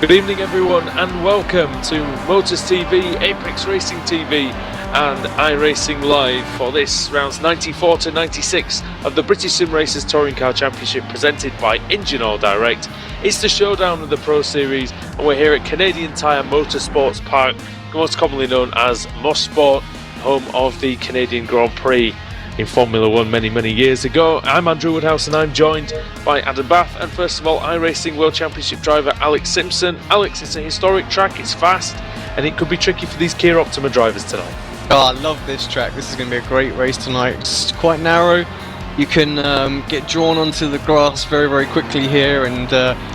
Good evening everyone and welcome to Motors TV, Apex Racing TV and iRacing Live for this rounds 94 to 96 of the British Sim Racers Touring Car Championship presented by Engine Oil Direct. It's the showdown of the Pro Series and we're here at Canadian Tire Motorsports Park, most commonly known as Mosport, home of the Canadian Grand Prix in Formula 1 many years ago. I'm Andrew Woodhouse and I'm joined by Adam Bath and first of all iRacing World Championship driver Alex Simpson. Alex, it's a historic track, it's fast and it could be tricky for these Kia Optima drivers tonight. Oh, I love this track. This is going to be a great race tonight. It's quite narrow. You can get drawn onto the grass very quickly here, and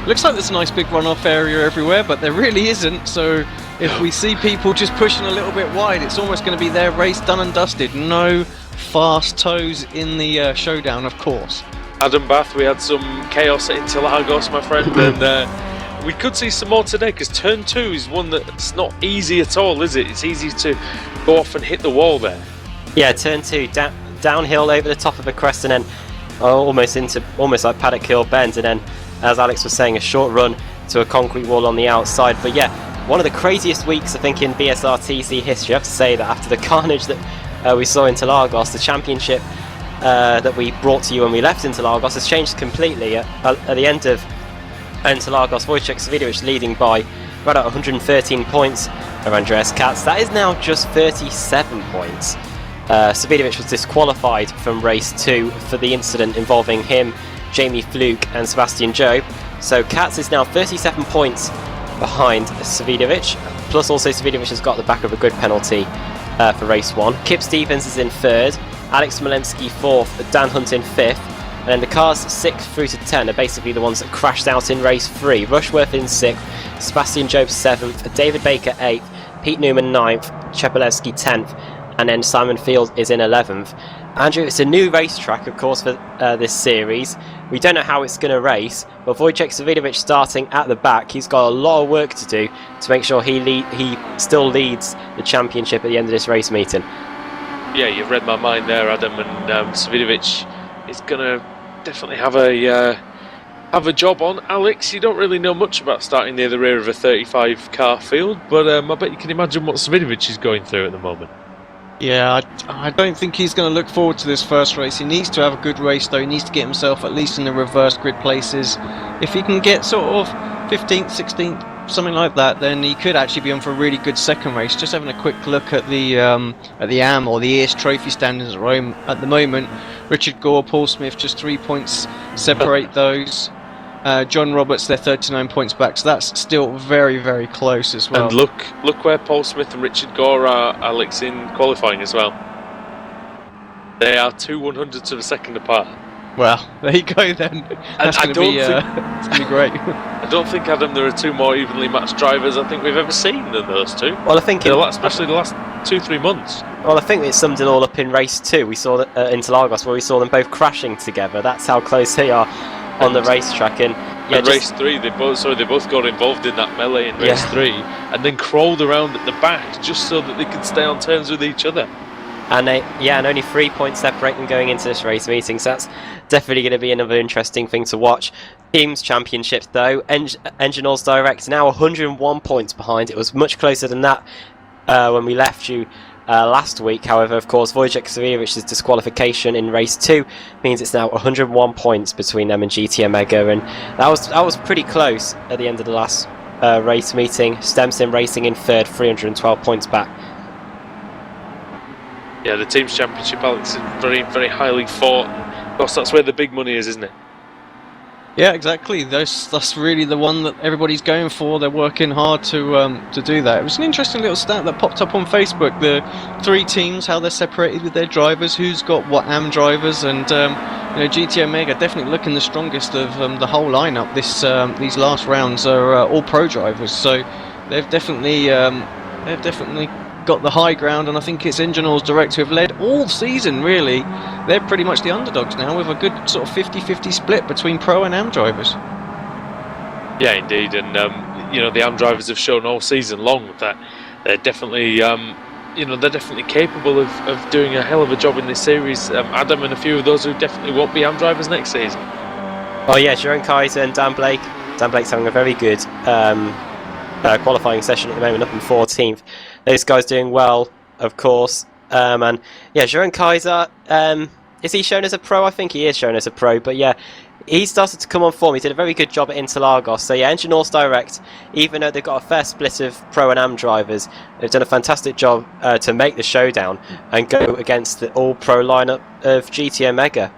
looks like there's a nice big runoff area everywhere, but there really isn't. So if we see people just pushing a little bit wide, it's almost going to be their race done and dusted. No fast toes in the showdown, of course. Adam Bath, we had some chaos at Interlagos, my friend, and we could see some more today because turn 2 is one that's not easy at all, is it? It's easy to go off and hit the wall there. Yeah, turn 2, downhill over the top of a crest and then almost like Paddock Hill bend, and then, as Alex was saying, a short run to a concrete wall on the outside. But yeah, one of the craziest weeks I think in BSRTC history. I have to say that after the carnage that we saw in Interlagos, the championship that we brought to you when we left Interlagos has changed completely. At the end of Interlagos, Wojciech Savidovic leading by right at 113 points of Andreas Katz. That is now just 37 points. Savidovic was disqualified from race 2 for the incident involving him, Jamie Fluke and Sebastian Jobe. So Katz is now 37 points behind Savidovic, plus also Savidovic has got the back of a grid penalty for race 1. Kip Stevens is in 3rd, Alex Molemski 4th, Dan Hunt in 5th, and then the cars 6 through to 10 are basically the ones that crashed out in race 3. Rushworth in 6th, Sebastian Jobe 7th, David Baker 8th, Pete Newman 9th, Chepelewski 10th, and then Simon Field is in 11th. Andrew, it's a new racetrack, of course, for this series. We don't know how it's going to race, but Wojciech Savidovic starting at the back, he's got a lot of work to do to make sure he still leads the championship at the end of this race meeting. Yeah, you've read my mind there, Adam, and Savidovic is going to definitely have a job on. Alex, you don't really know much about starting near the rear of a 35 car field, but I bet you can imagine what Savidovic is going through at the moment. Yeah, I don't think he's going to look forward to this first race. He needs to have a good race though. He needs to get himself at least in the reverse grid places. If he can get sort of 15th, 16th, something like that, then he could actually be on for a really good second race. Just having a quick look at the AM or the ES Trophy standings at Rome at the moment, Richard Gore, Paul Smith, just 3 points separate those. John Roberts, they're 39 points back, so that's still very close as well. And look where Paul Smith and Richard Gore are, Alex, in qualifying as well. They are 2/100ths of a second apart. Well, there you go then. That's going to be great. I don't think, Adam, there are two more evenly matched drivers I think we've ever seen than those two. Well, I think especially the last 2-3 months. Well, I think it summed it all up in race 2. We saw that Interlagos, where we saw them both crashing together. That's how close they are on the racetrack. And yeah, race 3, they both got involved in that melee in race 3, and then crawled around at the back just so that they could stay on terms with each other. And and only 3 points separate them going into this race meeting, so that's definitely going to be another interesting thing to watch. Teams Championship though, Engine Oil Direct now 101 points behind. It was much closer than that when we left you last week. However, of course, Wojciech Savidovic's disqualification in race 2 means it's now 101 points between them and GT Omega, and that was pretty close at the end of the last race meeting. Stemson Racing in 3rd, 312 points back. Yeah, the Teams Championship, Alex, is very highly fought. Of course, that's where the big money is, isn't it? Yeah, exactly. That's really the one that everybody's going for. They're working hard to do that. It was an interesting little stat that popped up on Facebook. The 3 teams, how they're separated with their drivers, who's got what AM drivers, and GT Omega definitely looking the strongest of the whole lineup. These last rounds are all pro drivers, so they've definitely got the high ground, and I think it's Engine Oil Direct who have led all season, really. They're pretty much the underdogs now, with a good sort of 50-50 split between pro and AM drivers. Yeah, indeed, and the AM drivers have shown all season long that they're definitely capable of doing a hell of a job in this series. Adam and a few of those who definitely won't be AM drivers next season. Oh yeah, Jerome Kaiser and Dan Blake. Dan Blake's having a very good qualifying session at the moment, up in 14th. Those guys doing well, of course. And yeah, Jeroen Kaiser, is he shown as a pro? I think he is shown as a pro, but yeah, he started to come on form. He did a very good job at Interlagos. So yeah, Engine North Direct, even though they've got a fair split of pro and am drivers, they've done a fantastic job to make the showdown and go against the all-pro lineup of GT Omega.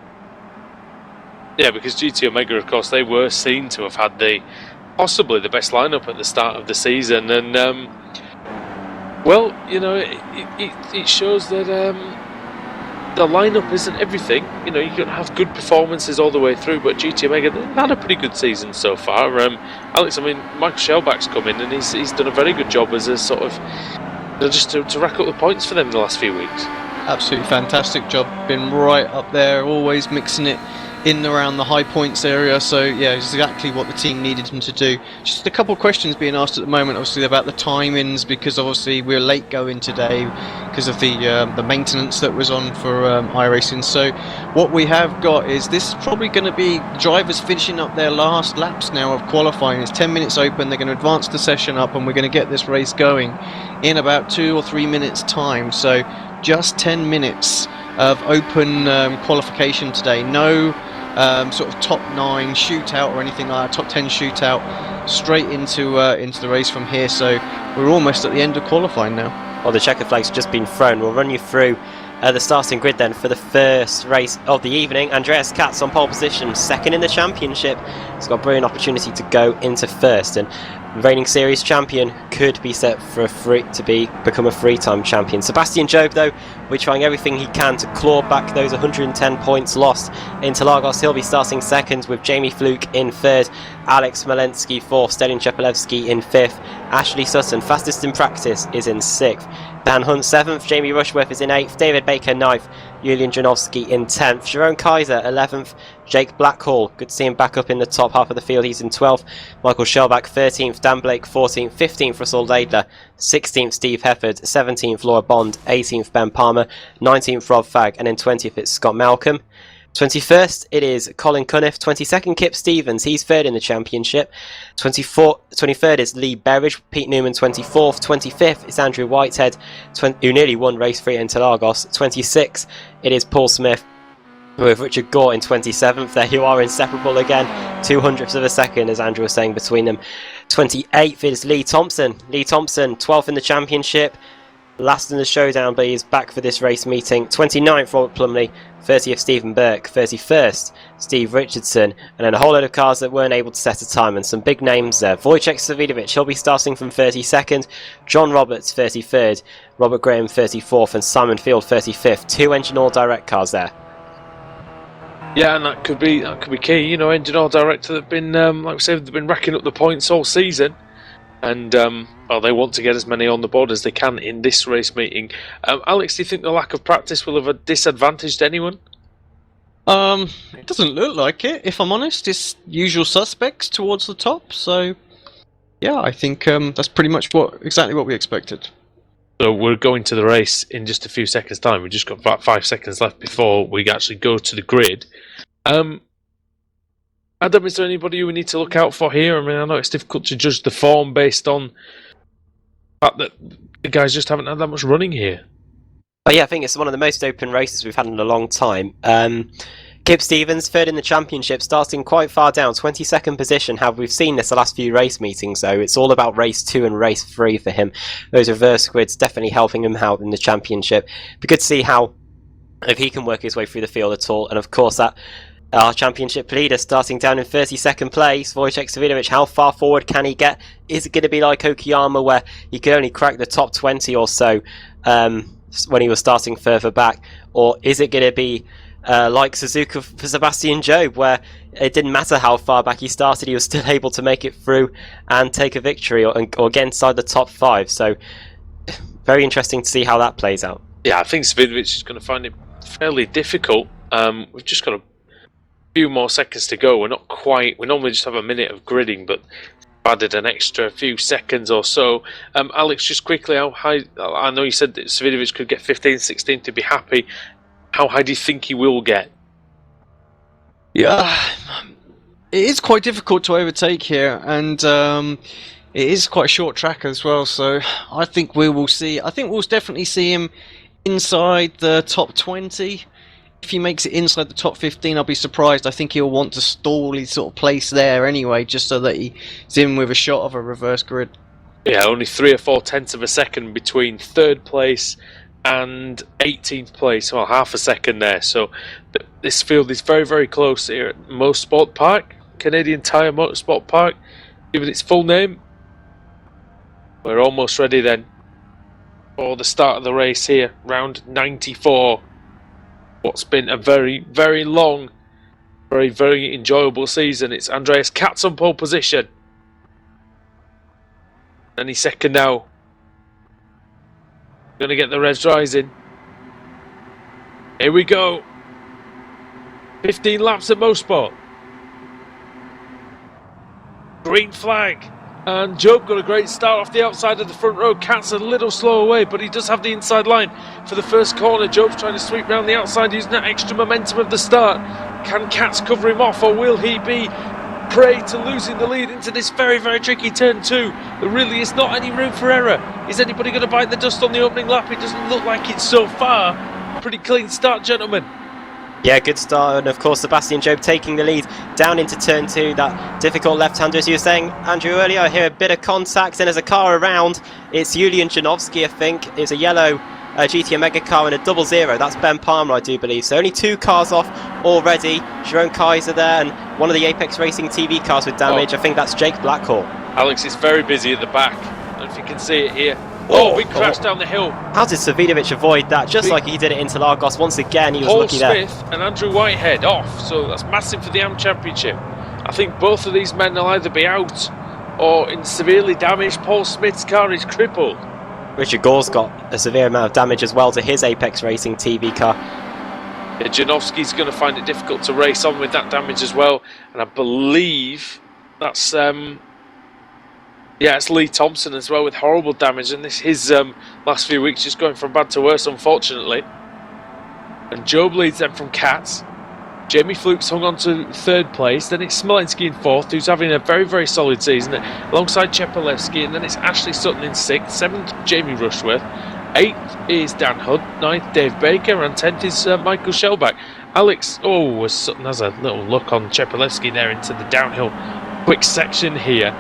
Yeah, because GT Omega, of course, they were seen to have had possibly the best lineup at the start of the season, and well, you know, it shows that the lineup isn't everything. You know, you can have good performances all the way through, but GT Omega, they've had a pretty good season so far. Alex, I mean, Michael Shellback's come in and he's done a very good job as a sort of, you know, just to rack up the points for them in the last few weeks. Absolutely fantastic job. Been right up there, always mixing it in and around the high points area. So yeah, exactly what the team needed him to do. Just a couple of questions being asked at the moment, obviously about the timings, because obviously we're late going today because of the maintenance that was on for iRacing. So what we have got is this is probably going to be drivers finishing up their last laps now of qualifying. It's 10 minutes open. They're going to advance the session up, and we're going to get this race going in about 2 or 3 minutes time. So just 10 minutes of open qualification today. No sort of top 9 shootout or anything like that, top 10 shootout, straight into the race from here. So we're almost at the end of qualifying now. Well, the checker flag's just been thrown. We'll run you through the starting grid then for the first race of the evening. Andreas Katz on pole position, second in the championship. He's got a brilliant opportunity to go into first, and reigning series champion could be set for become a three-time champion. Sebastian Job, though, we're trying everything he can to claw back those 110 points lost. Interlagos, he'll be starting second with Jamie Fluke in third, Alex Malensky fourth, Stelin Chepelevsky in fifth, Ashley Sutton, fastest in practice, is in sixth, Dan Hunt seventh, Jamie Rushworth is in eighth, David Baker ninth, Julian Janowski in 10th, Jeroen Kaiser 11th, Jake Blackhall, good to see him back up in the top half of the field, he's in 12th, Michael Shellback 13th, Dan Blake 14th, 15th Russell Laidler, 16th Steve Hefford, 17th Laura Bond, 18th Ben Palmer, 19th Rob Fagg, and in 20th it's Scott Malcolm. 21st it is Colin Cunniff, 22nd Kip Stevens, he's third in the championship, 23rd is Lee Berridge, Pete Newman 24th, 25th is Andrew Whitehead, who nearly won race 3 at Interlagos, 26th it is Paul Smith, with Richard Gore in 27th. There you are, inseparable again, 200ths of a second as Andrew was saying between them. 28th is Lee Thompson, 12th in the championship, last in the showdown, but he's back for this race meeting. 29th Robert Plumley, 30th Stephen Burke, 31st Steve Richardson, and then a whole load of cars that weren't able to set a time, and some big names there. Wojciech Savidovic, he'll be starting from 32nd, John Roberts 33rd, Robert Graham 34th, and Simon Field 35th. 2 Engine All Direct cars there. Yeah, and that could be key. You know, Engine All Direct have been, like we said, they've been racking up the points all season, and well, they want to get as many on the board as they can in this race meeting. Alex, do you think the lack of practice will have disadvantaged anyone? It doesn't look like it, if I'm honest. It's usual suspects towards the top, so yeah, I think that's pretty much exactly what we expected. So we're going to the race in just a few seconds' time. We've just got about 5 seconds left before we actually go to the grid. Adam, is there anybody we need to look out for here? I mean, I know it's difficult to judge the form based on the fact that the guys just haven't had that much running here. Oh yeah, I think it's one of the most open races we've had in a long time. Kip Stevens, third in the championship, starting quite far down, 22nd position. Have we've seen this the last few race meetings, though. It's all about race 2 and race 3 for him. Those reverse grids definitely helping him out in the championship. Be good to see if he can work his way through the field at all. And of course, that our championship leader starting down in 32nd place, Wojciech Savidovic, how far forward can he get? Is it going to be like Okayama, where he could only crack the top 20 or so when he was starting further back? Or is it going to be like Suzuka for Sebastian Job, where it didn't matter how far back he started, he was still able to make it through and take a victory or get inside the top 5. So very interesting to see how that plays out. Yeah, I think Savidovic is going to find it fairly difficult. We've just got a few more seconds to go. We normally just have a minute of gridding, but added an extra few seconds or so. Alex, just quickly, how high? I know you said that Savidovic could get 15, 16 to be happy. How high do you think he will get? Yeah, it is quite difficult to overtake here, and It is quite a short track as well, so I think we will see. I think we'll definitely see him inside the top 20. If he makes it inside the top 15, I'll be surprised. I think he'll want to stall his sort of place there anyway, just so that he's in with a shot of a reverse grid. Yeah, only 3 or 4 tenths of a second between 3rd place and 18th place, well, half a second there. So this field is very, very close here at Mosport Park, Canadian Tire Motorsport Park, given its full name. We're almost ready then for the start of the race here, round 94. What's been a very, very long, very, very enjoyable season. It's Andreas Katz on pole position. And he's second now. Going to get the revs rising. Here we go. 15 laps at Mosport. Green flag. And Job got a great start off the outside of the front row. Katz a little slow away, but he does have the inside line for the first corner. Job's trying to sweep round the outside using that extra momentum of the start. Can Katz cover him off, or will he be prey to losing the lead into this very, very tricky turn 2? There really is not any room for error. Is anybody going to bite the dust on the opening lap? It doesn't look like it so far. Pretty clean start, gentlemen. Yeah, good start, and of course Sebastian Job taking the lead down into turn 2, that difficult left-hander. As you were saying, Andrew, earlier, I hear a bit of contact, and there's a car around. It's Julian Janowski, I think. It's a yellow GT Omega car and a 00. That's Ben Palmer, I do believe. So only 2 cars off already. Jerome Kaiser there, and one of the Apex Racing TV cars with damage. I think that's Jake Blackhall. Alex is very busy at the back. I don't know if you can see it here. Oh, big crash down the hill. How did Savidovic avoid that? Just like he did it into Lagos once again. He was Paul lucky there. Smith and Andrew Whitehead off, so that's massive for the AM Championship. I think both of these men will either be out or in severely damaged. Paul Smith's car is crippled. Richard Gore's got a severe amount of damage as well to his Apex Racing TV car. Yeah, Janowski's going to find it difficult to race on with that damage as well, and I believe that's it's Lee Thompson as well with horrible damage, and his last few weeks just going from bad to worse, unfortunately. And Job leads them from Katz. Jamie Fluke's hung on to 3rd place, then it's Smolenski in 4th, who's having a very, very solid season, alongside Chepelevsky, and then it's Ashley Sutton in 6th, 7th Jamie Rushworth, 8th is Dan Hunt, 9th Dave Baker, and 10th is Michael Shellback. Alex, Sutton has a little look on Chepelevsky there into the downhill quick section here.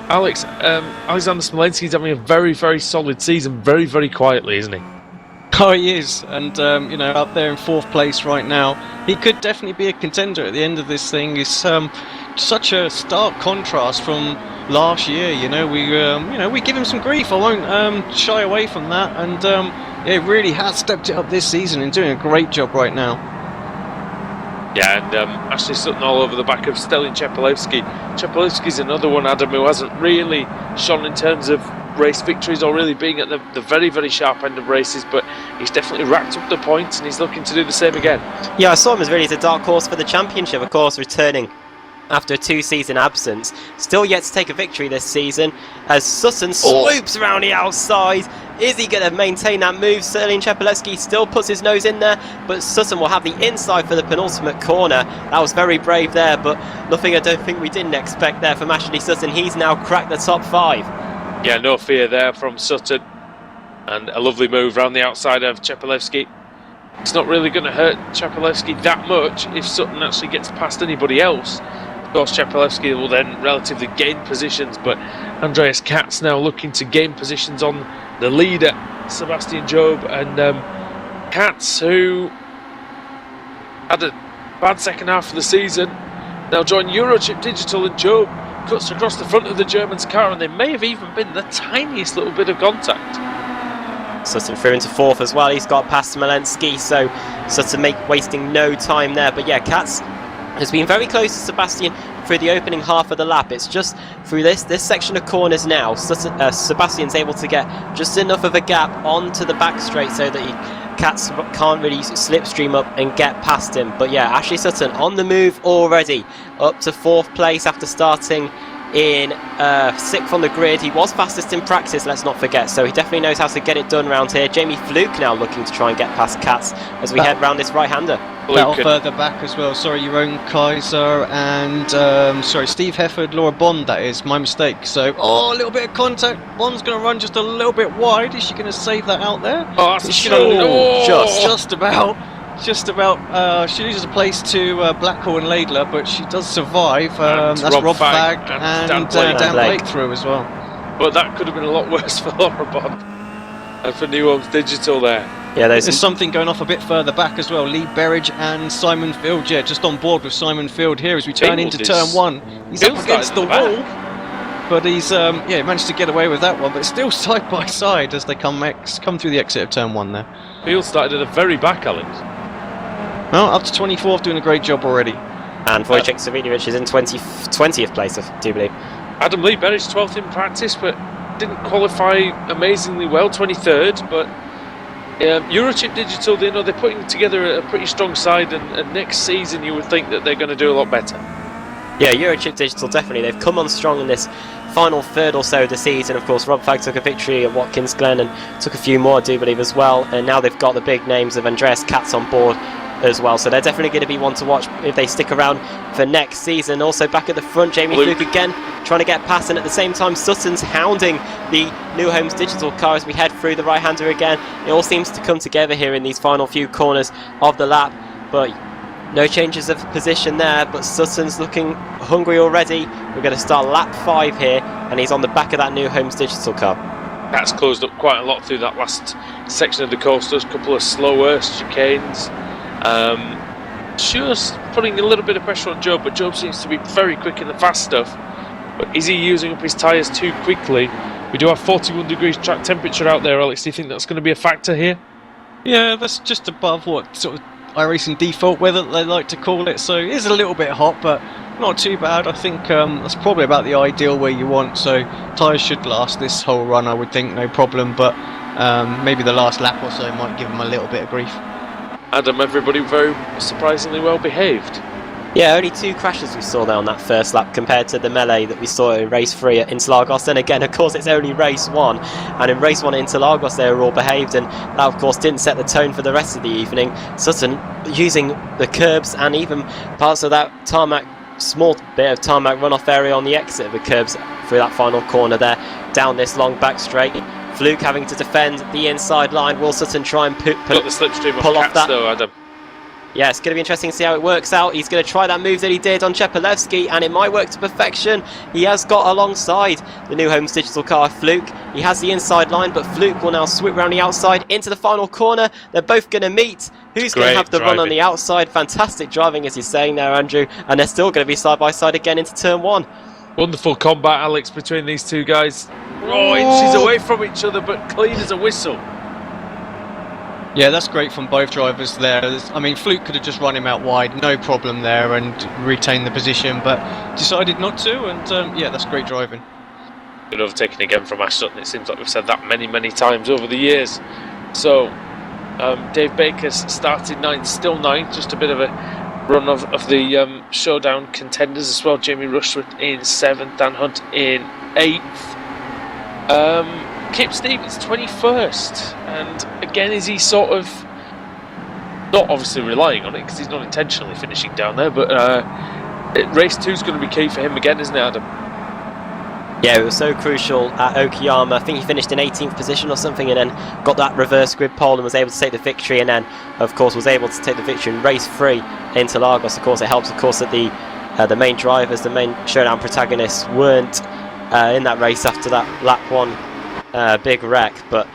Alex, Alexander Smolenski's having a very, very solid season, very, very quietly, isn't he? Oh, he is, and up there in 4th place right now. He could definitely be a contender at the end of this thing. It's such a stark contrast from last year. We give him some grief. I won't shy away from that, and he really has stepped it up this season and doing a great job right now. Yeah, and Ashley Sutton all over the back of Stelin Chepelevsky. Chepelevsky's another one, Adam, who hasn't really shone in terms of race victories or really being at the very, very sharp end of races, but he's definitely racked up the points and he's looking to do the same again. Yeah, I saw him as really the dark horse for the championship, of course, returning after a 2-season absence. Still yet to take a victory this season as Sutton swoops around the outside. Is he going to maintain that move? Sterling Chepelevsky still puts his nose in there, but Sutton will have the inside for the penultimate corner. That was very brave there, but nothing I don't think we didn't expect there from Ashley Sutton. He's now cracked the top 5. Yeah, no fear there from Sutton, and a lovely move round the outside of Chepelevsky. It's not really going to hurt Chepelevsky that much if Sutton actually gets past anybody else. Of course, Chepelevsky will then relatively gain positions, but Andreas Katz now looking to gain positions on the leader, Sebastian Job, and Katz, who had a bad second half of the season, now joined Eurochip Digital, and Job cuts across the front of the German's car, and there may have even been the tiniest little bit of contact. Sutton through into 4th as well. He's got past Smolenski, so Sutton wasting no time there. But yeah, Katz has been very close to Sebastian through the opening half of the lap. It's just through this section of corners now. Sebastian's able to get just enough of a gap onto the back straight so that Katz can't really slipstream up and get past him. But yeah, Ashley Sutton on the move already, up to 4th place after starting in 6th on the grid. He was fastest in practice, let's not forget, so he definitely knows how to get it done around here. Jamie Fluke now looking to try and get past Katz as we head round this right-hander. Battle further back as well. Sorry, your own Kaiser and Steve Hefford, Laura Bond. That is my mistake. So, a little bit of contact. Bond's going to run just a little bit wide. Is she going to save that out there? Oh, that's Just about. She loses a place to Blackhall and Laidler, but she does survive. That's Rob Fagg and Dan Blake through as well. But that could have been a lot worse for Laura Bond and for New Homes Digital there. Yeah, there's something going off a bit further back as well. Lee Berridge and Simon Field, just on board with Simon Field here as we turn into turn 1. He's up against the wall, but he's managed to get away with that one. But still side by side as they come through the exit of turn 1 there. Field started at the very back, Alex. Well, up to 24th, doing a great job already. And Wojciech Savinjevic is in 20th place, I do believe. Adam Lee Berridge 12th in practice, but didn't qualify amazingly well, 23rd. But Eurochip Digital, they're putting together a pretty strong side, and next season you would think that they're going to do a lot better. Yeah, Eurochip Digital, definitely. They've come on strong in this final third or so of the season. Of course, Rob Fagg took a victory at Watkins Glen and took a few more, I do believe, as well. And now they've got the big names of Andreas Katz on board as well, so they're definitely going to be one to watch if they stick around for next season. Also back at the front, Jamie Fluke again trying to get past, and at the same time Sutton's hounding the New Homes Digital car as we head through the right-hander again. It all seems to come together here in these final few corners of the lap, but no changes of position there. But Sutton's looking hungry already. We're going to start lap 5 here, and he's on the back of that New Homes Digital car. That's closed up quite a lot through that last section of the course. There's a couple of slower chicanes. Just putting a little bit of pressure on Job, but Job seems to be very quick in the fast stuff. But is he using up his tyres too quickly? We do have 41 degrees track temperature out there, Alex. Do you think that's going to be a factor here? Yeah, that's just above what sort of iRacing default weather they like to call it. So it is a little bit hot, but not too bad. I think that's probably about the ideal where you want. So tyres should last this whole run, I would think, no problem. But maybe the last lap or so might give them a little bit of grief. Adam, everybody very surprisingly well behaved. Yeah, only 2 crashes we saw there on that first lap compared to the melee that we saw in race 3 at Interlagos. And again, of course, it's only race 1, and in race 1 at Interlagos they were all behaved, and that of course didn't set the tone for the rest of the evening. Sutton using the curbs and even parts of that tarmac, small bit of tarmac runoff area on the exit of the curbs through that final corner there, down this long back straight. Fluke having to defend the inside line. Will Sutton try and pull off that? Though, Adam. Yeah, it's going to be interesting to see how it works out. He's going to try that move that he did on Chepelevsky, and it might work to perfection. He has got alongside the New Homes Digital car, Fluke. He has the inside line, but Fluke will now sweep around the outside into the final corner. They're both going to meet. Who's going to have the run on the outside? Fantastic driving, as you're saying there, Andrew. And they're still going to be side by side again into turn 1. Wonderful combat, Alex, between these two guys. Inches away from each other, but clean as a whistle. Yeah, that's great from both drivers there. I mean, Fluke could have just run him out wide, no problem there, and retained the position, but decided not to, and yeah, that's great driving. Good overtaking again from Ash Sutton. It seems like we've said that many times over the years. So, Dave Baker's started 9th, still 9th, just a bit of a run of the showdown contenders as well. Jamie Rushford in 7th, Dan Hunt in 8th. Kip Stevens 21st, and again, is he sort of not obviously relying on it because he's not intentionally finishing down there, but race 2 is going to be key for him again, isn't it, Adam? Yeah, it was so crucial at Okayama. I think he finished in 18th position or something, and then got that reverse grid pole and was able to take the victory, and then of course was able to take the victory in race 3 into Lagos. Of course, it helps, of course, that the main drivers, the main showdown protagonists weren't in that race after that lap 1 big wreck, but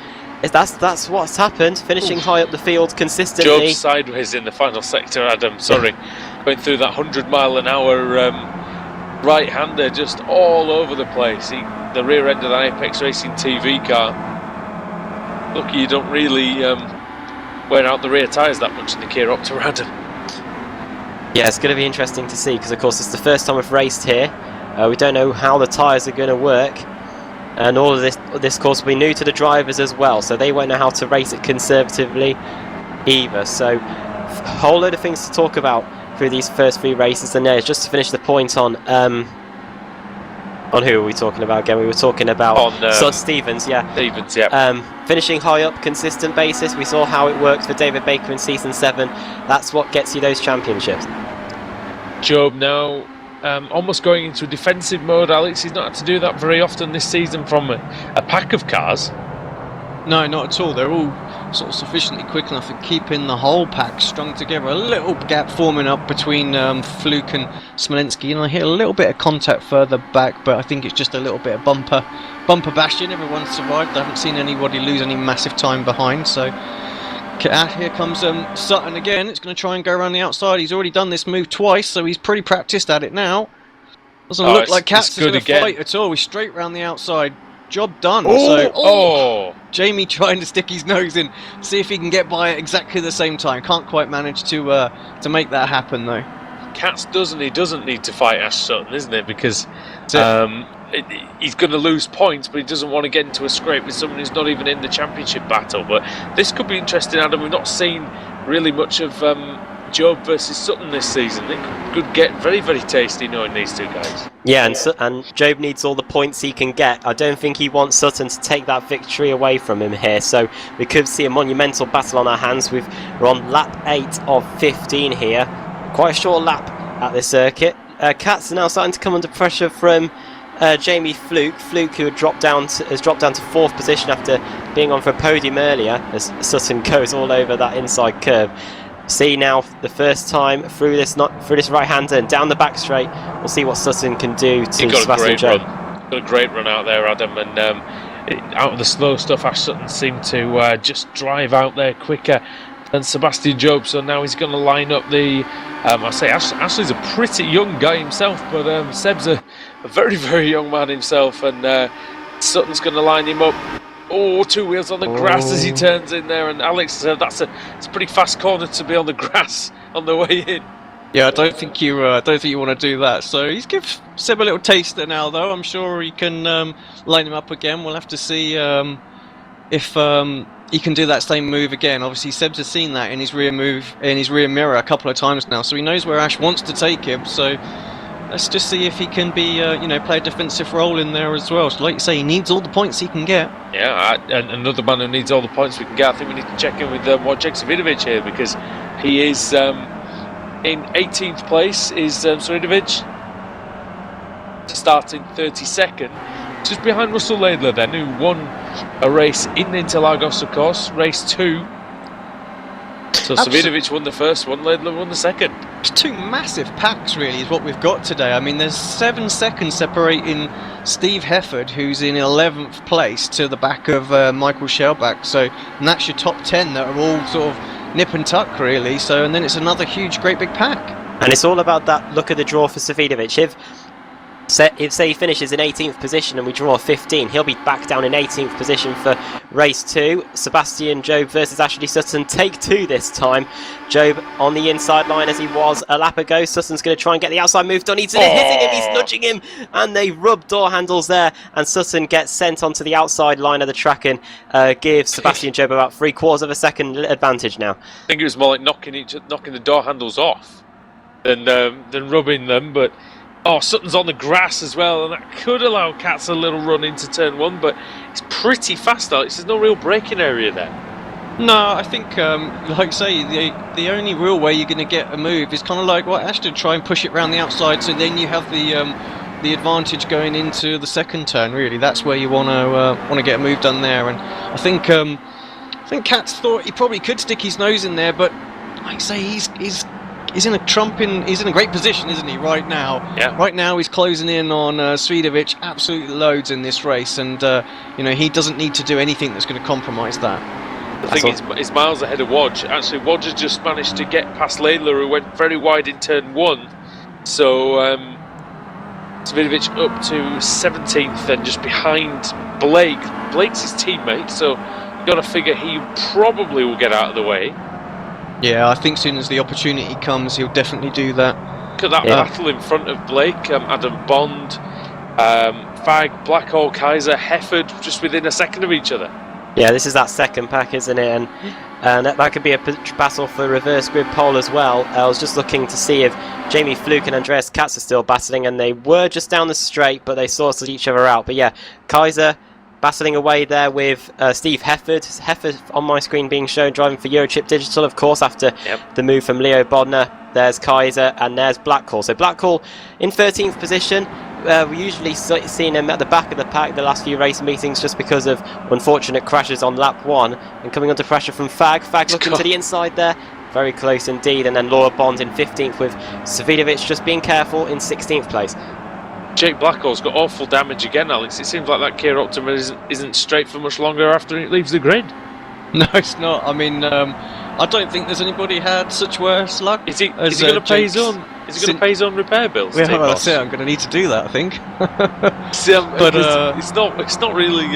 that's what's happened, finishing high up the field consistently. Job sideways in the final sector, Adam, sorry. Going through that 100-mile-an-hour right-hander just all over the place. The rear end of the Apex Racing TV car. Lucky you don't really wear out the rear tyres that much in the Kia Optima, Adam. Yeah, it's going to be interesting to see, because of course it's the first time we've raced here. We don't know how the tyres are going to work. And all of this course will be new to the drivers as well, so they won't know how to race it conservatively either. So, a whole load of things to talk about through these first 3 races. And just to finish the point on On who are we talking about again? We were talking about on Stevens, yeah. Stevens, yeah. Finishing high up, consistent basis. We saw how it worked for David Baker in season 7. That's what gets you those championships. Job now almost going into a defensive mode, Alex. He's not had to do that very often this season from a pack of cars. No, not at all. They're all sort of sufficiently quick enough for keeping the whole pack strung together. A little gap forming up between Fluke and Smolenski, and I hear a little bit of contact further back, but I think it's just a little bit of bumper bashing. Everyone's survived. I haven't seen anybody lose any massive time behind, so here comes Sutton again. It's going to try and go around the outside. He's already done this move twice, so he's pretty practiced at it now. Doesn't look like Katz is going to fight at all. He's straight round the outside. Job done. Jamie trying to stick his nose in, see if he can get by at exactly the same time. Can't quite manage to make that happen though. Katz doesn't need to fight Ash Sutton, isn't it? Because he's going to lose points, but he doesn't want to get into a scrape with someone who's not even in the championship battle. But this could be interesting, Adam. We've not seen really much of Job versus Sutton this season. It could get very, very tasty knowing these two guys. Yeah, and Job needs all the points he can get. I don't think he wants Sutton to take that victory away from him here, so we could see a monumental battle on our hands. We're on lap 8 of 15 here. Quite a short lap at this circuit. Katz are now starting to come under pressure from Jamie Fluke. Fluke, who has dropped down to 4th position after being on for a podium earlier, as Sutton goes all over that inside curve. See now the first time through this right-hander and down the back straight. We'll see what Sutton can do to Sebastian Job. Got a great run out there, Adam, and out of the slow stuff, Ash Sutton seemed to just drive out there quicker than Sebastian Job. So now he's going to line up the. I say Ashley's a pretty young guy himself, but Seb's a very, very young man himself, and Sutton's going to line him up. Oh, 2 wheels on the grass as he turns in there, and Alex said it's a pretty fast corner to be on the grass on the way in. Yeah, I don't think you want to do that. So he's give Seb a little taster now, though. I'm sure he can line him up again. We'll have to see if he can do that same move again. Obviously, Seb's has seen that in his rear mirror a couple of times now, so he knows where Ash wants to take him. So let's just see if he can be, play a defensive role in there as well. So like you say, he needs all the points he can get. Yeah, and another man who needs all the points we can get. I think we need to check in with Wojciech Svidovic here, because he is in 18th place. Is Svidovic starting 32nd, just behind Russell Laidler then, who won a race in Interlagos, of course, race 2. So Svidovic won the first one, Laidler won the second. It's 2 massive packs, really, is what we've got today. I mean, there's 7 seconds separating Steve Hefford, who's in 11th place, to the back of Michael Shellback. So, and that's your top 10 that are all sort of nip and tuck, really. So, and then it's another huge, great big pack. And it's all about that look at the draw for Svidovic. If say he finishes in 18th position and we draw 15, he'll be back down in 18th position for race 2. Sebastian Job versus Ashley Sutton, take 2 this time. Job on the inside line as he was a lap ago. Sutton's going to try and get the outside move done. He's hitting him, he's nudging him, and they rub door handles there, and Sutton gets sent onto the outside line of the track and gives Sebastian Job about 3/4 of a second advantage now. I think it was more like knocking the door handles off than rubbing them, but Sutton's on the grass as well, and that could allow Katz a little run into turn 1, but it's pretty fast, Alex. There's no real braking area there. No, I think, like I say, the only real way you're going to get a move is kind of like what Ash did, try and push it around the outside, so then you have the advantage going into the second turn. Really, that's where you want to get a move done there. And I think Katz thought he probably could stick his nose in there, but like I say, he's in a great position, isn't he, right now? Yeah. Right now he's closing in on Svidovic absolutely loads in this race, and he doesn't need to do anything that's going to compromise that. The thing is, it's miles ahead of Woj. Actually, Woj has just managed to get past Laidler, who went very wide in turn 1. So Svidovic up to 17th and just behind Blake. Blake's his teammate, so you've got to figure he probably will get out of the way. Yeah, I think as soon as the opportunity comes, he'll definitely do that. Look at that battle in front of Blake. Adam Bond, Fag, Blackhall, Kaiser, Hefford, just within a second of each other. Yeah, this is that second pack, isn't it? And And that could be a battle for reverse grid pole as well. I was just looking to see if Jamie Fluke and Andreas Katz are still battling, and they were just down the straight, but they sorted each other out. But yeah, Kaiser battling away there with Steve Hefford. Hefford on my screen being shown driving for Eurochip Digital, of course, after the move from Leo Bodner. There's Kaiser and there's Blackhall. So Blackhall in 13th position. We usually seen him at the back of the pack the last few race meetings just because of unfortunate crashes on lap 1 and coming under pressure from Fag. Fag looking to the inside there, very close indeed, and then Laura Bond in 15th with Savidovic just being careful in 16th place. Jake Blackhall's got awful damage again, Alex. It seems like that Kia Optima isn't straight for much longer after it leaves the grid. No, it's not. I mean, I don't think there's anybody had such worse luck. Is he going to pay his own? Is he going to pay his own repair bills? Yeah, well, that's it. I'm going to need to do that, I think. But it's not really.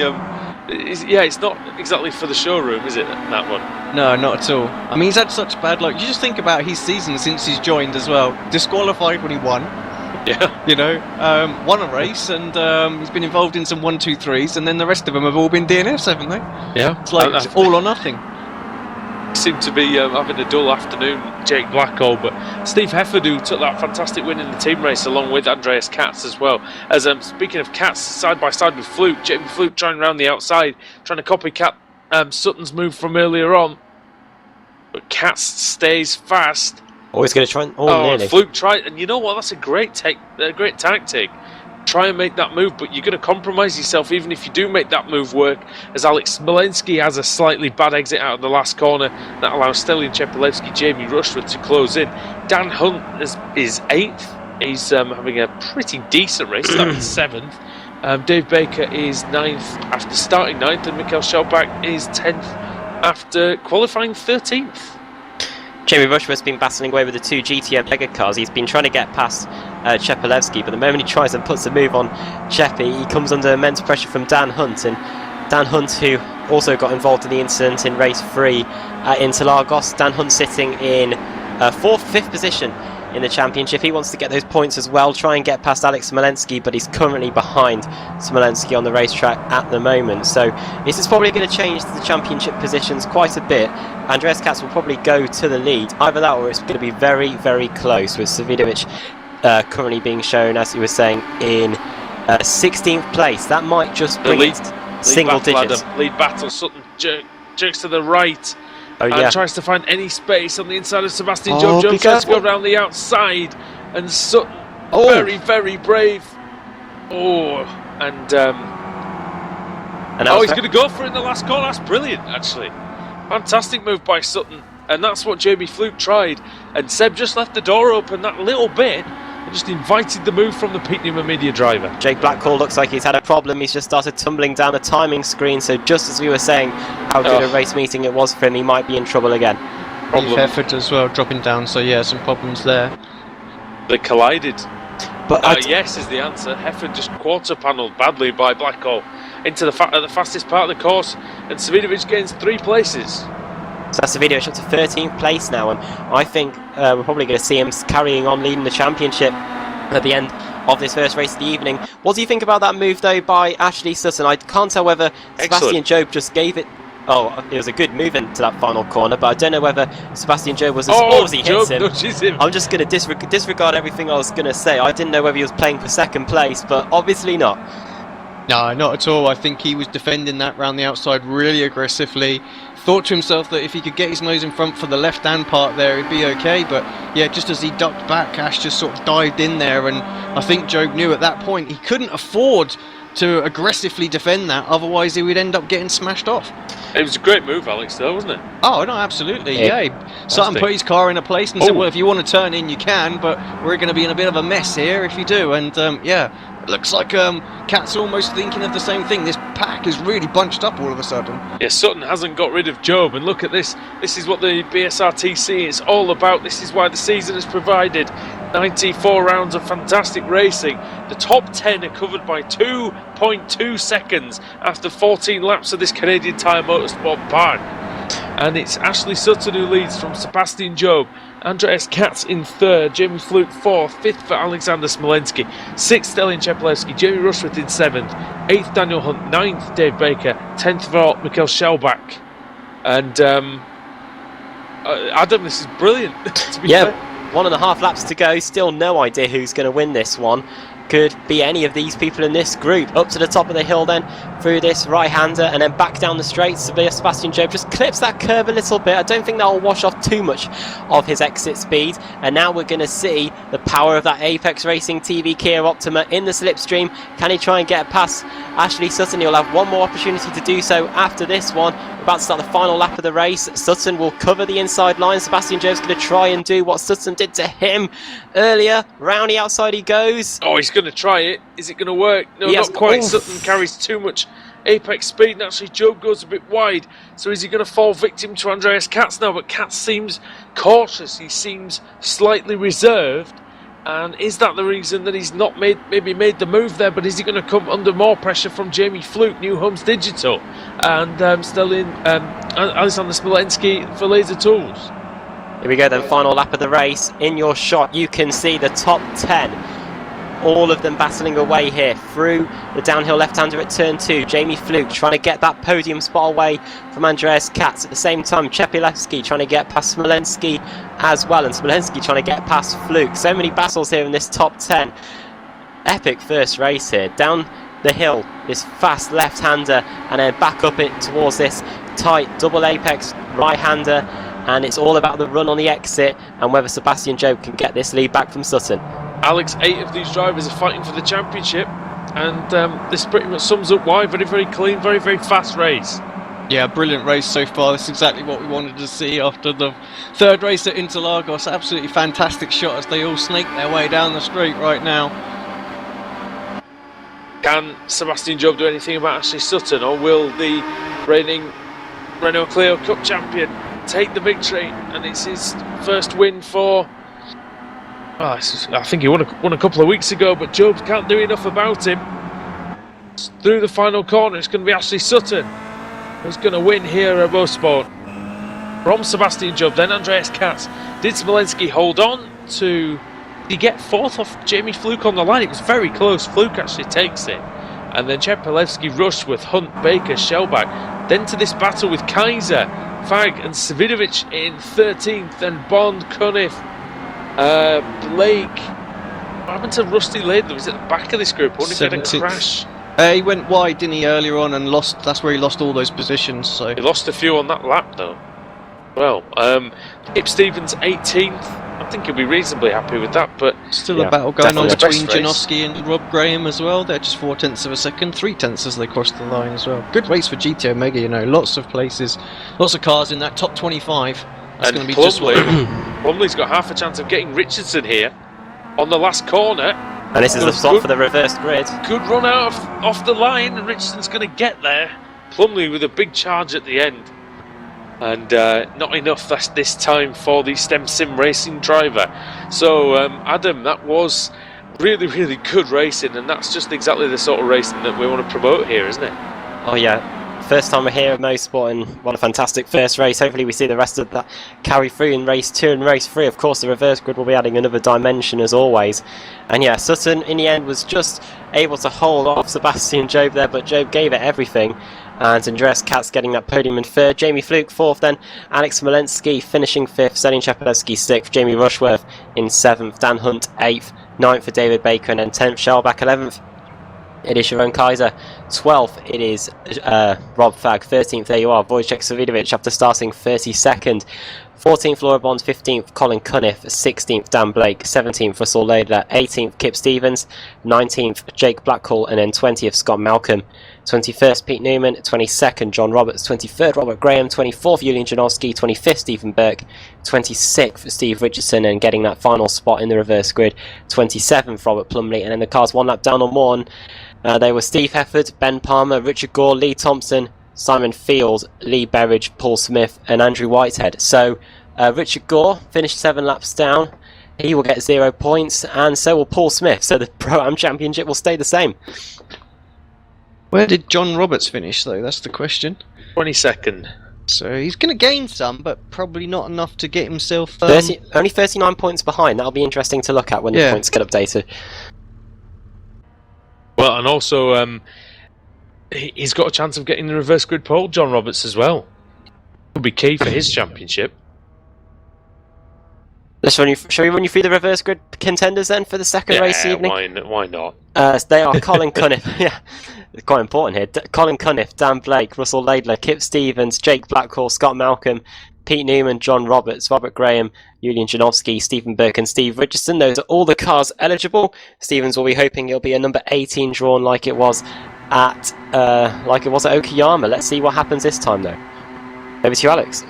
It's not exactly for the showroom, is it? That one. No, not at all. I mean, he's had such bad luck. You just think about his season since he's joined as well. Disqualified when he won. Yeah. You know, won a race, and he's been involved in some 1-2-3s, and then the rest of them have all been DNFs, haven't they? Yeah. It's like it's all or nothing. Seem to be having a dull afternoon, Jake Blackhall, but Steve Hefford, who took that fantastic win in the team race along with Andreas Katz as well. As speaking of Katz, side by side with Fluke, Jamie Fluke trying around the outside, trying to copycat Sutton's move from earlier on, but Katz stays fast. Always going to try and nearly. Fluke tried, and you know what? That's a great tactic. Try and make that move, but you're going to compromise yourself even if you do make that move work, as Alex Smolensky has a slightly bad exit out of the last corner that allows Stelian Chepelevsky, Jamie Rushford to close in. Dan Hunt is 8th. He's having a pretty decent race, starting 7th. Dave Baker is 9th after starting 9th, and Mikhail Shelbach is 10th after qualifying 13th. Jamie Rushford's been battling away with the 2 GTM Mega cars. He's been trying to get past Chepelevsky, but the moment he tries and puts a move on Cheppy, he comes under immense pressure from Dan Hunt. And Dan Hunt, who also got involved in the incident in race 3 at Interlagos. Dan Hunt sitting in 4th, 5th position in the championship. He wants to get those points as well, try and get past Alex Smolensky, but he's currently behind Smolensky on the racetrack at the moment. So this is probably going to change the championship positions quite a bit. Andreas Katz will probably go to the lead. Either that or it's going to be very, very close, with Savidovic currently being shown, as he was saying, in 16th place. That might just bring it single digits. Lead battle. Sutton jerks to the right. Oh, yeah. And tries to find any space on the inside of Sebastian Job. Job tries to go around the outside, and Sutton, very, very brave. And he's going to go for it in the last corner. That's brilliant, actually. Fantastic move by Sutton, and that's what Jamie Fluke tried. And Seb just left the door open that little bit and just invited the move from the Pete Newman media driver. Jake Blackhall looks like he's had a problem. He's just started tumbling down a timing screen, so just as we were saying how good a race meeting it was for him, he might be in trouble again. Effort as well, dropping down, so yeah, some problems there. They collided. But yes is the answer. Hefford just quarter-panelled badly by Blackhall into the fastest part of the course, and Savidovic gains 3 places. So that's Savidovic up to 13th place now, and I think we're probably going to see him carrying on leading the championship at the end of this first race of the evening. What do you think about that move, though, by Ashley Sutton? I can't tell whether Sebastian Job just gave it. It was a good move into that final corner, but I don't know whether Sebastian Job was as he hits him. I'm just going to disregard everything I was going to say. I didn't know whether he was playing for second place, but obviously not. No, not at all. I think he was defending that round the outside really aggressively. Thought to himself that if he could get his nose in front for the left-hand part there, it'd be okay. But yeah, just as he ducked back, Ash just sort of dived in there, and I think Job knew at that point he couldn't afford to aggressively defend that, otherwise he would end up getting smashed off. It was a great move, Alex, though, wasn't it? Oh, no, absolutely, yeah. Sutton put his car in a place and said, well, if you want to turn in, you can, but we're going to be in a bit of a mess here if you do. And looks like Kat's almost thinking of the same thing. This pack is really bunched up all of a sudden. Yeah, Sutton hasn't got rid of Job, and look at this. This is what the BSRTC is all about. This is why the season has provided 94 rounds of fantastic racing. The top 10 are covered by 2.2 seconds after 14 laps of this Canadian Tire Motorsport Park. And it's Ashley Sutton who leads from Sebastian Job. Andreas Katz in 3rd, Jamie Fluke 4th, 5th for Alexander Smolensky, 6th Stelian Chepelevsky, Jamie Rushworth in 7th, 8th Daniel Hunt, 9th Dave Baker, 10th for Mikhail Shelbach. And Adam, this is brilliant. To be Yeah, fair. 1.5 laps to go. Still no idea who's going to win this one. Could be any of these people in this group. Up to the top of the hill then, through this right-hander, and then back down the straight. Sebastian Job just clips that curve a little bit. I don't think that will wash off too much of his exit speed. And now we're going to see the power of that Apex Racing TV Kia Optima in the slipstream. Can he try and get past Ashley Sutton? He'll have one more opportunity to do so after this one. We're about to start the final lap of the race. Sutton will cover the inside line. Sebastian Job's going to try and do what Sutton did to him earlier. Round the outside he goes. Oh, he's going to try it. Is it going to work? No, Yes. not quite. Oof. Sutton carries too much apex speed, and actually Job goes a bit wide. So is he going to fall victim to Andreas Katz now? But Katz seems cautious. He seems slightly reserved. And is that the reason that he's not maybe made the move there? But is he going to come under more pressure from Jamie Fluke, New Homes Digital, and still in Alexander Smolenski for Laser Tools? Here we go then, final lap of the race. In your shot you can see the top 10, all of them battling away here through the downhill left-hander at turn 2. Jamie Fluke trying to get that podium spot away from Andreas Katz. At the same time, Chepilevsky trying to get past Smolenski as well, and Smolenski trying to get past Fluke. So many battles here in this top 10. Epic first race here. Down the hill, this fast left-hander, and then back up it towards this tight double apex right-hander. And it's all about the run on the exit and whether Sebastian Job can get this lead back from Sutton. Alex, 8 of these drivers are fighting for the championship, and this pretty much sums up why. Very, very clean, very, very fast race. Yeah, brilliant race so far. This is exactly what we wanted to see after the third race at Interlagos. Absolutely fantastic shot as they all snake their way down the straight right now. Can Sebastian Job do anything about Ashley Sutton, or will the reigning Renault Clio Cup champion take the victory? And it's his first win for... I think he won a couple of weeks ago, but Job can't do enough about him. Through the final corner, it's going to be Ashley Sutton who's going to win here at Mosport. From Sebastian Job, then Andreas Katz. Did Smolenski hold on to... Did he get fourth off Jamie Fluke on the line? It was very close. Fluke actually takes it. And then Chepilevsky, Rushworth, Hunt, Baker, Shellback. Then to this battle with Kaiser, Fag and Savidovic in 13th, and Bond, Cunniff, Blake. What happened to Rusty Laidler? Was at the back of this group? I wonder if he had a 17th. crash. He went wide, didn't he, earlier on, and lost. That's where he lost all those positions. So He lost a few on that lap though. Well, Ip Stevens 18th. I think he'll be reasonably happy with that, but still yeah, a battle going on definitely between the best race. Janowski and Rob Graham as well. They're just 0.4 of a second, 0.3 as they cross the line as well. Good race for GT Omega, you know, lots of places, lots of cars in that top 25. That's going and to be just Plumley's got half a chance of getting Richardson here on the last corner. And this is the spot for the reverse grid. Good run out off the line, and Richardson's going to get there. Plumley with a big charge at the end. And not enough this time for the STEM Sim Racing driver. So, Adam, that was really, really good racing, and that's just exactly the sort of racing that we want to promote here, isn't it? Oh yeah, first time we're here at Mosport, and what a fantastic first race. Hopefully we see the rest of that carry through in race 2 and race 3. Of course the reverse grid will be adding another dimension as always. And yeah, Sutton in the end was just able to hold off Sebastian Job there, but Job gave it everything. And Andreas Katz getting that podium in 3rd, Jamie Fluke 4th, then Alex Smolenski finishing 5th, Selin Chepilevsky 6th, Jamie Rushworth in 7th, Dan Hunt 8th, 9th for David Baker, and then 10th Shellback, 11th it is Sharon Kaiser, 12th it is Rob Fag, 13th there you are, Wojciech Savidovic after starting 32nd, 14th Laura Bond, 15th Colin Cunniff, 16th Dan Blake, 17th Russell Laidler, 18th Kip Stevens, 19th Jake Blackhall, and then 20th Scott Malcolm, 21st Pete Newman, 22nd John Roberts, 23rd Robert Graham, 24th Julian Janowski, 25th Stephen Burke, 26th Steve Richardson, and getting that final spot in the reverse grid, 27th Robert Plumley. And then the cars one lap down on one, they were Steve Hefford, Ben Palmer, Richard Gore, Lee Thompson, Simon Field, Lee Berridge, Paul Smith, and Andrew Whitehead. So Richard Gore finished 7 laps down. He will get 0 points, and so will Paul Smith. So the Pro-Am Championship will stay the same. Where did John Roberts finish, though? That's the question. 22nd. So he's going to gain some, but probably not enough to get himself... only 39 points behind. That'll be interesting to look at when the points get updated. Well, and also he's got a chance of getting the reverse grid pole, John Roberts, as well. Would be key for his championship. Shall we run you through the reverse grid contenders then for the second race evening? Why not? They are Colin Cunniff. Yeah, it's quite important here. Colin Cunniff, Dan Blake, Russell Laidler, Kip Stevens, Jake Blackwell, Scott Malcolm, Pete Newman, John Roberts, Robert Graham, Julian Janowski, Stephen Burke, and Steve Richardson. Those are all the cars eligible. Stevens will be hoping it'll be a number 18 drawn like it was at Okayama. Let's see what happens this time though. Over to you, Alex.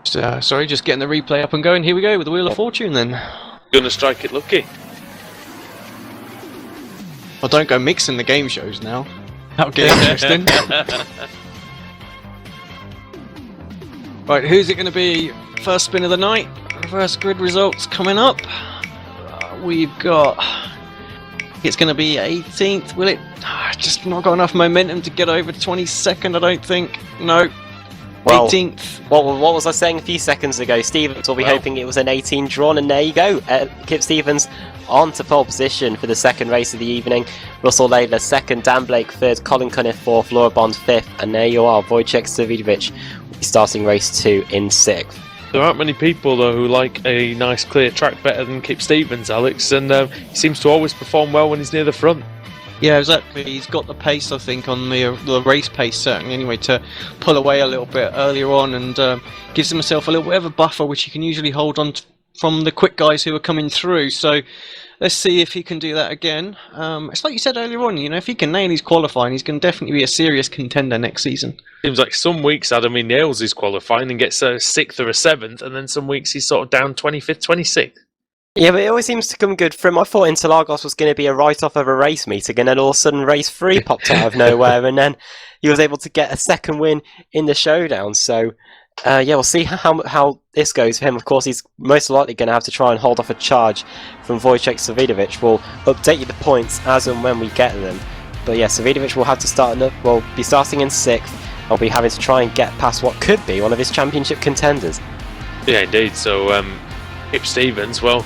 Sorry, just getting the replay up and going. Here we go with the Wheel of Fortune then. Gonna strike it lucky. Well, don't go mixing the game shows now. That'll get interesting. Right, who's it going to be? First spin of the night. Reverse grid results coming up. We've got... It's going to be 18th, will it? Just not got enough momentum to get over 22nd, I don't think. No. Well, 18th. What was I saying a few seconds ago? Stevens will be hoping it was an 18 drawn, and there you go. Kip Stevens on to pole position for the second race of the evening. Russell Laidler second, Dan Blake third, Colin Cunniff fourth, Laura Bond fifth, and there you are. Wojciech Savidovic will be starting race 2 in 6th. There aren't many people though who like a nice clear track better than Kip Stevens, Alex, and he seems to always perform well when he's near the front. Yeah, exactly. He's got the pace, I think, on the race pace, certainly, anyway, to pull away a little bit earlier on, and gives himself a little bit of a buffer, which he can usually hold on from the quick guys who are coming through. So let's see if he can do that again. It's like you said earlier on, you know, if he can nail his qualifying, he's going to definitely be a serious contender next season. Seems like some weeks, Adam, he nails his qualifying and gets a 6th or a 7th, and then some weeks he's sort of down 25th, 26th. Yeah, but it always seems to come good for him. I thought Interlagos was going to be a write-off of a race meeting, and then all of a sudden race 3 popped out of nowhere, and then he was able to get a second win in the showdown. So, yeah, we'll see how this goes for him. Of course, he's most likely going to have to try and hold off a charge from Wojciech Savidovic. We'll update you the points as and when we get them. But yeah, Savidovic will have to be starting in 6th. I'll be having to try and get past what could be one of his championship contenders. Yeah, indeed. So, Kip Stevens, well,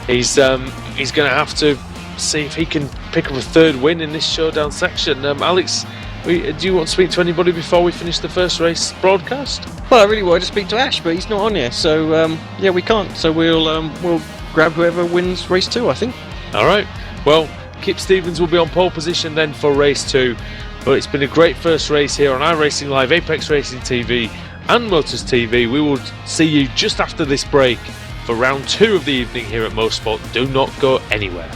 he's going to have to see if he can pick up a 3rd win in this showdown section. Alex, do you want to speak to anybody before we finish the first race broadcast? Well, I really wanted to speak to Ash, but he's not on here, so yeah, we can't. So we'll grab whoever wins race 2, I think. All right. Well, Kip Stevens will be on pole position then for race 2. But it's been a great first race here on iRacing Live, Apex Racing TV, and Motors TV. We will see you just after this break for round 2 of the evening here at Mosport. Do not go anywhere.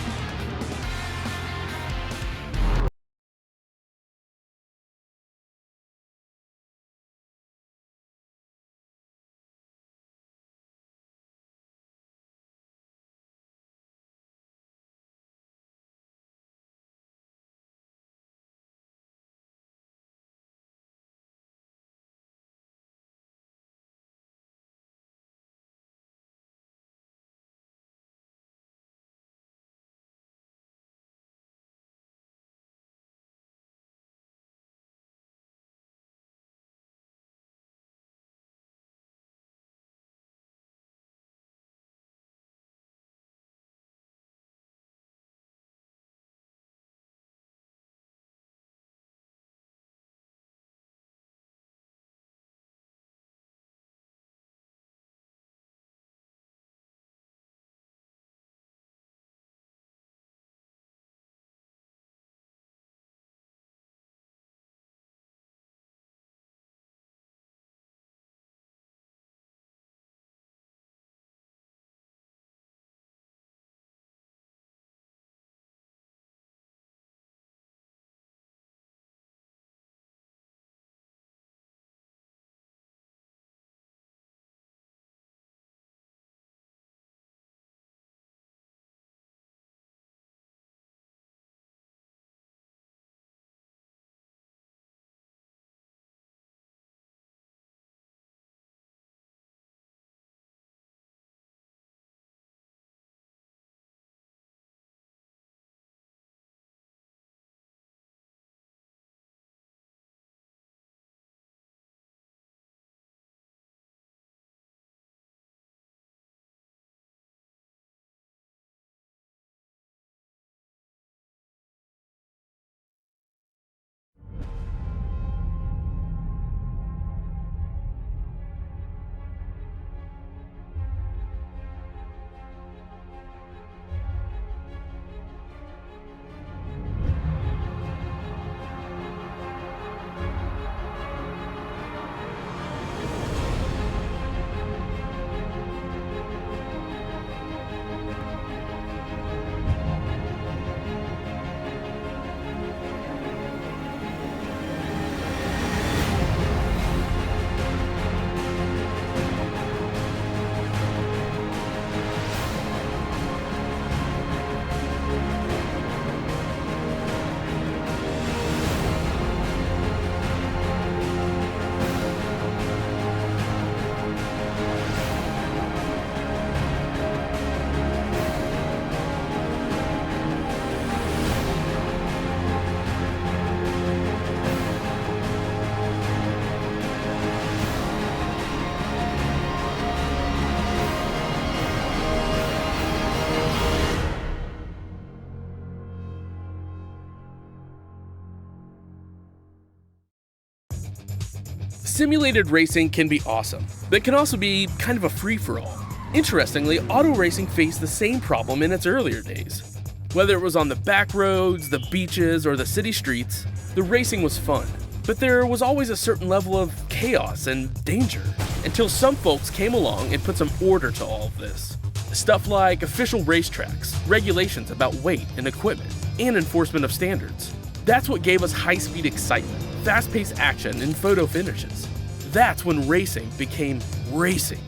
Simulated racing can be awesome, but it can also be kind of a free-for-all. Interestingly, auto racing faced the same problem in its earlier days. Whether it was on the back roads, the beaches, or the city streets, the racing was fun. But there was always a certain level of chaos and danger, until some folks came along and put some order to all of this. Stuff like official racetracks, regulations about weight and equipment, and enforcement of standards. That's what gave us high-speed excitement, fast-paced action, and photo finishes. That's when racing became racing.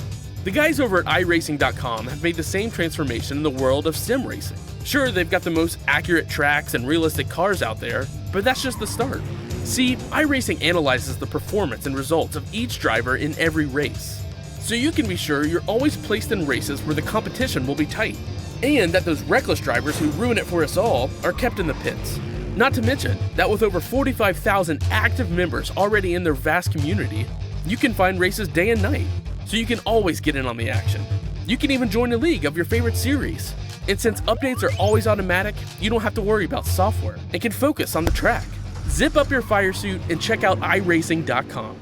The guys over at iRacing.com have made the same transformation in the world of sim racing. Sure, they've got the most accurate tracks and realistic cars out there, but that's just the start. See, iRacing analyzes the performance and results of each driver in every race, so you can be sure you're always placed in races where the competition will be tight, and that those reckless drivers who ruin it for us all are kept in the pits. Not to mention that with over 45,000 active members already in their vast community, you can find races day and night, so you can always get in on the action. You can even join a league of your favorite series. And since updates are always automatic, you don't have to worry about software and can focus on the track. Zip up your fire suit and check out iRacing.com.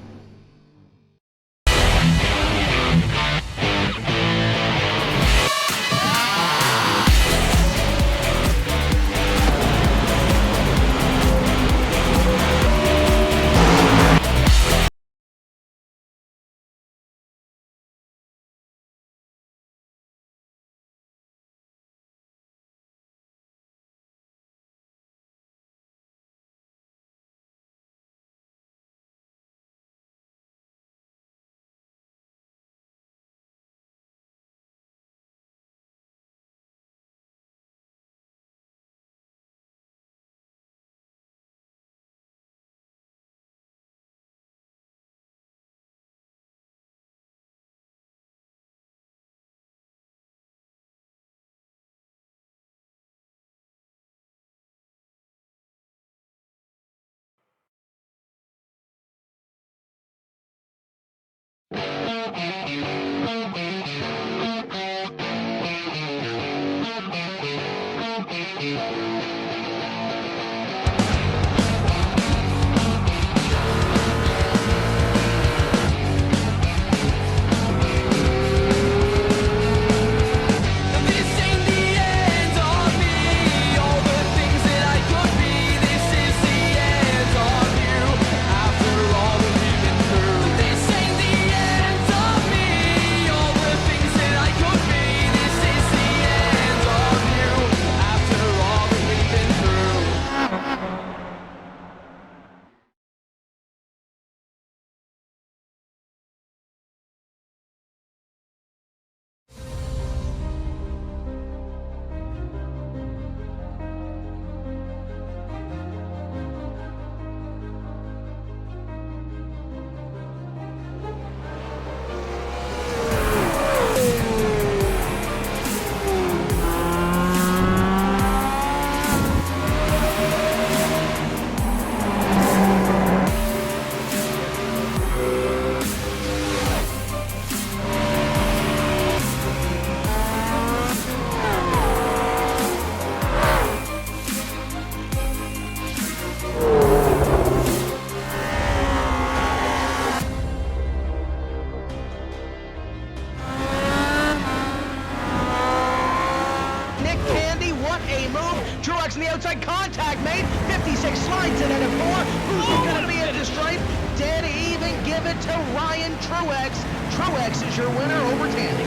Truex in the outside contact, mate. 56 slides in at a 4. Who's going to be at the stripe? Dead even. Give it to Ryan Truex. Truex is your winner over Tandy.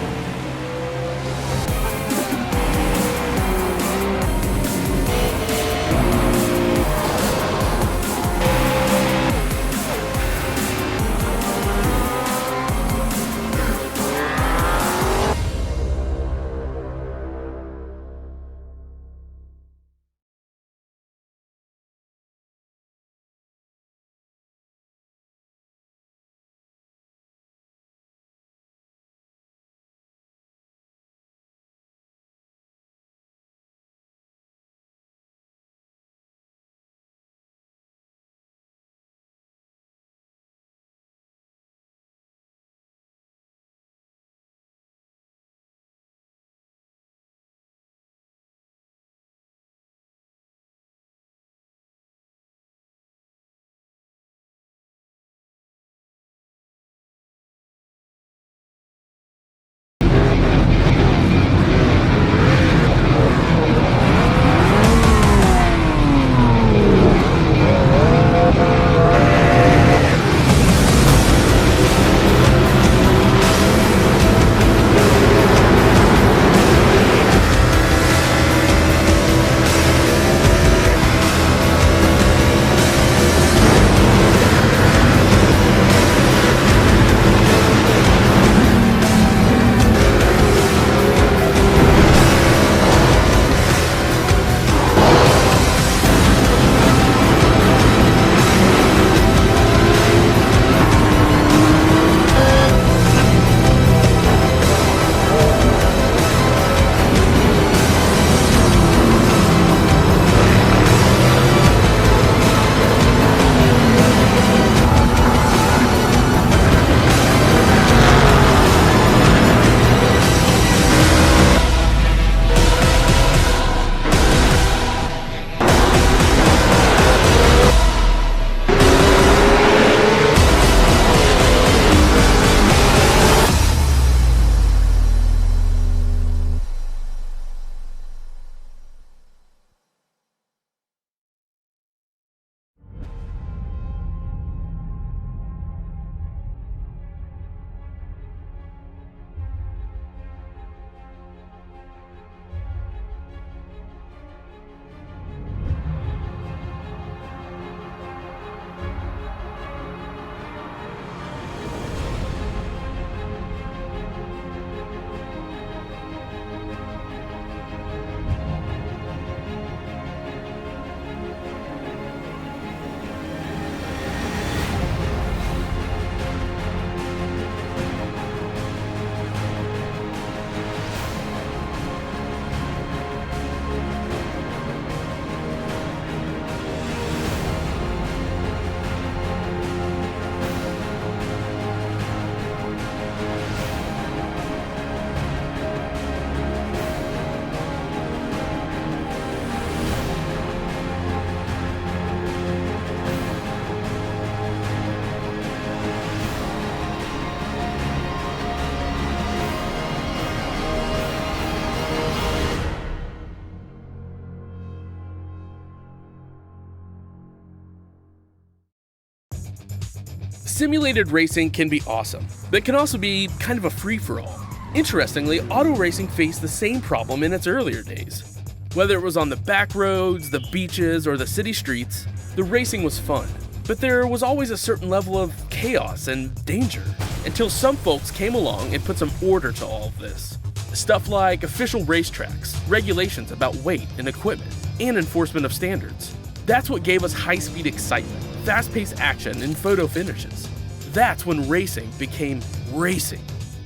Simulated racing can be awesome, but it can also be kind of a free-for-all. Interestingly, auto racing faced the same problem in its earlier days. Whether it was on the back roads, the beaches, or the city streets, the racing was fun. But there was always a certain level of chaos and danger, until some folks came along and put some order to all of this. Stuff like official racetracks, regulations about weight and equipment, and enforcement of standards. That's what gave us high-speed excitement, fast-paced action, and photo finishes. That's when racing became racing.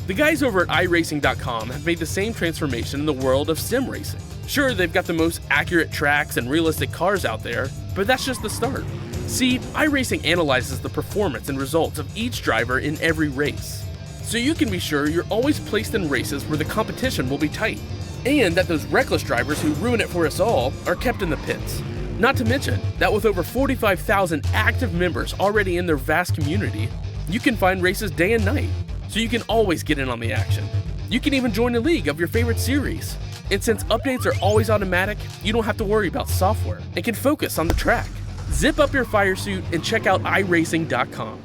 The guys over at iRacing.com have made the same transformation in the world of sim racing. Sure, they've got the most accurate tracks and realistic cars out there, but that's just the start. See, iRacing analyzes the performance and results of each driver in every race, so you can be sure you're always placed in races where the competition will be tight, and that those reckless drivers who ruin it for us all are kept in the pits. Not to mention that with over 45,000 active members already in their vast community, you can find races day and night, so you can always get in on the action. You can even join a league of your favorite series. And since updates are always automatic, you don't have to worry about software and can focus on the track. Zip up your fire suit and check out iRacing.com.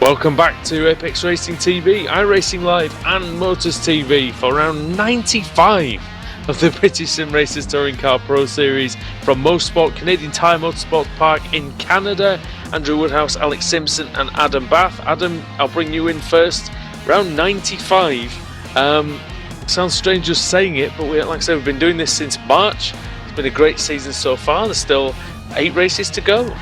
Welcome back to Apex Racing TV, iRacing Live and Motors TV for round 95 of the British Sim Racers Touring Car Pro Series from Mosport, Canadian Tire Motorsport Park in Canada. Andrew Woodhouse, Alex Simpson and Adam Bath. Adam, I'll bring you in first. Round 95. Sounds strange just saying it, but like I said, we've been doing this since March. It's been a great season so far. There's still 8 races to go.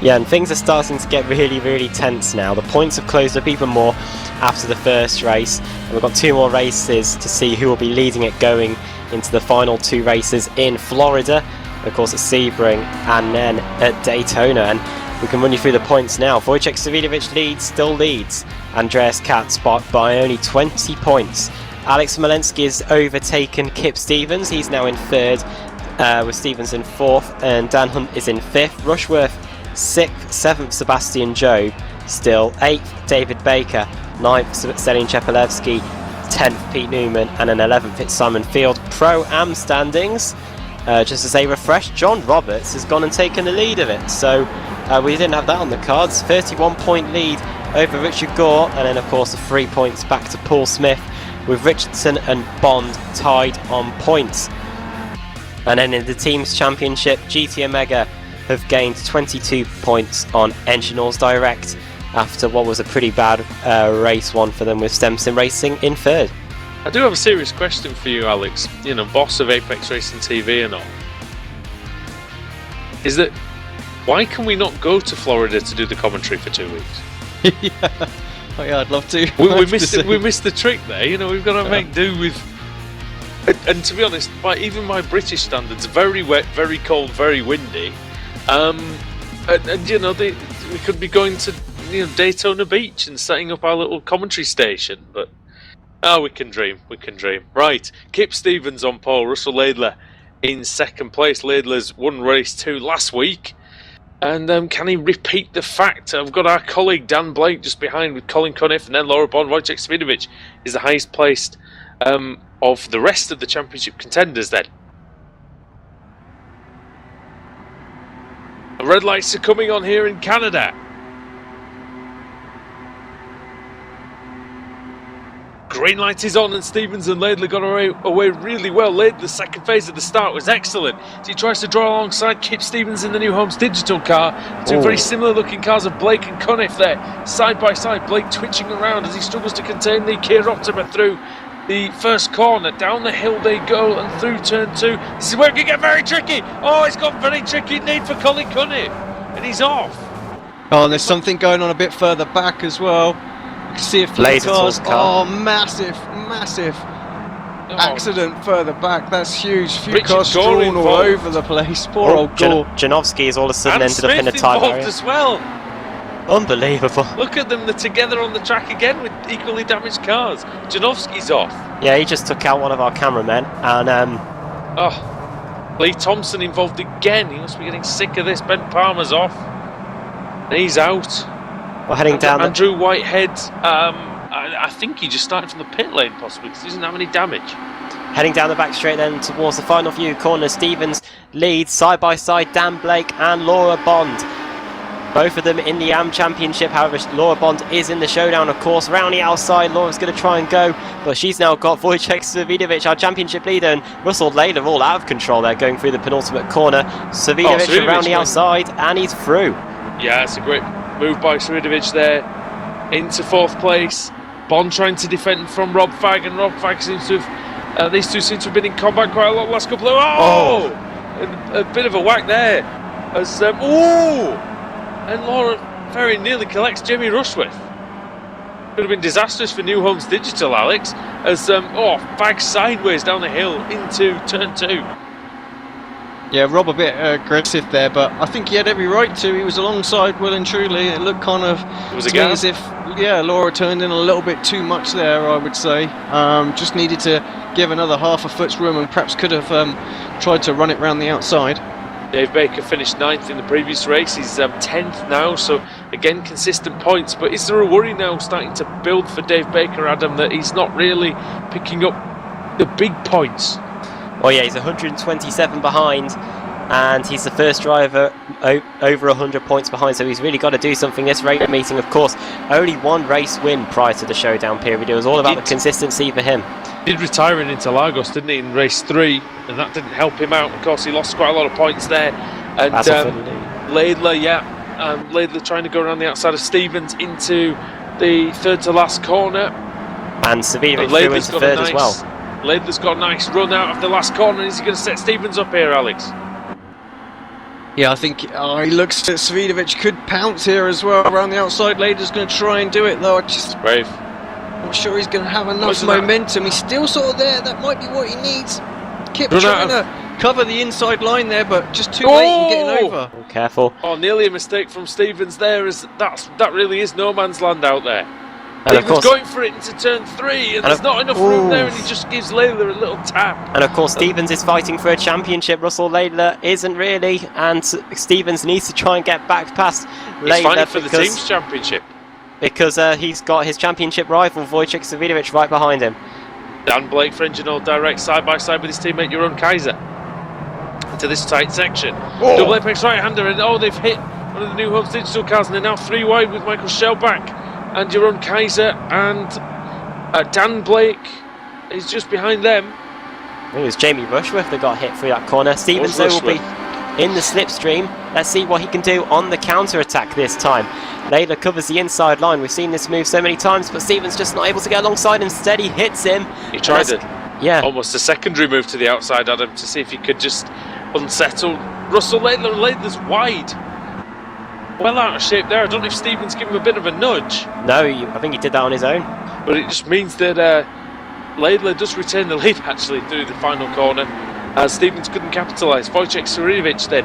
Yeah, and things are starting to get really, really tense now. The points have closed up even more after the first race. And we've got 2 more races to see who will be leading it going into the final 2 races in Florida. Of course at Sebring and then at Daytona. And we can run you through the points now. Wojciech Savidovic still leads. Andreas Katz by only 20 points. Alex Smolenski has overtaken Kip Stevens. He's now in 3rd, with Stevens in 4th. And Dan Hunt is in 5th. Rushworth 6th, 7th Sebastian Jobe, still 8th David Baker, 9th Selin Chepelevsky, 10th Pete Newman, and an 11th it's Simon Field. Pro-Am standings, just as a refresh, John Roberts has gone and taken the lead of it, so we didn't have that on the cards. 31-point lead over Richard Gore, and then of course the 3 points back to Paul Smith, with Richardson and Bond tied on points. And then in the Teams Championship, GT Omega have gained 22 points on Engineers Direct after what was a pretty bad race one for them with Simpson Racing in 3rd. I do have a serious question for you, Alex. You know, boss of Apex Racing TV and all. Is that why can we not go to Florida to do the commentary for 2 weeks? Yeah. Oh yeah, I'd love to. We missed the trick there. You know, we've got to make do with. And to be honest, by even my British standards, very wet, very cold, very windy. And you know, we could be going to Daytona Beach and setting up our little commentary station, but we can dream. Right, Kip Stevens on pole, Russell Laidler in 2nd place. Laidler's won race 2 last week, and can he repeat the fact? I've got our colleague Dan Blake just behind with Colin Cuniff, and then Laura Bond. Wojciech Savidovic is the highest placed of the rest of the championship contenders then. The red lights are coming on here in Canada. Green light is on and Stevens and Laidler got away really well. Laidler's second phase of the start was excellent. He tries to draw alongside Kip Stevens in the New Homes digital car. Two very similar looking cars of Blake and Cunniff there, side by side. Blake twitching around as he struggles to contain the Kia Optima through the first corner. Down the hill they go and through turn 2. This is where it can get very tricky. Oh, it's got very tricky need for Colin Cunniff. And he's off. Oh, and there's something going on a bit further back as well. You can see a few cars. car. Oh, massive accident further back. That's huge. Few cars drawn all over the place. Poor old Gore. Janowski has all of a sudden And ended up in a Smith time involved area. as well. Unbelievable. Look at them, they're together on the track again with equally damaged cars. Janowski's off. Yeah, he just took out one of our cameramen, and Lee Thompson involved again. He must be getting sick of this. Ben Palmer's off. And he's out. we're heading down. Andrew Whitehead, I think he just started from the pit lane possibly because he doesn't have any damage. Heading down the back straight then towards the final few corners. Stevens leads side by side Dan Blake and Laura Bond. Both of them in the AM Championship. However, Laura Bond is in the showdown, of course. Round the outside, Laura's going to try and go, but she's now got Wojciech Savidovic, our championship leader, and Russell Laidler all out of control there, going through the penultimate corner. Savidovic around the outside, and he's through. Yeah, it's a great move by Savidovic there into 4th place. Bond trying to defend from Rob Fagg, and Rob Fagg seems to have, these two seem to have been in combat quite a lot the last couple of... A bit of a whack there. As, and Laura very nearly collects Jamie Rushworth. Could have been disastrous for New Homes Digital, Alex, as Fagg sideways down the hill into turn 2. Yeah, Rob a bit aggressive there, but I think he had every right to. He was alongside well and truly. It looked kind of to me as if, Laura turned in a little bit too much there, I would say. Just needed to give another half a foot's room and perhaps could have tried to run it round the outside. Dave Baker finished 9th in the previous race. He's 10th now, so again consistent points. But is there a worry now starting to build for Dave Baker, Adam, that he's not really picking up the big points? Well, yeah, he's 127 behind, and he's the first driver over 100 points behind, so he's really got to do something. This rate meeting, of course, only one race win prior to the showdown period. It was all about the consistency for him. He did retire in Interlagos, didn't he, in race 3, and that didn't help him out. Of course, he lost quite a lot of points there. And Laidler, Laidler trying to go around the outside of Stevens into the 3rd to last corner. And Savidovic through into 3rd as well. Laidler's got a nice run out of the last corner. Is he going to set Stevens up here, Alex? Yeah, I think he looks that Savidovic could pounce here as well around the outside. Laidler's going to try and do it, though. Brave. Not sure he's going to have enough momentum. He's still sort of there. That might be what he needs. Kip trying to cover the inside line there, but just too late in getting over. Oh, careful. Oh, nearly a mistake from Stevens there. As that really is no man's land out there. And he was going for it into turn 3, and there's not enough room there, and he just gives Laidler a little tap. And of course, Stevens is fighting for a championship. Russell Laidler isn't really, and Stevens needs to try and get back past Laidler. He's fighting for the team's championship. Because he's got his championship rival, Wojciech Savidovic, right behind him. Dan Blake for Engine Oil Direct side by side with his teammate Jeroen Kaiser into this tight section. Double apex right-hander, and they've hit one of the New Homes Digital cars, and they're now 3 wide with Michael Shellback and Jeroen Kaiser, and Dan Blake is just behind them. It was Jamie Rushworth that got hit through that corner. Stevens though will be in the slipstream. Let's see what he can do on the counter-attack this time. Laidler covers the inside line. We've seen this move so many times, but Stevens just not able to get alongside. Instead, he hits him. He tried almost a secondary move to the outside, Adam, to see if he could just unsettle Russell Laidler. Laidler's wide. Well out of shape there. I don't know if Stevens gave him a bit of a nudge. No, I think he did that on his own. But it just means that Laidler does retain the lead, actually, through the final corner, as Stevens couldn't capitalise. Wojciech Savidovic then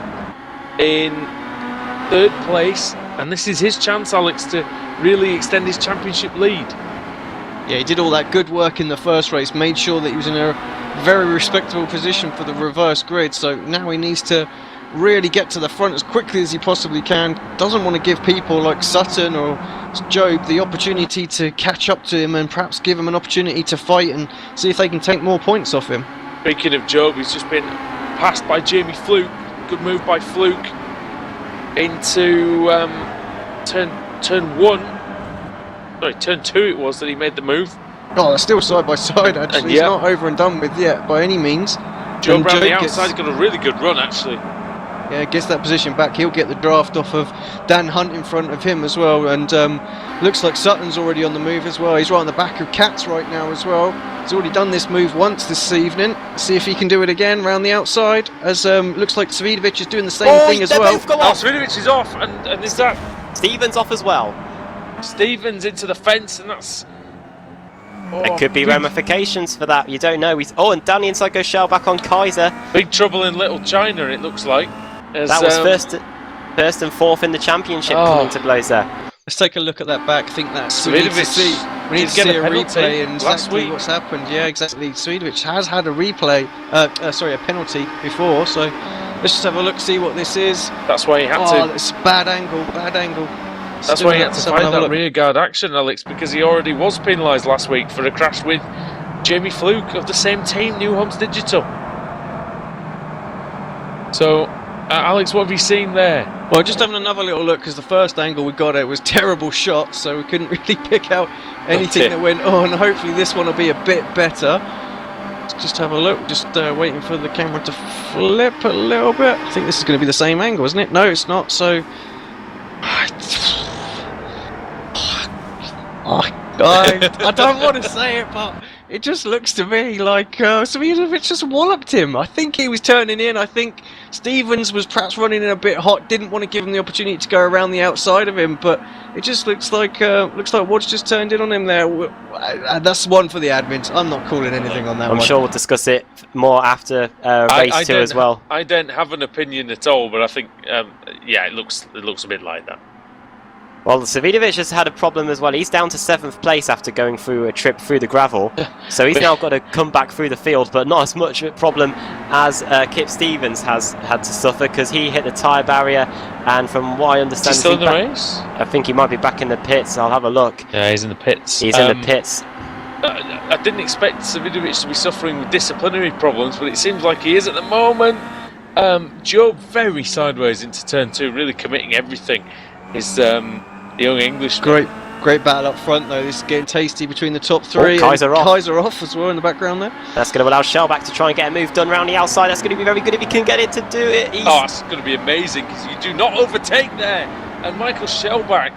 in 3rd place, and this is his chance, Alex, to really extend his championship lead. Yeah, he did all that good work in the first race, made sure that he was in a very respectable position for the reverse grid, so now he needs to really get to the front as quickly as he possibly can. Doesn't want to give people like Sutton or Job the opportunity to catch up to him and perhaps give him an opportunity to fight and see if they can take more points off him. Speaking of Job, he's just been passed by Jamie Fluke. Good move by Fluke into turn 2 it was that he made the move. Oh, they're still side by side, actually. It's not over and done with yet, by any means. Job around the outside got a really good run, actually. Yeah, gets that position back. He'll get the draft off of Dan Hunt in front of him as well. And looks like Sutton's already on the move as well. He's right on the back of Katz right now as well. He's already done this move once this evening. See if he can do it again round the outside. As looks like Svidovic is doing the same thing as well. Svidovic is off, and is that Stevens off as well. Stevens into the fence, and that's... There could be ramifications for that. You don't know. And down the inside goes Shellback on Kaiser. Big trouble in Little China, it looks like. That was first and fourth in the championship coming to blows there. Let's take a look at that back. I think that's we need to see a replay and exactly what's happened. Yeah, exactly. Svidovic has had a replay, a penalty before. So let's just have a look, see what this is. That's why he had to. Oh, it's bad angle. That's why he had to find that rear guard action, Alex, because he already was penalised last week for a crash with Jamie Fluke of the same team, New Homes Digital. So, Alex, what have you seen there? Well, just having another little look, because the first angle we got, it was terrible shot, so we couldn't really pick out anything that went on. Hopefully this one will be a bit better. Let's just have a look, just waiting for the camera to flip a little bit. I think this is going to be the same angle, isn't it? No, it's not, so... I don't want to say it, but it just looks to me like Svidovic just walloped him. I think he was turning in. I think Stevens was perhaps running in a bit hot, didn't want to give him the opportunity to go around the outside of him, but it just looks like Woods just turned in on him there. That's one for the admins. I'm not calling anything on that one. I'm sure we'll discuss it more after race 2 as well. I don't have an opinion at all, but I think, it looks a bit like that. Well, Svidovic has had a problem as well. He's down to 7th place after going through a trip through the gravel. So he's now got to come back through the field, but not as much of a problem as Kip Stevens has had to suffer because he hit the tyre barrier. And from what I understand... Is he still in the race? I think he might be back in the pits. I'll have a look. Yeah, he's in the pits. He's in the pits. I didn't expect Svidovic to be suffering with disciplinary problems, but it seems like he is at the moment. Job very sideways into turn 2, really committing everything. His... the young Englishman. Great battle up front though. This is getting tasty between the top 3. Kaiser off. Kaiser off as well in the background there. That's going to allow Shellback to try and get a move done around the outside. That's going to be very good if he can get it to do it. That's going to be amazing because you do not overtake there. And Michael Shellback,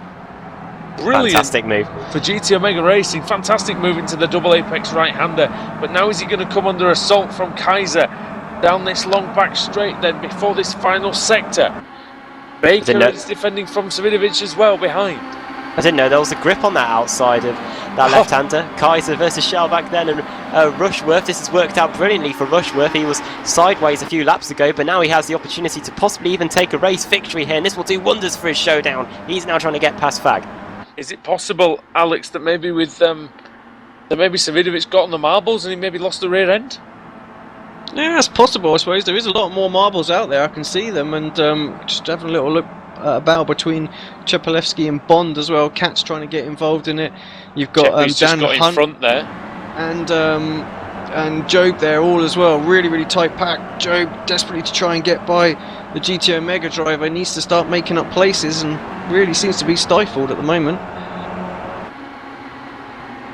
brilliant. Fantastic move. For GT Omega Racing. Fantastic move into the double apex right-hander. But now is he going to come under assault from Kaiser down this long back straight then before this final sector? Baker is defending from Svidovic as well behind. I didn't know there was a grip on that outside of that left-hander. Kaiser versus Shellback then, and Rushworth. This has worked out brilliantly for Rushworth. He was sideways a few laps ago, but now he has the opportunity to possibly even take a race victory here, and this will do wonders for his showdown. He's now trying to get past Fag. Is it possible, Alex, that maybe with maybe Svidovic got on the marbles and he maybe lost the rear end? Yeah, that's possible, I suppose. There is a lot more marbles out there. I can see them, and just having a little look about between Chepelevsky and Bond as well. Kat's trying to get involved in it. You've got Dan Hunt in front there, and Job there all as well. Really tight pack. Job desperately to try and get by the GTO Mega driver. Needs to start making up places, and really seems to be stifled at the moment.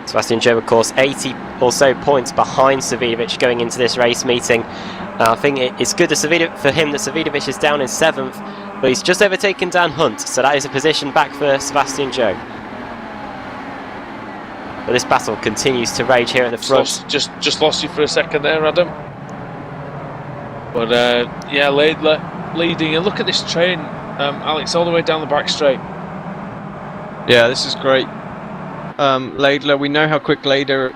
Sebastian Job, of course, 80 or so points behind Svidovic going into this race meeting. I think it's good for him that Svidovic is down in 7th, but he's just overtaken Dan Hunt, so that is a position back for Sebastian Job. But this battle continues to rage here at the front. Just lost you for a second there, Adam. But yeah, Laidler leading, and look at this train, Alex, all the way down the back straight. Yeah, this is great. Laidler, we know how quick Laidler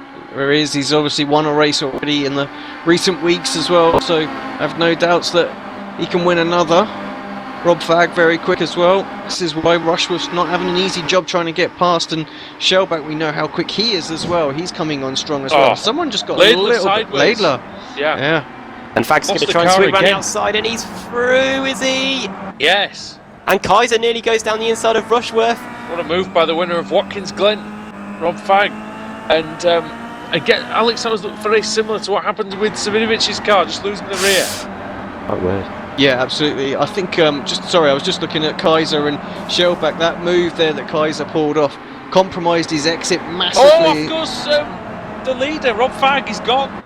is. He's obviously won a race already in the recent weeks as well, so I have no doubts that he can win another. Rob Fag very quick as well. This is why Rushworth's not having an easy job trying to get past, and Shellback, we know how quick he is as well. He's coming on strong as well. Someone just got a little sideways. Laidler. Yeah. And Fag's going to try and sweep around the outside, and he's through, is he? Yes. And Kaiser nearly goes down the inside of Rushworth. What a move by the winner of Watkins Glen, Rob Fag. And again, Alex, that was very similar to what happened with Svinovic's car, just losing the rear. Oh, word. Yeah, absolutely. I think, I was just looking at Kaiser and Shellback. That move there that Kaiser pulled off compromised his exit massively. Oh, of course, the leader. Rob Fag is gone.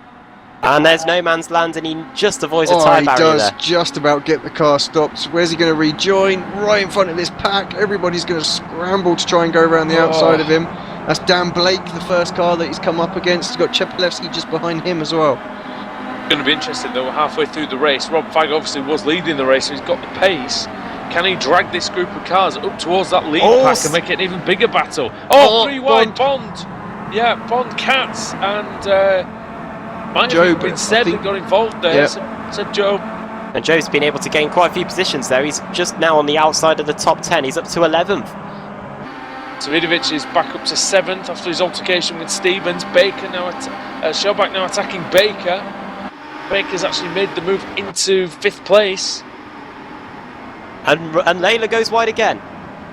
And there's no man's land, and he just avoids a Oh, tyre he barrier does there. just about get the car stopped. Where's he going to rejoin? Right in front of this pack. Everybody's going to scramble to try and go around the outside of him. That's Dan Blake, the first car that he's come up against. He's got Chepelevsky just behind him as well. Going to be interesting though, halfway through the race. Rob Fag obviously was leading the race, so he's got the pace. Can he drag this group of cars up towards that lead pack and make it an even bigger battle? Oh, 3 wide, Bond. Yeah, Bond, Katz, and might Joe, have been said that got involved there, said Joe. And Joe's been able to gain quite a few positions there. He's just now on the outside of the top 10. He's up to 11th. Savidovic is back up to 7th after his altercation with Stevens. Baker now, Shellback now attacking Baker. Baker's actually made the move into 5th place. And Layla goes wide again.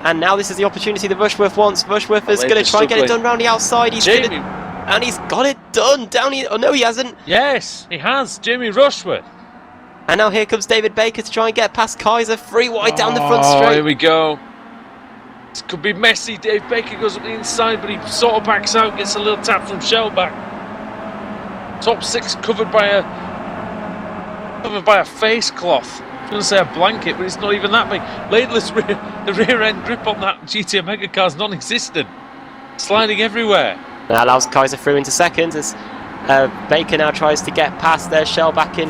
And now this is the opportunity that Rushworth wants. Rushworth is going to try and get it done round the outside. And he's got it done down here. Oh no, he hasn't. Yes, he has. Jamie Rushworth. And now here comes David Baker to try and get past Kaiser. 3 wide down the front straight. Here we go. This could be messy. Dave Baker goes up the inside, but he sort of backs out, gets a little tap from Shellback. Top 6 covered by a face cloth. I was going to say a blanket, but it's not even that big. Laidless the rear end grip on that GTM Mega car is non-existent. Sliding everywhere. That allows Kaiser through into 2nd as Baker now tries to get past their Shellback in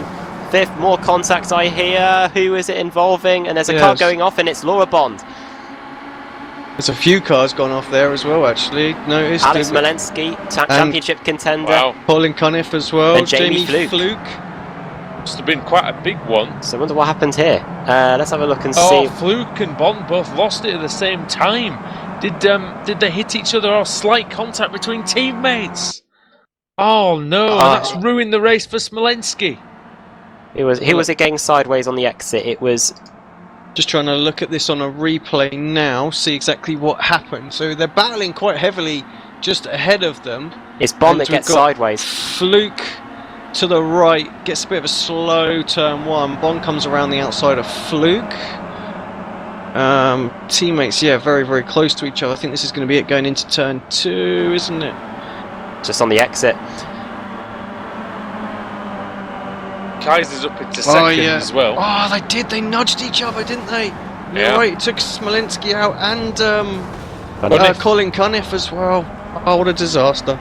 5th. More contact I hear. Who is it involving? And there's a car going off, and it's Laura Bond. There's a few cars gone off there as well, actually. Noticed. Alex Malensky, championship contender. Wow. Colin Cunniff as well. And Jamie Fluke. Must have been quite a big one. So I wonder what happened here. Let's have a look and see. Oh, Fluke and Bond both lost it at the same time. Did they hit each other or slight contact between teammates? Oh no, that's ruined the race for Smolensky. He was again sideways on the exit. It was just trying to look at this on a replay now, see exactly what happened. So they're battling quite heavily just ahead of them. It's Bond that gets sideways. Fluke to the right, gets a bit of a slow turn 1. Bond comes around the outside of Fluke. Teammates, very, very close to each other. I think this is going to be it going into turn 2, isn't it? Just on the exit. Kaiser's up into 2nd as well. Oh, they nudged each other, didn't they? Yeah. Right, it took Smolensky out and Colin Cunniff as well. Oh, what a disaster.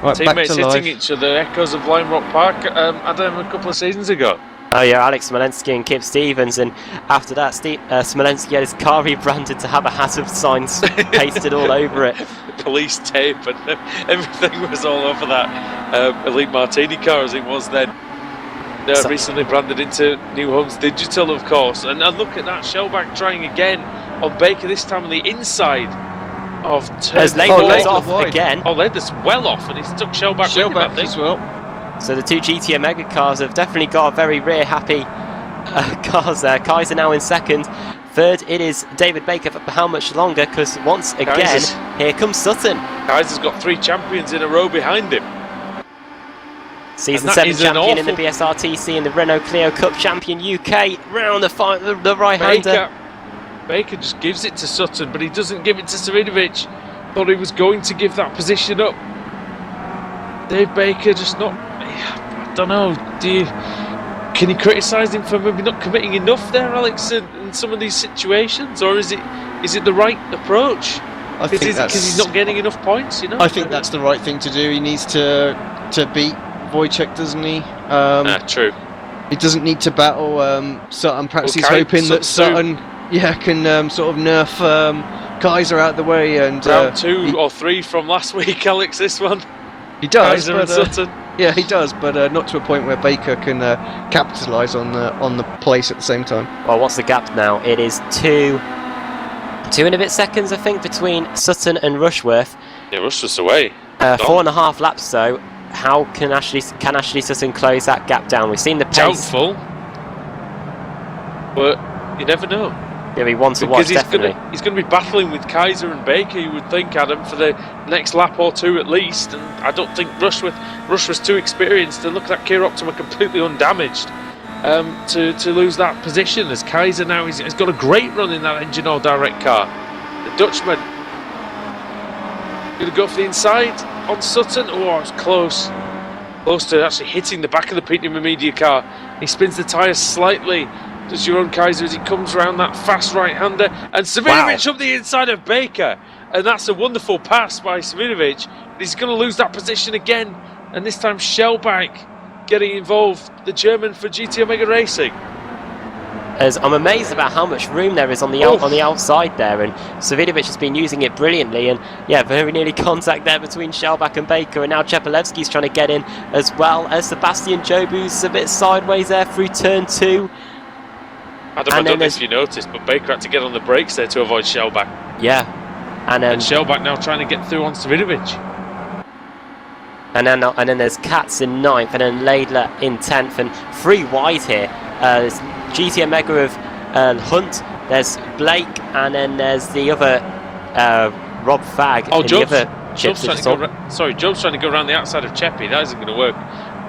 Right, teammates back to hitting each other, echoes of Lime Rock Park, Adam, a couple of seasons ago. Oh yeah, Alex Smolensky and Kip Stevens, and after that Smolensky had his car rebranded to have a hat of signs pasted all over it. Police tape and everything was all over that Elite Martini car as it was then. Recently branded into New Homes Digital, of course. And look at that, Shellback trying again on Baker, this time on the inside of turn. As Laidlaw's off again. Oh, Laidlaw's well off, and he's took Shellback with him, I think. As well. So the 2 GTM Mega cars have definitely got a very rear happy cars there. Kaiser now in 2nd. 3rd, it is David Baker for how much longer? Because once again, here comes Sutton. Kaiser's got 3 champions in a row behind him. Season 7 champion in the BSRTC and the Renault Clio Cup champion UK. Round the right-hander. Baker just gives it to Sutton, but he doesn't give it to Savidovic. Thought he was going to give that position up. Dave Baker just not... I don't know. Can you criticise him for maybe not committing enough there, Alex, in some of these situations, or is it the right approach? I think because he's not getting enough points, you know. I think that's the right thing to do. He needs to beat Wojciech, doesn't he? True. He doesn't need to battle Sutton. Perhaps he's hoping that Sutton, can sort of nerf Kaiser out the way. And round 2 or 3 from last week, Alex. This one. He does. Kaiser and Sutton. Yeah, he does, but not to a point where Baker can capitalise on the place at the same time. Well, what's the gap now? It is 2 and a bit seconds, I think, between Sutton and Rushworth. Yeah, Rushworth's away. 4.5 laps, though. How can Ashley Sutton close that gap down? We've seen the pace. Doubtful, but you never know. It'll be one to watch, definitely. He's going to be battling with Kaiser and Baker, you would think, Adam, for the next lap or 2 at least. And I don't think Rushworth's too experienced. And look at that Kia Optima completely undamaged to lose that position. As Kaiser now, he's got a great run in that engine oil direct car. The Dutchman going to go for the inside. on Sutton. Oh, it's close. Close to actually hitting the back of the Premium Media car. He spins the tyres slightly. Does Jeroen Kaiser as he comes around that fast right-hander. And Savinovic up the inside of Baker. And that's a wonderful pass by Savinovic. He's going to lose that position again. And this time Shellback getting involved. The German for GT Omega Racing. As I'm amazed about how much room there is on the outside there, and Savinovic has been using it brilliantly, and yeah, very nearly contact there between Shellback and Baker, and now Chepelevsky's trying to get in as well as Sebastian Jobu's a bit sideways there through turn 2. Adam, I don't know if you noticed, but Baker had to get on the brakes there to avoid Shellback. Yeah, and Shellback now trying to get through on Savinovic. And then there's Katz in 9th, and then Laidler in 10th, and 3 wide here. There's GT Omega of Hunt, there's Blake, and then there's the other Rob Fagg. Oh, Job's trying to go around the outside of Cheppy. That isn't going to work.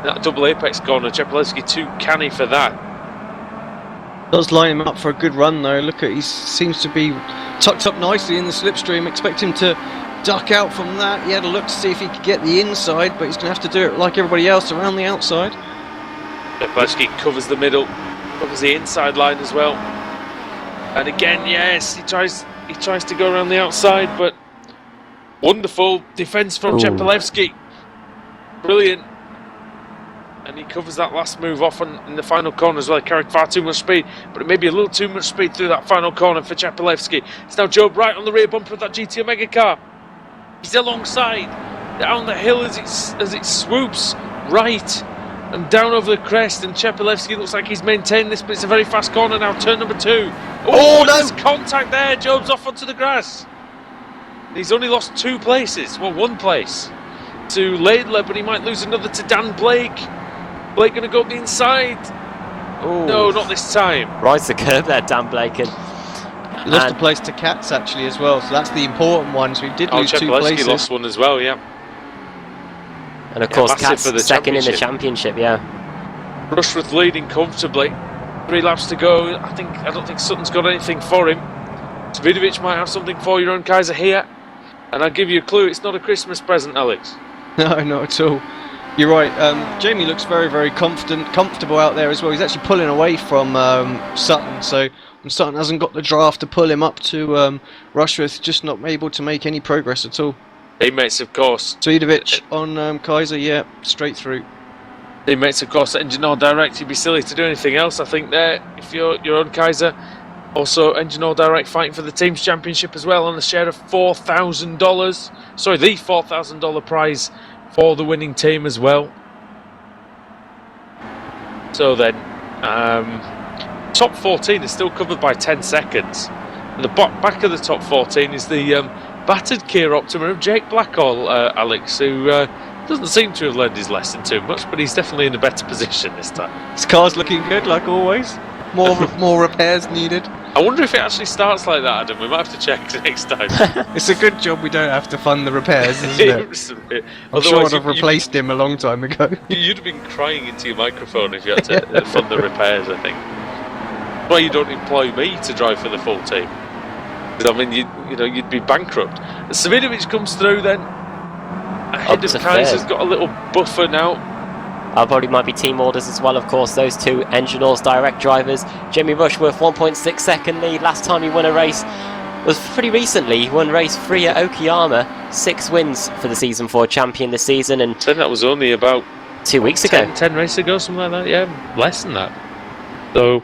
That double apex corner, Chepelevsky too canny for that. Does line him up for a good run though. Look at, he seems to be tucked up nicely in the slipstream. Expect him to duck out from that. He had a look to see if he could get the inside, but he's going to have to do it like everybody else around the outside. Chepelevsky covers the middle, covers the inside line as well. And again, yes, he tries to go around the outside, but wonderful defence from Chepelevsky. Brilliant. And he covers that last move off in the final corner as well. He carried far too much speed, but it may be a little too much speed through that final corner for Chepelevsky. It's now Job right on the rear bumper of that GT Omega car. He's alongside, down the hill as it swoops right and down over the crest, and Chepelevsky looks like he's maintained this, but it's a very fast corner now, turn number 2. Oh, there's contact there, Job's off onto the grass. He's only lost 2 places, well, 1 place to Laidler, but he might lose another to Dan Blake. Blake going to go up the inside. Oh, no, not this time. Rides the curb there, Dan Blake. He lost a place to Katz actually as well, so that's the important one. So he did lose 2 places. Chepelevsky lost one as well, yeah. And of course, Katz second in the championship, yeah. Rushworth leading comfortably. 3 laps to go. I don't think Sutton's got anything for him. Savinovic might have something for Jeroen Kaiser here. And I'll give you a clue, it's not a Christmas present, Alex. No, not at all. You're right. Jamie looks very, very comfortable out there as well. He's actually pulling away from Sutton, so Sutton hasn't got the draft to pull him up to Rushworth, just not able to make any progress at all. Teammates, of course. Savinovic on Kaiser, yeah, straight through. Teammates, of course, Engine All Direct. You'd be silly to do anything else, I think, there. If you're on Kaiser. Also, Engine All Direct fighting for the Teams Championship as well on a share of $4,000. Sorry, the $4,000 prize for the winning team as well. So then, top 14 is still covered by 10 seconds. And the back of the top 14 is the battered Kia Optima of Jake Blackall, Alex, who doesn't seem to have learned his lesson too much, but he's definitely in a better position this time. His car's looking good, like always. More repairs needed. I wonder if it actually starts like that, Adam. We might have to check next time. It's a good job we don't have to fund the repairs, isn't it? I'm sure I'd have replaced him a long time ago. You'd have been crying into your microphone if you had to fund the repairs, I think. That's why you don't employ me to drive for the full team. Because, I mean, you'd be bankrupt. Savinovic comes through then. Ahead of Kaiser's got a little buffer now. Probably might be team orders as well, of course, those 2 Engine All's direct drivers. Jamie Rushworth, 1.6 second lead. Last time he won a race was pretty recently. He won race 3 at Okayama. 6 wins for the season 4 champion this season. And then that was only about 2 weeks ago. 10 races ago, something like that, yeah, less than that. So,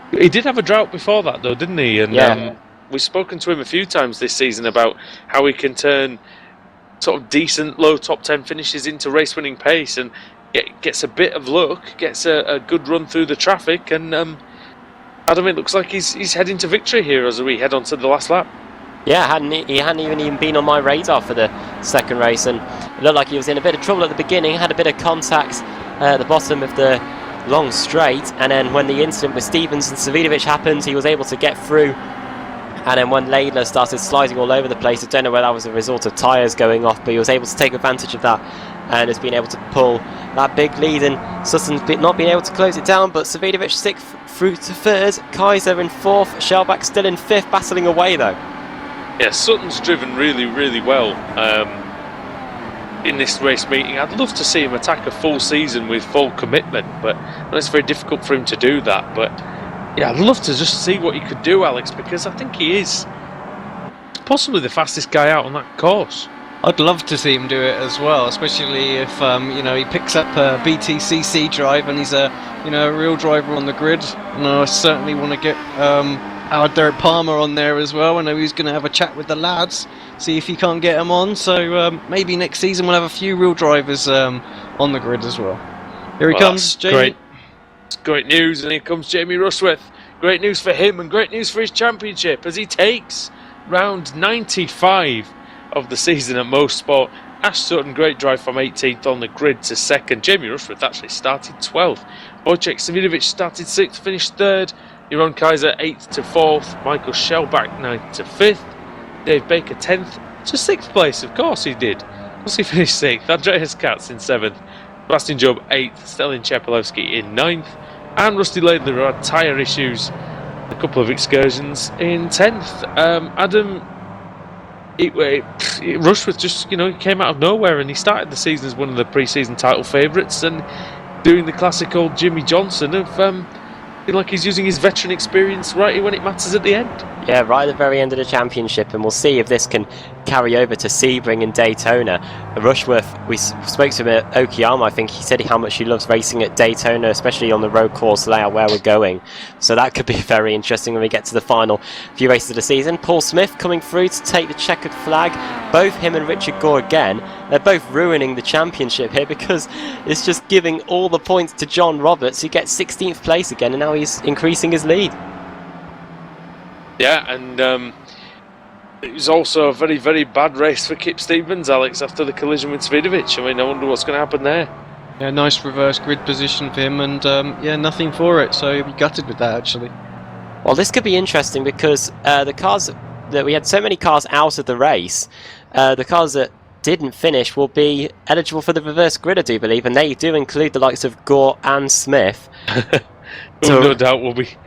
he did have a drought before that though, didn't he? And we've spoken to him a few times this season about how he can turn sort of decent low top 10 finishes into race winning pace, and gets a bit of luck, gets a good run through the traffic, and Adam, it looks like he's heading to victory here as we head on to the last lap. Yeah, he hadn't even been on my radar for the second race, and it looked like he was in a bit of trouble at the beginning, had a bit of contact at the bottom of the long straight, and then when the incident with Stevens and Savinovic happened, he was able to get through. And then when Laidler started sliding all over the place, I don't know whether that was a result of tyres going off, but he was able to take advantage of that and has been able to pull that big lead. And Sutton's not been able to close it down, but Savinovic 6th through to 3rd, Kaiser in 4th, Shellback still in 5th, battling away though. Yeah, Sutton's driven really, really well. in this race meeting. I'd love to see him attack a full season with full commitment, but it's very difficult for him to do that. But yeah, I'd love to just see what he could do, Alex, because I think he is possibly the fastest guy out on that course. I'd love to see him do it as well, especially if he picks up a BTCC drive and he's a real driver on the grid. And I certainly want to get our Derek Palmer on there as well. I know he's going to have a chat with the lads, see if he can't get him on. So maybe next season we'll have a few real drivers on the grid as well. Here he comes, Jamie. Great. It's great news, and here comes Jamie Rushworth. Great news for him and great news for his championship as he takes round 95 of the season at Mosport. Ash Sutton, great drive from 18th on the grid to 2nd. Jamie Rushworth actually started 12th. Wojciech Savidovic started 6th, finished 3rd. Jeroen Kaiser 8th to 4th. Michael Shellback 9th to 5th. Dave Baker 10th to 6th place. Of course he did. Of course he finished 6th. Andreas Katz in 7th. Sebastian Job 8th. Stelin Chepelewski in 9th. And Rusty Laidler, who had tyre issues, a couple of excursions, in 10th. Adam, Rushworth just, he came out of nowhere and he started the season as one of the pre-season title favourites and doing the classic old Jimmy Johnson of feeling like he's using his veteran experience right when it matters at the end. Yeah, right at the very end of the championship, and we'll see if this can carry over to Sebring and Daytona. Rushworth, we spoke to him at Okayama. I think he said how much he loves racing at Daytona, especially on the road course layout where we're going. So that could be very interesting when we get to the final few races of the season. Paul Smith coming through to take the checkered flag. Both him and Richard Gore again. They're both ruining the championship here because it's just giving all the points to John Roberts, who gets 16th place again, and now he's increasing his lead. Yeah, and it was also a very, very bad race for Kip Stevens, Alex, after the collision with Svidovic. I mean, I wonder what's going to happen there. Yeah, nice reverse grid position for him, and nothing for it, so he'll be gutted with that, actually. Well, this could be interesting because the cars that we had so many cars out of the race, the cars that didn't finish will be eligible for the reverse grid, I do believe, and they do include the likes of Gore and Smith. So, no doubt will be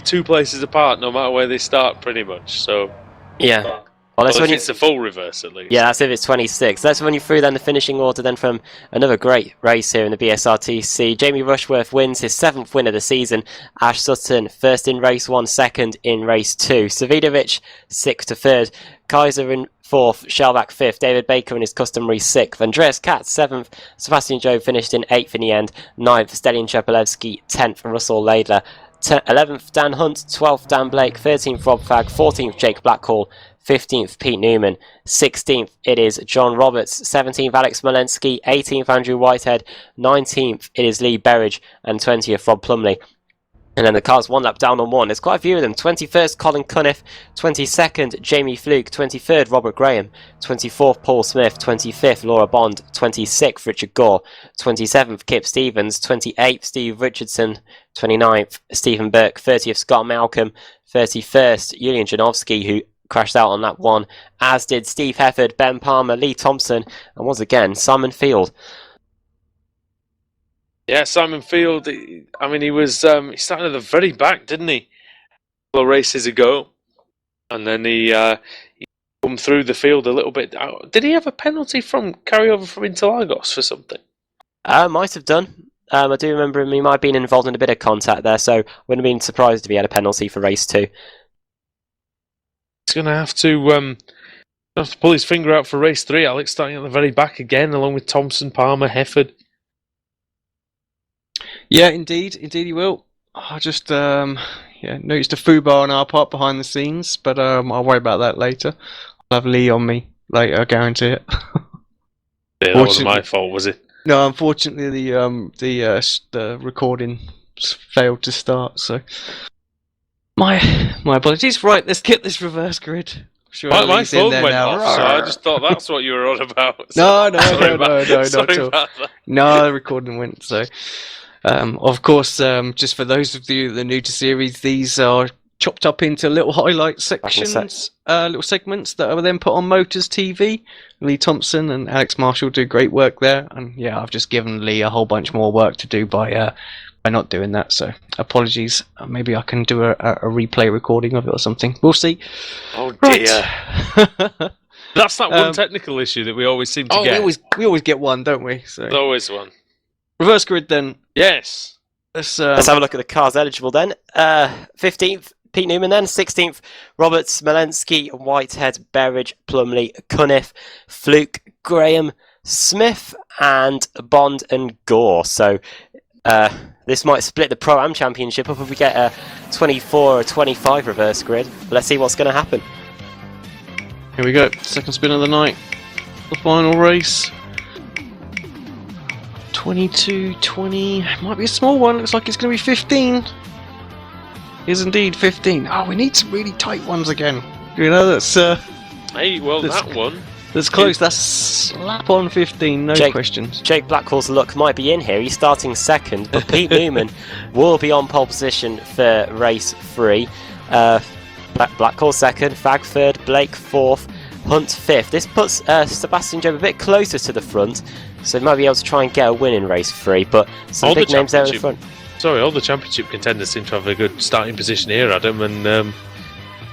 2 places apart no matter where they start, pretty much. So yeah. Well, that's if when it's a full reverse at least. Yeah, that's if it's 26. That's when you threw then the finishing order then from another great race here in the BSRTC. Jamie Rushworth wins his 7th win of the season. Ash Sutton first in race 1, second in race 2. Savidovic 6th to 3rd. Kaiser in 4th, Shellback 5th, David Baker in his customary 6th, Andreas Katz 7th, Sebastian Job finished in 8th in the end, 9th Stelin Chepelewski, 10th and Russell Laidler, 11th Dan Hunt, 12th Dan Blake, 13th Rob Fagg, 14th Jake Blackhall, 15th Pete Newman, 16th it is John Roberts, 17th Alex Molensky, 18th Andrew Whitehead, 19th it is Lee Berridge, and 20th Rob Plumley. And then the cars 1 lap down on 1. There's quite a few of them. 21st, Colin Cunniff. 22nd, Jamie Fluke. 23rd, Robert Graham. 24th, Paul Smith. 25th, Laura Bond. 26th, Richard Gore. 27th, Kip Stevens. 28th, Steve Richardson. 29th, Stephen Burke. 30th, Scott Malcolm. 31st, Julian Janowski, who crashed out on lap 1, as did Steve Hefford, Ben Palmer, Lee Thompson, and once again, Simon Field. Yeah, Simon Field, he started at the very back, didn't he? A couple of races ago. And then he come through the field a little bit. Did he have a penalty from carryover from Interlagos for something? Might have done. I do remember him, he might have been involved in a bit of contact there, so wouldn't have been surprised if he had a penalty for race 2. He's going to have to pull his finger out for race 3, Alex, starting at the very back again, along with Thompson, Palmer, Hefford. Yeah, indeed he will. I just noticed a foobar on our part behind the scenes, but I'll worry about that later. I'll have Lee on me later, I guarantee it. Yeah, that wasn't my fault, was it? No, unfortunately the recording failed to start, so my apologies. Right, let's get this reverse grid. Sure, my phone went off, so I just thought that's what you were on about. No, not at all. No, the recording went, so... of course, just for those of you that are new to series, these are chopped up into little highlight sections, little segments that are then put on Motors TV. Lee Thompson and Alex Marshall do great work there, and yeah, I've just given Lee a whole bunch more work to do by not doing that. So apologies. Maybe I can do a replay recording of it or something. We'll see. Oh dear. Right. That's that one technical issue that we always seem to get. we always get one, don't we? So There's always one. reverse grid then. Yes. Let's have a look at the cars eligible then. 15th, Pete Newman then. 16th, Roberts, Smolensky, Whitehead, Berridge, Plumley, Cunniff, Fluke, Graham, Smith, and Bond and Gore. So this might split the Pro-Am Championship up if we get a 24 or 25 reverse grid. Let's see what's going to happen. Here we go. Second spin of the night. The final race. 22-20. Might be a small one. Looks like it's going to be 15. Is indeed 15. Oh, we need some really tight ones again. You know, that's... Hey, well, that one... That's close. That's slap on 15, no questions. Jake Blackhall's luck might be in here. He's starting second, but Pete Newman will be on pole position for race 3. Blackhall second, Fag third, Blake fourth, Hunt fifth. This puts Sebastian Job a bit closer to the front, so he might be able to try and get a win in race 3, but some big names there at the front. Sorry, all the championship contenders seem to have a good starting position here, Adam, and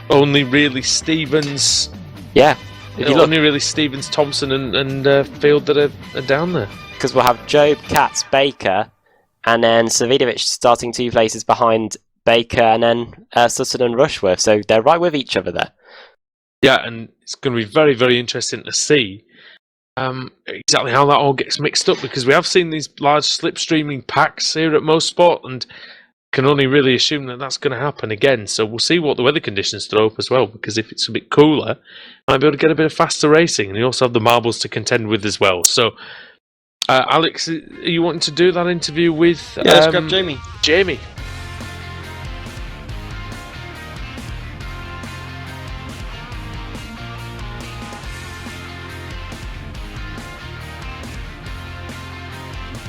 only really Stevens... Yeah. Only really Stevens, Thompson and Field that are down there. Because we'll have Job, Katz, Baker, and then Savidovic starting 2 places behind Baker, and then Sutton and Rushworth, so they're right with each other there. Yeah, and it's going to be very, very interesting to see exactly how that all gets mixed up, because we have seen these large slipstreaming packs here at Mosport, and can only really assume that that's going to happen again. So we'll see what the weather conditions throw up as well, because if it's a bit cooler, might be able to get a bit of faster racing, and you also have the marbles to contend with as well. So, Alex, are you wanting to do that interview with... Yeah, let's grab Jamie. Jamie.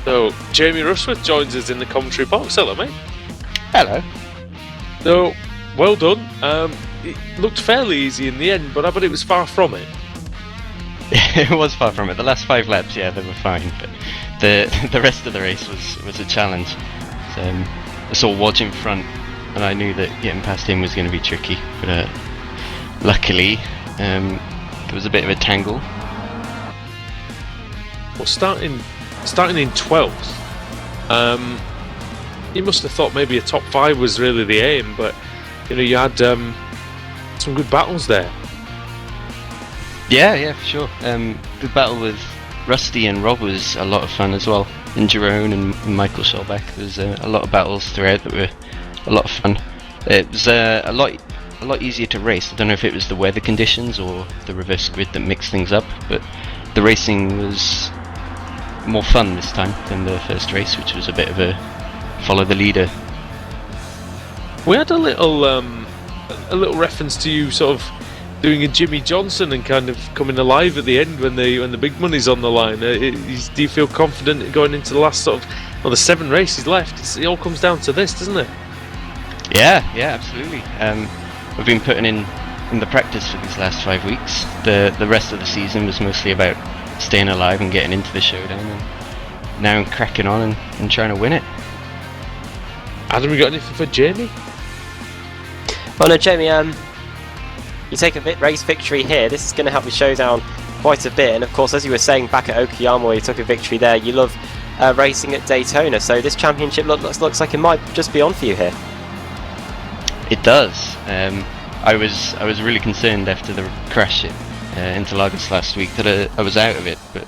So, Jamie Rushworth joins us in the commentary box. Hello, mate. Hello. So, well done. It looked fairly easy in the end, but I bet it was far from it. It was far from it. The last 5 laps, yeah, they were fine, but the rest of the race was a challenge. So, I saw Wodge in front, and I knew that getting past him was going to be tricky. But luckily, there was a bit of a tangle. Well, starting in 12th, you must have thought maybe a top 5 was really the aim, but you had some good battles there. Yeah, for sure. The battle with Rusty and Rob was a lot of fun as well. And Jerome and Michael Solbeck. There was a lot of battles throughout that were a lot of fun. It was a lot easier to race. I don't know if it was the weather conditions or the reverse grid that mixed things up, but the racing was more fun this time than the first race, which was a bit of a follow the leader. We had a little reference to you sort of doing a Jimmy Johnson and kind of coming alive at the end when the big money's on the line. Do you feel confident going into the last the 7 races left? It all comes down to this, doesn't it? Yeah, absolutely. We've been putting in the practice for these last 5 weeks. The rest of the season was mostly about staying alive and getting into the showdown, and now I'm cracking on and trying to win it. Adam, you got anything for Jamie? Well, no, Jamie, you take a race victory here. This is going to help the showdown quite a bit, and of course, as you were saying back at Okayama where you took a victory there, you love racing at Daytona, so this championship looks like it might just be on for you here. It does. I was really concerned after the crash at Interlagos last week that I was out of it, but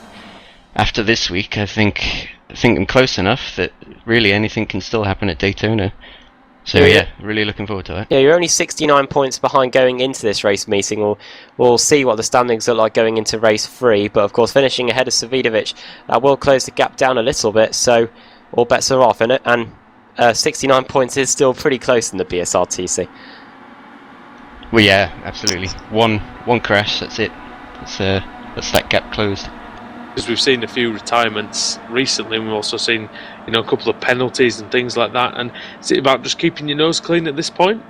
after this week I think I'm close enough that really anything can still happen at Daytona. So yeah, really looking forward to that. Yeah, you're only 69 points behind going into this race meeting. We'll see what the standings look like going into race 3, but of course finishing ahead of Savidovic will close the gap down a little bit, so all bets are off, and 69 points is still pretty close in the BSRTC. Well, yeah, absolutely. One crash, that's it. That's that gap closed. Because we've seen a few retirements recently, and we've also seen, a couple of penalties and things like that. And is it about just keeping your nose clean at this point?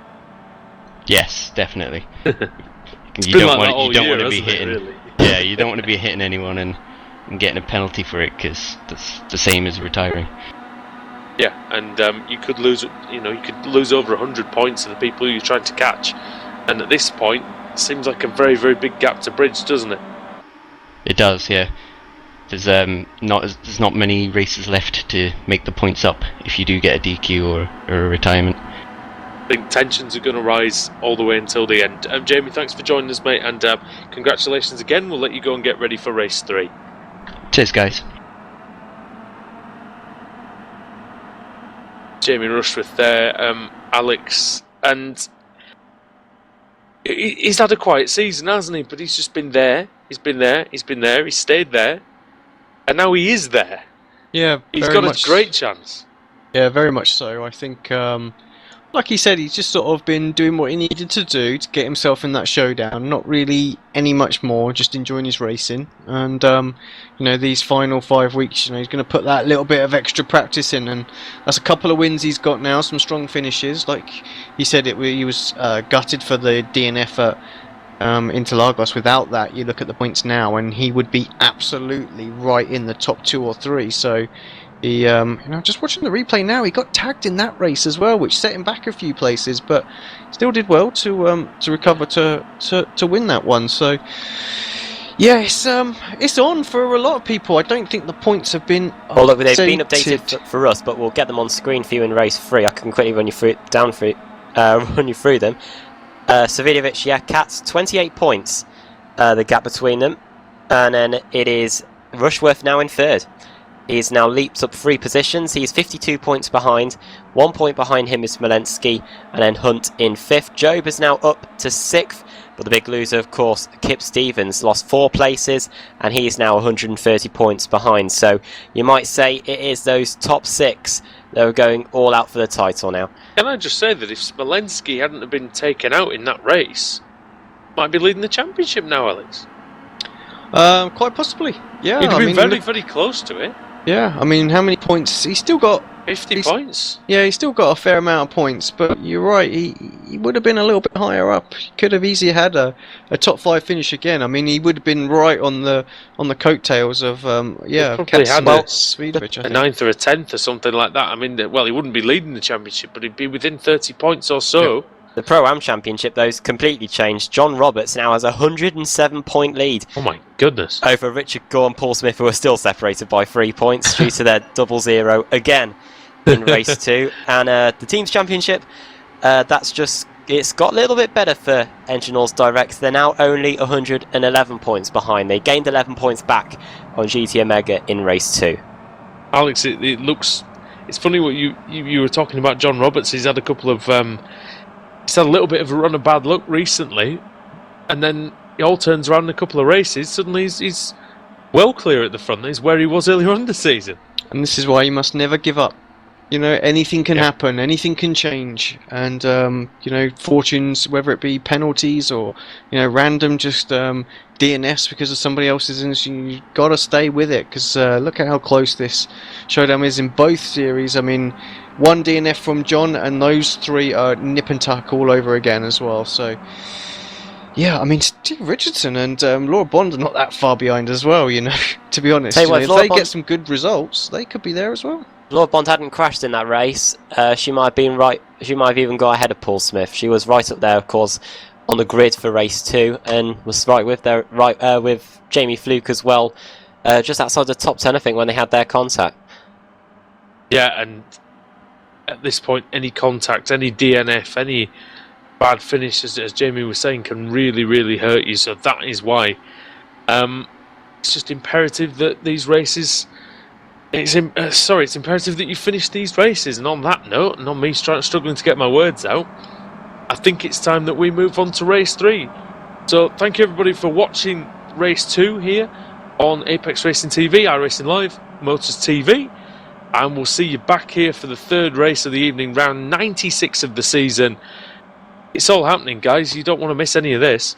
Yes, definitely. You don't want to be hitting. Really? Yeah, you don't want to be hitting anyone and getting a penalty for it, because that's the same as retiring. Yeah, and you could lose. You could lose over 100 points to the people you're trying to catch. And at this point, seems like a very, very big gap to bridge, doesn't it? It does, yeah. There's not many races left to make the points up if you do get a DQ or a retirement. I think tensions are going to rise all the way until the end. Jamie, thanks for joining us, mate, and congratulations again. We'll let you go and get ready for race 3. Cheers, guys. Jamie Rushworth there, Alex, and he's had a quiet season, hasn't he? But he's just been there. He's been there. He's been there. He's stayed there, and now he is there. Yeah, he's got a great chance. Yeah, very much so. I think, like he said, he's just sort of been doing what he needed to do to get himself in that showdown. Not really any much more, just enjoying his racing. And these final 5 weeks, he's going to put that little bit of extra practice in, and that's a couple of wins he's got now, some strong finishes. Like he said, he was gutted for the DNF at Interlagos. Without that, you look at the points now, and he would be absolutely right in the top 2 or 3. So. He, just watching the replay now, he got tagged in that race as well, which set him back a few places, but still did well to recover to win that one. So, yeah, it's on for a lot of people. I don't think the points have been. Well, look, they've been updated for us, but we'll get them on screen for you in race 3. I can quickly run you through them. Savidovic, yeah, Katz, 28 points, the gap between them, and then it is Rushworth now in 3rd. He's now leaped up 3 positions. He's 52 points behind. 1 point behind him is Smolensky, and then Hunt in 5th. Job is now up to 6th, but the big loser, of course, Kip Stevens, lost 4 places, and he is now 130 points behind. So you might say it is those top 6 that are going all out for the title now. Can I just say that if Smolensky hadn't have been taken out in that race, might be leading the championship now, Alex? Quite possibly. Yeah, he'd have been very, very close to it. Yeah, I mean, how many points? He's still got 50 points. Yeah, he's still got a fair amount of points, but you're right, he would have been a little bit higher up. He could have easily had a top 5 finish again. I mean, he would have been right on the coattails of probably had a 9th or a 10th or something like that. I mean, he wouldn't be leading the championship, but he'd be within 30 points or so. Yeah. The Pro-Am Championship, though, is completely changed. John Roberts now has a 107-point lead. Oh my goodness. Over Richard Gore and Paul Smith, who are still separated by 3 points due to their 0-0 again in race 2. And the Teams Championship, it's got a little bit better for Engineers Direct. They're now only 111 points behind. They gained 11 points back on GT Omega in race 2. Alex, it looks... It's funny what you were talking about John Roberts. He's had a couple of... He's had a little bit of a run of bad luck recently, and then it all turns around in a couple of races. Suddenly he's well clear at the front. He's where he was earlier on the season. And this is why you must never give up. Anything can happen, anything can change, and fortunes, whether it be penalties or random just DNS because of somebody else's injury, you've got to stay with it, because look at how close this showdown is in both series. I mean, 1 DNF from John, and those 3 are nip and tuck all over again as well. So yeah, I mean, Steve Richardson and Laura Bond are not that far behind as well, to be honest. If they get some good results, they could be there as well. Laura Bond hadn't crashed in that race. She might have been right. She might have even got ahead of Paul Smith. She was right up there, of course, on the grid for race 2, and was right with Jamie Fluke as well, just outside the top 10, I think, when they had their contact. Yeah, and at this point, any contact, any DNF, any bad finish, as Jamie was saying, can really, really hurt you. So that is why it's just imperative that these races. It's imperative that you finish these races. And on that note, and on me struggling to get my words out, I think it's time that we move on to race 3. So thank you everybody for watching race 2 here on Apex Racing TV, iRacing Live, Motors TV, and we'll see you back here for the 3rd race of the evening, round 96 of the season. It's all happening, guys. You don't want to miss any of this.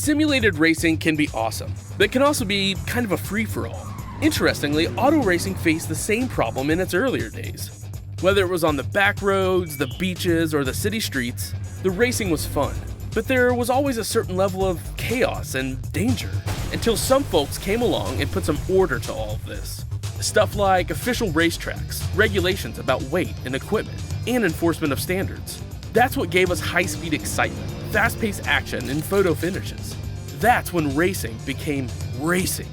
Simulated racing can be awesome, but it can also be kind of a free-for-all. Interestingly, auto racing faced the same problem in its earlier days. Whether it was on the back roads, the beaches, or the city streets, the racing was fun. But there was always a certain level of chaos and danger, until some folks came along and put some order to all of this. Stuff like official racetracks, regulations about weight and equipment, and enforcement of standards. That's what gave us high-speed excitement, fast-paced action, and photo finishes. That's when racing became racing.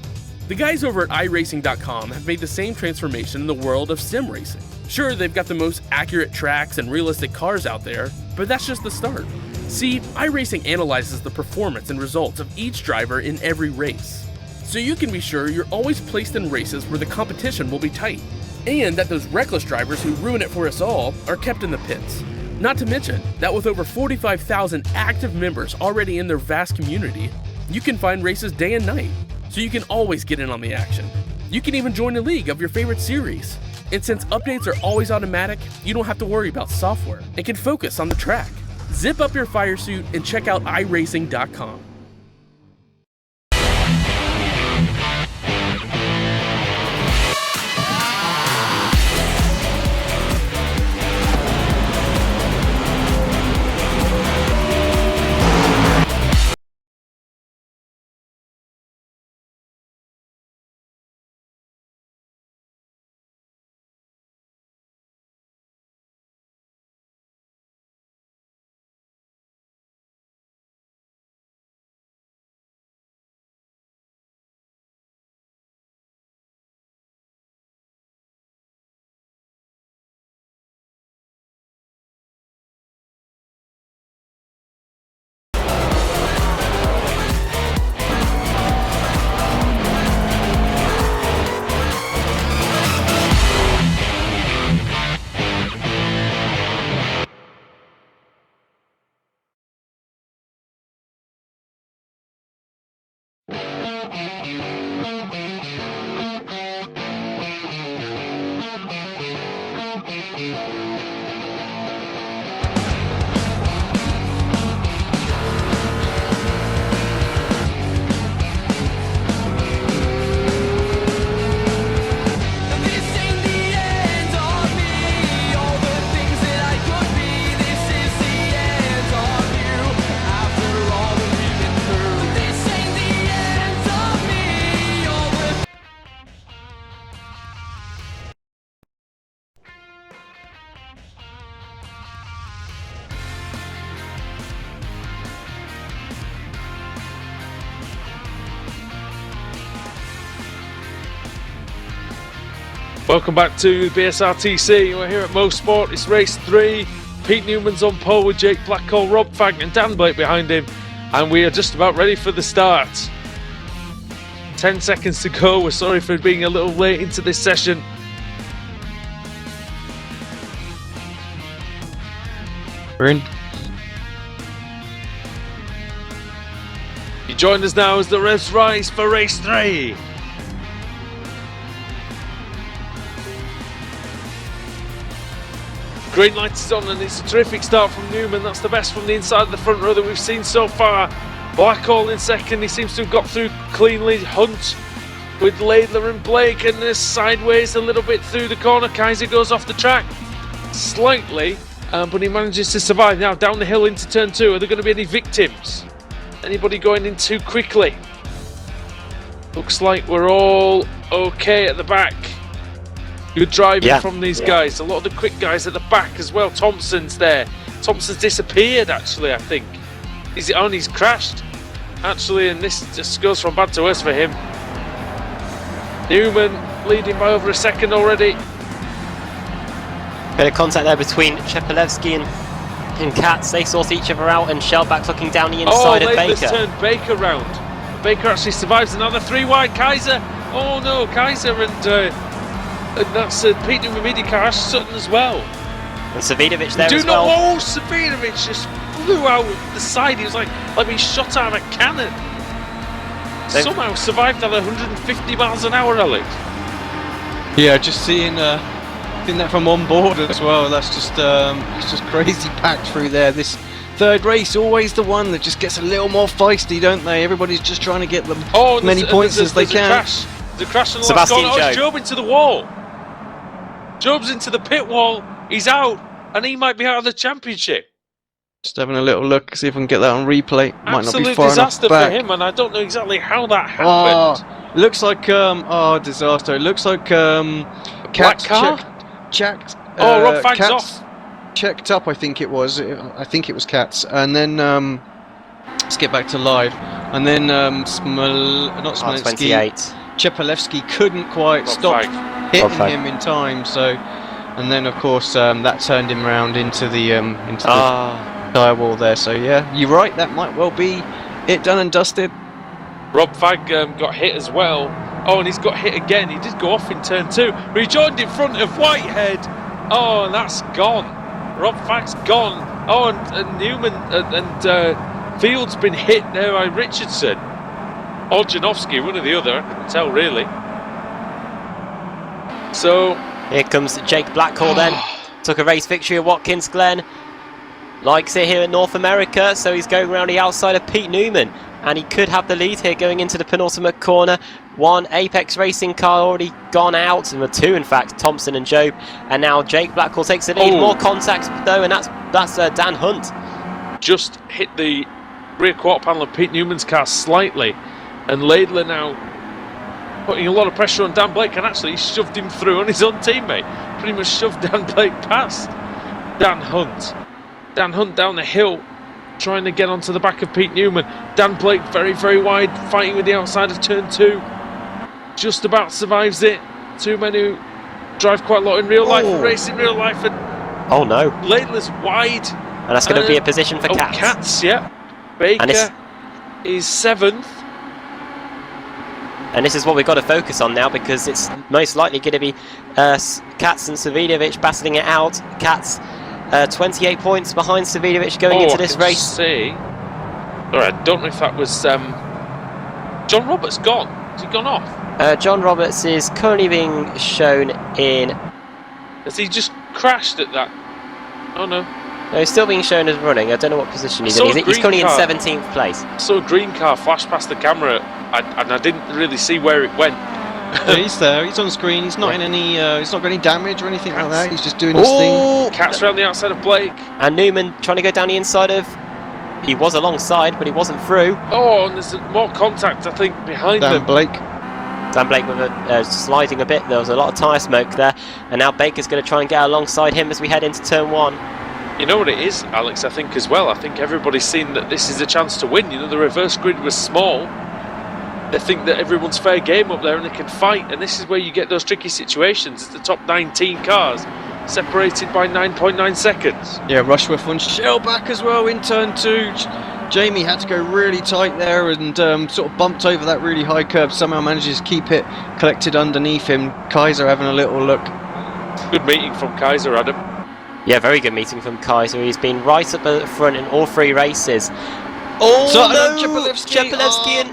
The guys over at iRacing.com have made the same transformation in the world of sim racing. Sure, they've got the most accurate tracks and realistic cars out there, but that's just the start. See, iRacing analyzes the performance and results of each driver in every race, so you can be sure you're always placed in races where the competition will be tight, and that those reckless drivers who ruin it for us all are kept in the pits. Not to mention that with over 45,000 active members already in their vast community, you can find races day and night, so you can always get in on the action. You can even join a league of your favorite series. And since updates are always automatic, you don't have to worry about software and can focus on the track. Zip up your fire suit and check out iRacing.com. Welcome back to BSRTC. We're here at Mosport. It's race 3. Pete Newman's on pole with Jake Blackhall, Rob Fagg and Dan Blake behind him, and we are just about ready for the start. 10 seconds to go. We're sorry for being a little late into this session. We're in. You join us now as the revs rise for race 3. Green light is on and it's a terrific start from Newman. That's the best from the inside of the front row that we've seen so far. Blackhall in second. He seems to have got through cleanly. Hunt with Laidler and Blake, and this sideways a little bit through the corner. Kaiser goes off the track slightly, but he manages to survive. Now down the hill into turn 2. Are there going to be any victims? Anybody going in too quickly? Looks like we're all okay at the back. Good driving from these guys. A lot of the quick guys at the back as well. Thompson's there. Thompson's disappeared actually, I think. Is it on? He's crashed actually, and this just goes from bad to worse for him. Newman leading by over a second already. Bit of contact there between Chepelevsky and Katz. They sort each other out, and Shellback looking down the inside of Baker. Turned Baker round. Baker actually survives. Another 3 wide. Kaiser. Oh no, Kaiser and that's Pete Newman midi-car. Sutton as well. And Savidovic there as well. Oh, Savidovic just flew out the side. He was like being shot out of a cannon. Somehow survived at 150 miles an hour, Alex. Yeah, just seeing that from on board as well. That's just it's just crazy packed through there. This third race, always the one that just gets a little more feisty, don't they? Everybody's just trying to get them many points as they can. There's a crash on the Sebastian last corner. Oh, it's Job. Job into the wall. Job's into the pit wall. He's out, and he might be out of the championship. Just having a little look, see if we can get that on replay. Might Absolute not be far disaster enough back. for him, and I don't know exactly how that happened. It looks like disaster. It looks like Black Cats car? checked. Rob Fag's Cats off. Checked up, I think it was. I think it was Cats, and then let's get back to live. And then not Smolensky, 28. Chepelevsky couldn't quite Rob stop Fag. hitting Rob Fag. him in time. So, and then of course that turned him round into the tyre wall there. So yeah, you're right. That might well be it, done and dusted. Rob Fag got hit as well. Oh, and he's got hit again. He did go off in turn 2. Rejoined in front of Whitehead. Oh, and that's gone. Rob Fag's gone. Oh, and Newman and Field's been hit there by Richardson. Or Janowski, one or the other. I couldn't tell really. So Here comes Jake Blackhall then. Took a race victory at Watkins Glen. Likes it here in North America, so he's going around the outside of Pete Newman. And he could have the lead here going into the penultimate corner. One Apex Racing car already gone out, and the two in fact, Thompson and Job. And now Jake Blackwell takes the lead. Oh. More contacts though, and that's Dan Hunt. just hit the rear quarter panel of Pete Newman's car slightly, and Laidler now putting a lot of pressure on Dan Blake, and actually he shoved him through on his own teammate. Pretty much shoved Dan Blake past Dan Hunt. Dan Hunt down the hill, trying to get onto the back of Pete Newman. Dan Blake very, very wide, fighting with the outside of turn 2. Just about survives it. Two men who drive quite a lot in real life, race in real life, and Oh no. Laidler's wide. And that's going to be a position for Cats. Cats, yeah. Baker is 7th. And this is what we've got to focus on now, because it's most likely going to be Cats and Savidovic battling it out. Cats 28 points behind Savidovic going into this race. See. Alright, I don't know if that was John Roberts gone. Has he gone off? John Roberts is currently being shown in... Has he just crashed at that? Oh no. No, he's still being shown as running. I don't know what position he's So in. He's currently in car. 17th place. I saw a green car flash past the camera, and I didn't really see where it went. Yeah, he's there. He's on screen. He's not in any. He's not got any damage or anything like that. He's just doing his thing. Cats around the outside of Blake. And Newman trying to go down the inside of... He was alongside, but he wasn't through. Oh, and there's more contact, I think, behind Dan them. Blake. Dan Blake with sliding a bit. There was a lot of tyre smoke there. And now Baker's going to try and get alongside him as we head into turn 1. You know what it is, Alex, I think as well. I think everybody's seen that this is a chance to win. You know, the reverse grid was small. They think that everyone's fair game up there and they can fight. And this is where you get those tricky situations. It's the top 19 cars separated by 9.9 seconds. Yeah, Rushworth on shell back as well in turn 2. Jamie had to go really tight there and sort of bumped over that really high curb. Somehow manages to keep it collected underneath him. Kaiser having a little look. Good meeting from Kaiser, Adam. Yeah, very good meeting from Kaiser. He's been right up at the front in all 3 races. Oh So, no! Chepelevsky, And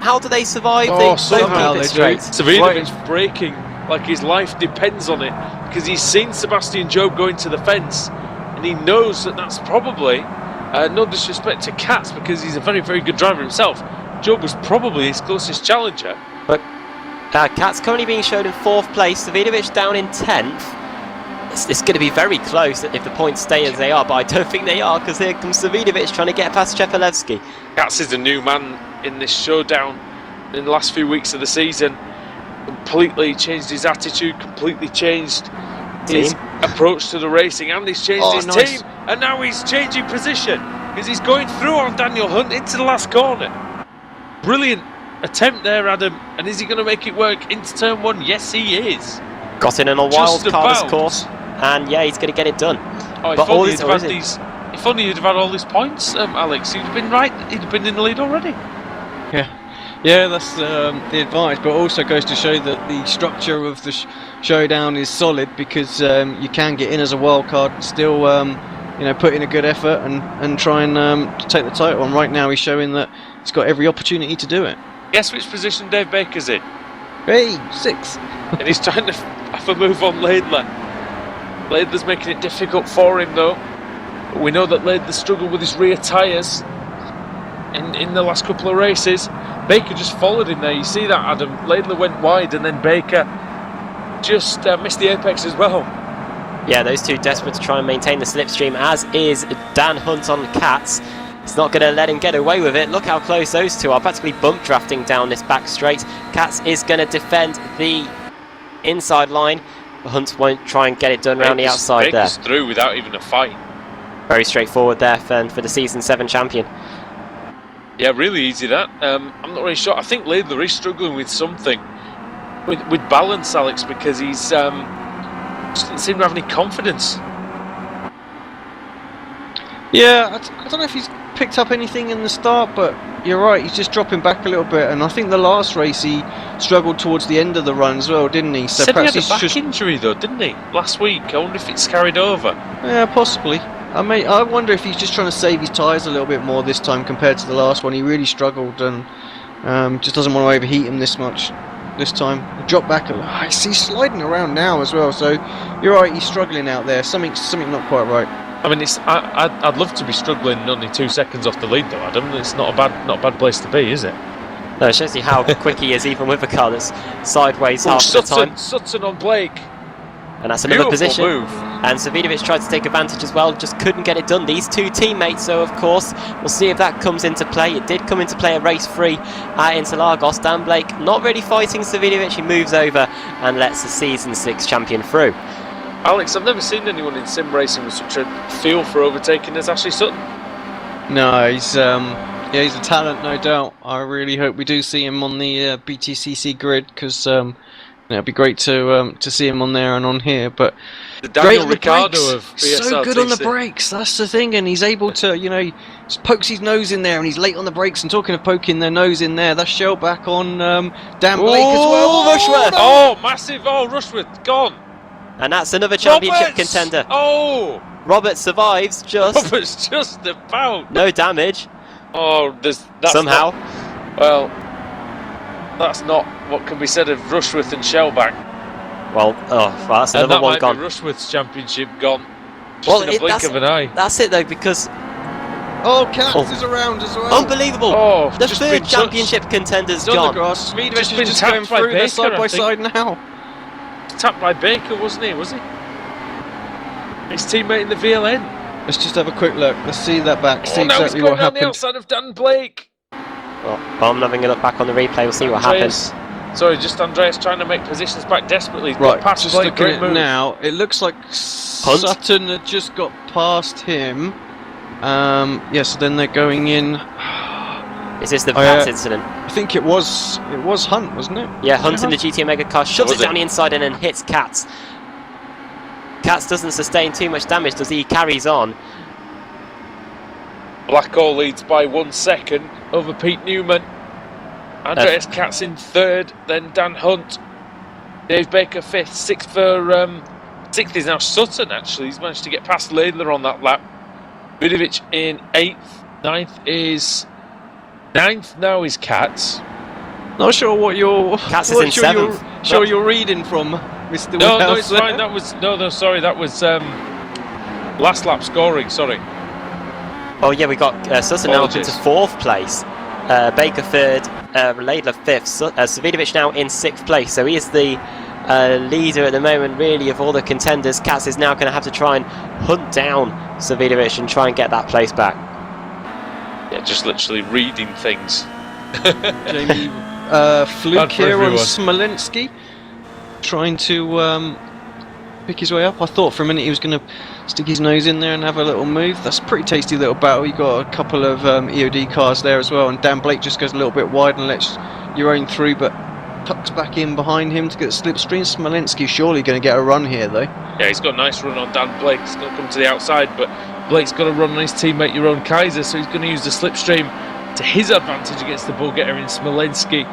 how do they survive? Oh, They both somehow keep it they straight. do. Savinovic's braking like his life depends on it, because he's seen Sebastian Job going to the fence, and he knows that that's probably, no disrespect to Katz, because he's a very, very good driver himself. Job was probably his closest challenger. But Katz currently being shown in 4th place. Savidovic down in 10th. It's going to be very close if the points stay as they are, but I don't think they are, because here comes Savidovic trying to get past Chepelevsky. Katz is a new man in this showdown in the last few weeks of the season. Completely changed his attitude, completely changed his approach to the racing, and he's changed his team, and now he's changing position because he's going through on Daniel Hunt into the last corner. Brilliant attempt there, Adam, and is he going to make it work into turn 1? Yes, he is. Got in on a wild Just card about. course, and yeah, he's going to get it done. Oh, But all this- if only you'd have had all these points, Alex, you'd have been right. He'd have been in the lead already. Yeah, that's the advantage, but also goes to show that the structure of the showdown is solid, because you can get in as a wild card and still put in a good effort and try and take the title. And right now he's showing that he's got every opportunity to do it. Guess which position Dave Baker's in? Hey, 6. And he's trying to have a move on Laidler. Laidler's making it difficult for him though. We know that Laidler struggled with his rear tyres in the last couple of races. Baker just followed him there. You see that, Adam? Laidler went wide and then Baker just missed the apex as well. Yeah, those two desperate to try and maintain the slipstream, as is Dan Hunt on Katz. It's not going to let him get away with it. Look how close those two are, practically bump drafting down this back straight. Katz is going to defend the inside line. Hunt won't try and get it done around the outside there. Baker's through without even a fight. Very straightforward there for the Season 7 champion. Yeah, really easy that. I'm not really sure. I think Laidler is struggling with something. With balance, Alex, because he's just doesn't seem to have any confidence. Yeah, I don't know if he's picked up anything in the start, but you're right, he's just dropping back a little bit. And I think the last race he struggled towards the end of the run as well, didn't he? So Said he perhaps had a back just injury though, didn't he? Last week. I wonder if it's carried over. Yeah, possibly. I wonder if he's just trying to save his tyres a little bit more this time compared to the last one. He really struggled and just doesn't want to overheat him this much this time. Drop back a little. I see he's sliding around now as well. So you're right, he's struggling out there. Something not quite right. I mean, I'd love to be struggling only 2 seconds off the lead though, Adam. It's not a bad place to be, is it? No, it shows you how quick he is, even with a car that's sideways half the time. Sutton on Blake. And that's another Beautiful position. move. And Savinovic tried to take advantage as well, just couldn't get it done. These two teammates, so of course, we'll see if that comes into play. It did come into play at race 3 at Interlagos. Dan Blake not really fighting Savinovic. He moves over and lets the Season 6 champion through. Alex, I've never seen anyone in sim racing with such a feel for overtaking as Ashley Sutton. No, he's a talent, no doubt. I really hope we do see him on the BTCC grid because it'd be great to see him on there and on here. But The Daniel Ricciardo of BSRTC. so good on the brakes. That's the thing, and he's able to, just pokes his nose in there, and he's late on the brakes. And talking of poking their nose in there, that's Shellback on Dan Blake as well. Rushworth! Oh, massive! Oh, Rushworth gone. And that's another championship Roberts! contender. Oh, Roberts survives, just Roberts just about. no damage. Oh, that's somehow. Well, that's not what can be said of Rushworth and Shellback. Well, that's And another that one might gone. be Rushworth's championship gone. Just Well, in a blink of an eye. That's it though, because Oh, Katz is around as well. unbelievable. Oh, The just third been championship contender's He's on the gone. grass. Savinovic Just is been just tapped going by through. They're Baker, side I by think. side now. Tapped by Baker, wasn't he? Was he? His teammate in the VLN. Let's just have a quick look. Let's see that back. See Oh, now he's exactly going what down the happened. outside of Dan Blake. Well, I'm having a look back on the replay. We'll see what happens. Sorry, just Andreas trying to make positions back desperately. He's Right, got past just Blake, looking great at move. it now. It looks like Sutton had just got past him. So then they're going in. Is this the Pats incident? I think it was Hunt, wasn't it? Yeah, Hunt in the GT Omega car shoves Was it down it? the inside and then hits Katz. Katz doesn't sustain too much damage, does he? He carries on. Blackhall leads by 1 second over Pete Newman. Andreas Katz in third, then Dan Hunt. Dave Baker fifth, sixth is now Sutton actually. He's managed to get past Laidler on that lap. Vidovic in 8th, 9th now is Katz. Not sure what you're. Katz is in 7th. Sure, you're reading from Mr. No, Woodhouse it's there. fine. That was sorry, that was last lap scoring. Sorry. Oh yeah, we got Sutton now up into Apologies. 4th place. Baker 3rd, Laidler 5th. Savinovic now in 6th place. So he is the leader at the moment, really, of all the contenders. Katz is now going to have to try and hunt down Savinovic and try and get that place back. Yeah, just literally reading things. Jamie Bad Fluke for here on everyone. Smolensky, trying to pick his way up. I thought for a minute he was going to stick his nose in there and have a little move. That's a pretty tasty little battle. You got a couple of EOD cars there as well, and Dan Blake just goes a little bit wide and lets your own through, but tucks back in behind him to get the slipstream. Smolensky surely going to get a run here though. Yeah, he's got a nice run on Dan Blake. He's going to come to the outside, but Blake's got to run on his teammate Jeroen Kaiser, so he's going to use the slipstream to his advantage against the ball-getter in Smolensky.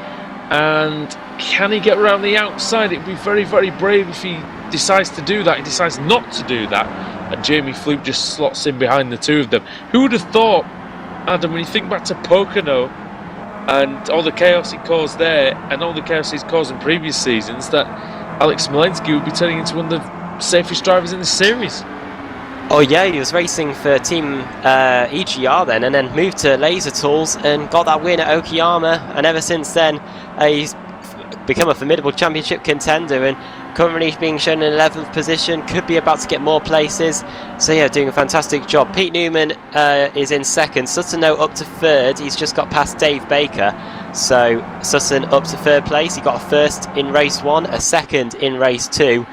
And can he get around the outside? It would be very, very brave if he decides to do that. He decides not to do that, and Jamie Fluke just slots in behind the two of them. Who would have thought, Adam, when you think back to Pocono and all the chaos he caused there and all the chaos he's caused in previous seasons, that Alex Smolensky would be turning into one of the safest drivers in the series? Oh yeah, he was racing for Team EGR then, and then moved to Laser Tools and got that win at Okayama, and ever since then he's become a formidable championship contender, and currently being shown in 11th position, could be about to get more places. So yeah, doing a fantastic job. Pete Newman is in second, Sutton now up to third. He's just got past Dave Baker, so Sutton up to third place. He got a first in race 1, a second in race 2.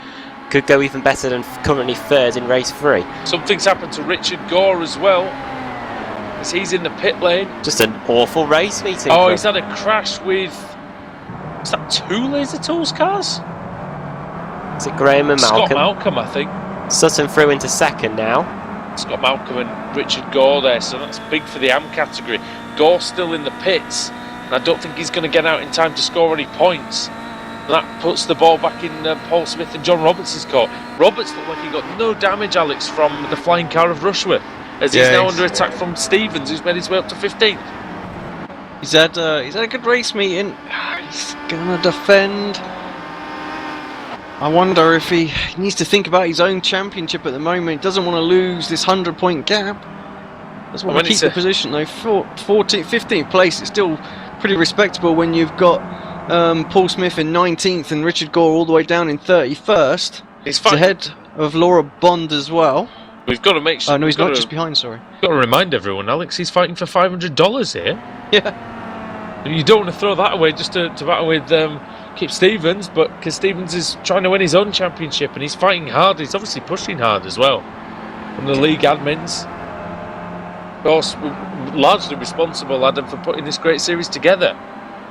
Could go even better than currently third in race 3. Something's happened to Richard Gore as well, as he's in the pit lane. Just an awful race meeting. Oh, he's had a crash with, is that 2 Laser Tools cars? Is it Graham and Malcolm? Scott Malcolm, I think. Sutton through into second now. Scott Malcolm and Richard Gore there, so that's big for the AM category. Gore's still in the pits, and I don't think he's going to get out in time to score any points. That puts the ball back in Paul Smith and John Roberts' court. Roberts looked like he got no damage, Alex, from the flying car of Rushworth, as he's now under attack from Stevens, who's made his way up to 15th. He's had a good race meeting. He's gonna defend. I wonder if he needs to think about his own championship at the moment. He doesn't want to lose this 100-point gap. Doesn't want to keep the position though. 15th place is still pretty respectable when you've got Paul Smith in 19th and Richard Gore all the way down in 31st. He's ahead of Laura Bond as well. We've got to make sure. Oh no, he's not just behind. Sorry. Got to remind everyone, Alex, he's fighting for $500 here. Yeah. You don't want to throw that away just to battle with Kip Stevens, but because Stevens is trying to win his own championship and he's fighting hard. He's obviously pushing hard as well. From the league admins, of course, largely responsible, Adam, for putting this great series together.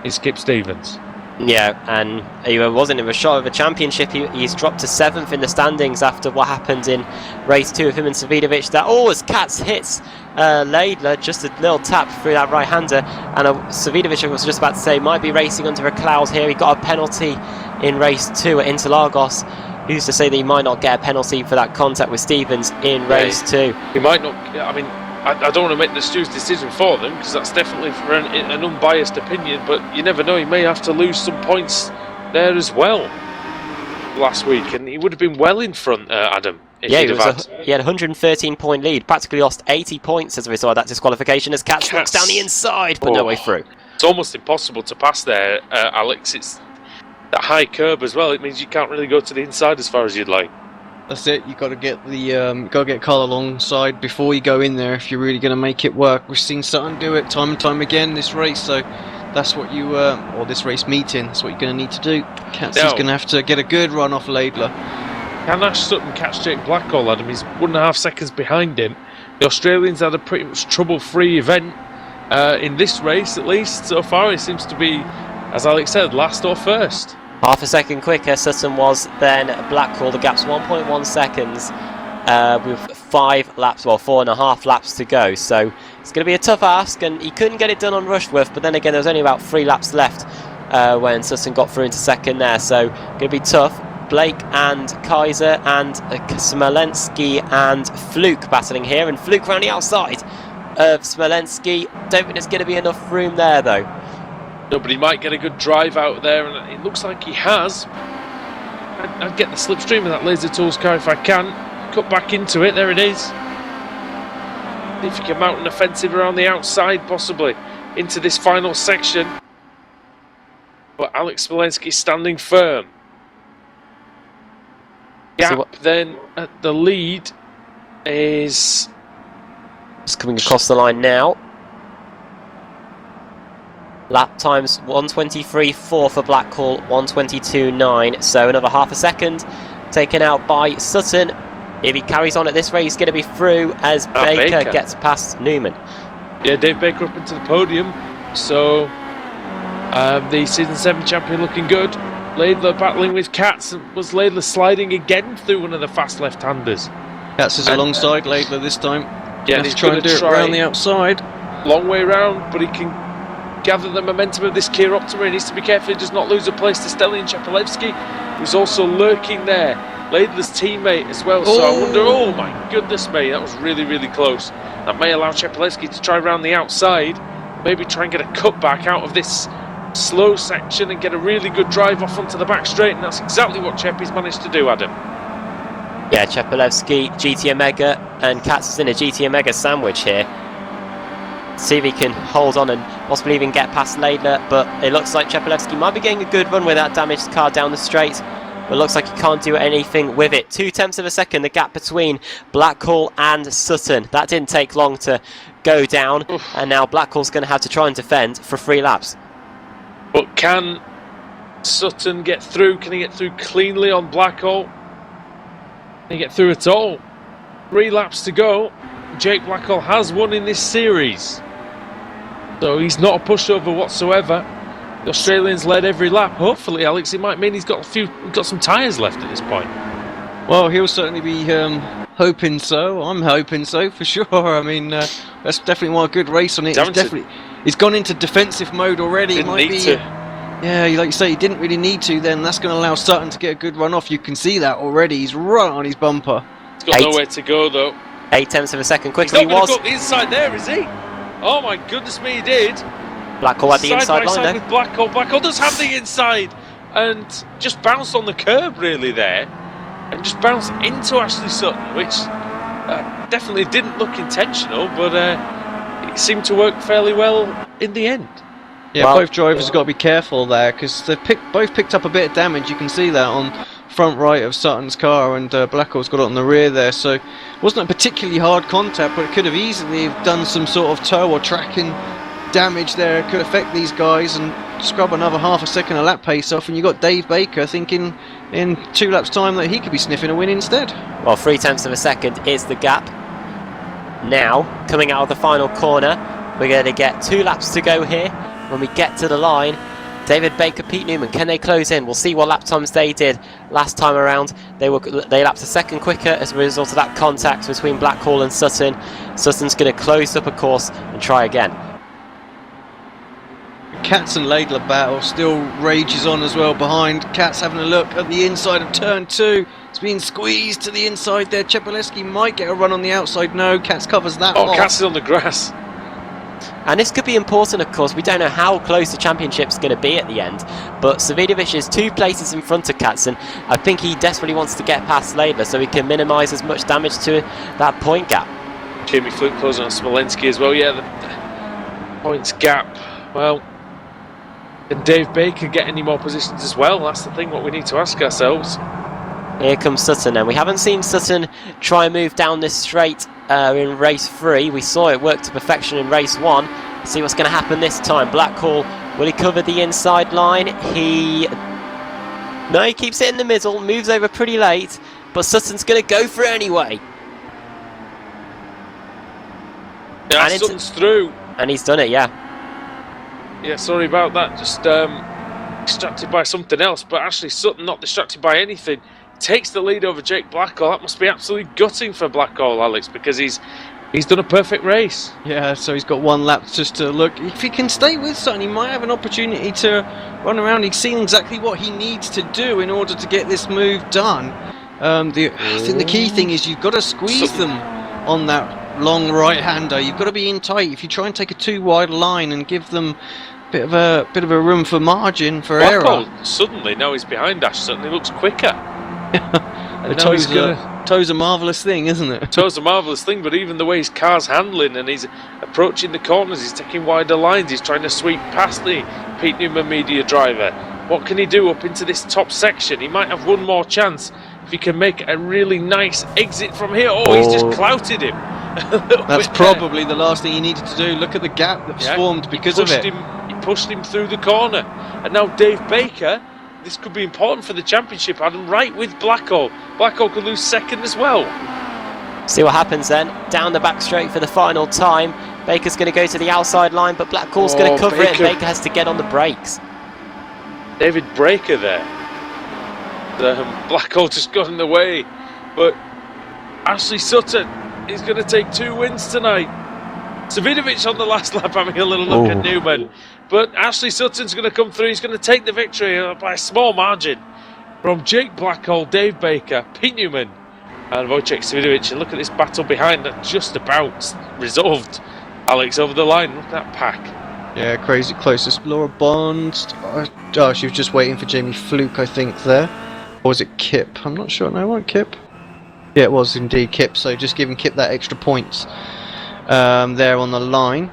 Is Kip Stevens. Yeah, and he wasn't in a shot of a championship. He's dropped to 7th in the standings after what happened in race 2 of him and Savidovic. That as Katz hits Laidler, just a little tap through that right-hander, and Savidovic, I was just about to say, might be racing under a cloud here. He got a penalty in race 2 at Interlagos. Who's to say that he might not get a penalty for that contact with Stevens in race 2? He might not. I mean, I don't want to make the stew's decision for them, because that's definitely for an unbiased opinion, but you never know, he may have to lose some points there as well last week, and he would have been well in front, Adam. Yeah, he had a 113-point lead, practically lost 80 points as a result of that disqualification as Katz knocks down the inside, but no way through. It's almost impossible to pass there, Alex. It's that high curb as well. It means you can't really go to the inside as far as you'd like. That's it. You got to get Carl alongside before you go in there if you're really going to make it work. We've seen Sutton do it time and time again this race, so that's what you or this race meeting. That's what you're going to need to do. Katz is going to have to get a good run off Laidler. Can Ash Sutton catch Jake Blackwell, Adam? He's 1.5 seconds behind him. The Australians had a pretty much trouble-free event in this race, at least so far. It seems to be, as Alex said, last or first. Half a second quicker Sutton was than Blackwell. The gap's 1.1 seconds with 5 laps, well 4.5 laps to go. So it's going to be a tough ask, and he couldn't get it done on Rushworth, but then again there was only about 3 laps left when Sutton got through into second there. So going to be tough. Blake and Kaiser and Smolensky and Fluke battling here, and Fluke around the outside of Smolensky. Don't think there's going to be enough room there though. No, but he might get a good drive out there, and it looks like he has. I'd get the slipstream of that Laser Tools car if I can. Cut back into it, there it is. If you can mount an offensive around the outside, possibly, into this final section. But Alex Smolensky standing firm. Gap then at the lead is... Just coming across the line now. Lap times 1:23.4 for Blackwell, 1:22.9, so another half a second taken out by Sutton. If he carries on at this rate, he's going to be through as Baker gets past Newman. Yeah, Dave Baker up into the podium, so the season 7 champion looking good. Laidler battling with Katz. Was Laidler sliding again through one of the fast left-handers? Katz is alongside Laidler this time. Yeah, he's trying to do it around the outside. Long way round, but he can gather the momentum of this Kia Optima. He needs to be careful he does not lose a place to Stelian Chapelevsky, who's also lurking there. Laidler's teammate as well, so I wonder, oh my goodness me, that was really, really close. That may allow Chapelevsky to try round the outside, maybe try and get a cutback out of this slow section and get a really good drive off onto the back straight, and that's exactly what Cheppy's managed to do, Adam. Yeah, Chepelevsky, GT Omega, and Katz is in a GT Omega sandwich here. See if he can hold on and possibly even get past Laidler, but it looks like Chepelevsky might be getting a good run with that damaged car down the straight, but it looks like he can't do anything with it. 0.2 of a second, the gap between Blackhall and Sutton. That didn't take long to go down, and now Blackhall's going to have to try and defend for 3 laps. But can Sutton get through? Can he get through cleanly on Blackhall? Can he get through at all? 3 laps to go. Jake Blackhall has won in this series, so he's not a pushover whatsoever. The Australians led every lap. Hopefully, Alex, it might mean he's got some tyres left at this point. Well, he'll certainly be hoping so. I'm hoping so for sure. I mean, that's definitely one good race on it. He's gone into defensive mode already. Didn't need to. Yeah, like you say, he didn't really need to. Then that's going to allow Sutton to get a good run off. You can see that already. He's right on his bumper. He's got nowhere to go though. 0.8 of a second quicker. He's not going to go up the inside there, is he? Oh my goodness me, he did. Blackhall had the inside line side with Blackhall. Blackhall does have the inside and just bounced on the curb really there, and just bounced into Ashley Sutton, which definitely didn't look intentional, but it seemed to work fairly well in the end. Yeah, well, both drivers have got to be careful there because they've both picked up a bit of damage. You can see that on front right of Sutton's car, and Blackhall's got it on the rear there, so it wasn't a particularly hard contact, but it could have easily done some sort of toe or tracking damage there. It could affect these guys and scrub another half a second of lap pace off, and you got Dave Baker thinking in 2 laps time that he could be sniffing a win instead. Well, 0.3 of a second is the gap. Now, coming out of the final corner, we're going to get 2 laps to go here. When we get to the line, David Baker, Pete Newman, can they close in? We'll see what lap times they did last time around. They lapped a second quicker as a result of that contact between Blackhall and Sutton. Sutton's going to close up a course and try again. Katz and Laidler battle still rages on as well behind. Katz having a look at the inside of turn 2. It's being squeezed to the inside there. Chepelevsky might get a run on the outside. No, Katz covers that off. Katz is on the grass. And this could be important, of course. We don't know how close the championship's going to be at the end, but Savidovic is 2 places in front of Katz, and I think he desperately wants to get past Laidler so he can minimise as much damage to that point gap. Jamie Fluke closing on Smolenski as well. Yeah, the points gap. Well, can Dave Baker get any more positions as well? That's the thing, what we need to ask ourselves. Here comes Sutton, and we haven't seen Sutton try and move down this straight in race 3. We saw it work to perfection in race 1. See what's going to happen this time. Blackhall, will he cover the inside line? No, he keeps it in the middle, moves over pretty late, but Sutton's going to go for it anyway. Yeah, Sutton's through. And he's done it, yeah. Yeah, sorry about that. Just distracted by something else, but actually Sutton not distracted by anything. Takes the lead over Jake Blackhall. That must be absolutely gutting for Blackhall, Alex, because he's done a perfect race. Yeah, so he's got 1 lap just to look. If he can stay with Sutton, he might have an opportunity to run around. He's seen exactly what he needs to do in order to get this move done. I think the key thing is you've got to squeeze them on that long right-hander. You've got to be in tight. If you try and take a too wide line and give them bit of a room for margin for error. Suddenly, now he's behind Ash. Suddenly looks quicker. Toe's a marvellous thing, isn't it? Toe's a marvellous thing, but even the way his car's handling and he's approaching the corners, he's taking wider lines, he's trying to sweep past the Pete Newman media driver. What can he do up into this top section? He might have one more chance if he can make a really nice exit from here. He's just clouted him. That's probably the last thing he needed to do. Look at the gap that's formed because of it. He pushed him through the corner. And now Dave Baker, this could be important for the championship, Adam, right with Blackhall. Blackhall could lose second as well. See what happens then. Down the back straight for the final time. Baker's going to go to the outside line, but Blackhall's going to cover it, and Baker has to get on the brakes. David Baker there. Blackhall just got in the way. But Ashley Sutton is going to take 2 wins tonight. Savidovic on the last lap having a little look at Newman. But Ashley Sutton's going to come through. He's going to take the victory by a small margin from Jake Blackhall, Dave Baker, Pete Newman and Wojciech Savidovic. And look at this battle behind that just about resolved Alex over the line. Look at that pack. Yeah, crazy closest. Laura Bond. She was just waiting for Jamie Fluke, I think, there. Or was it Kip? I'm not sure. No, it wasn't Kip. Yeah, it was indeed Kip. So just giving Kip that extra points there on the line.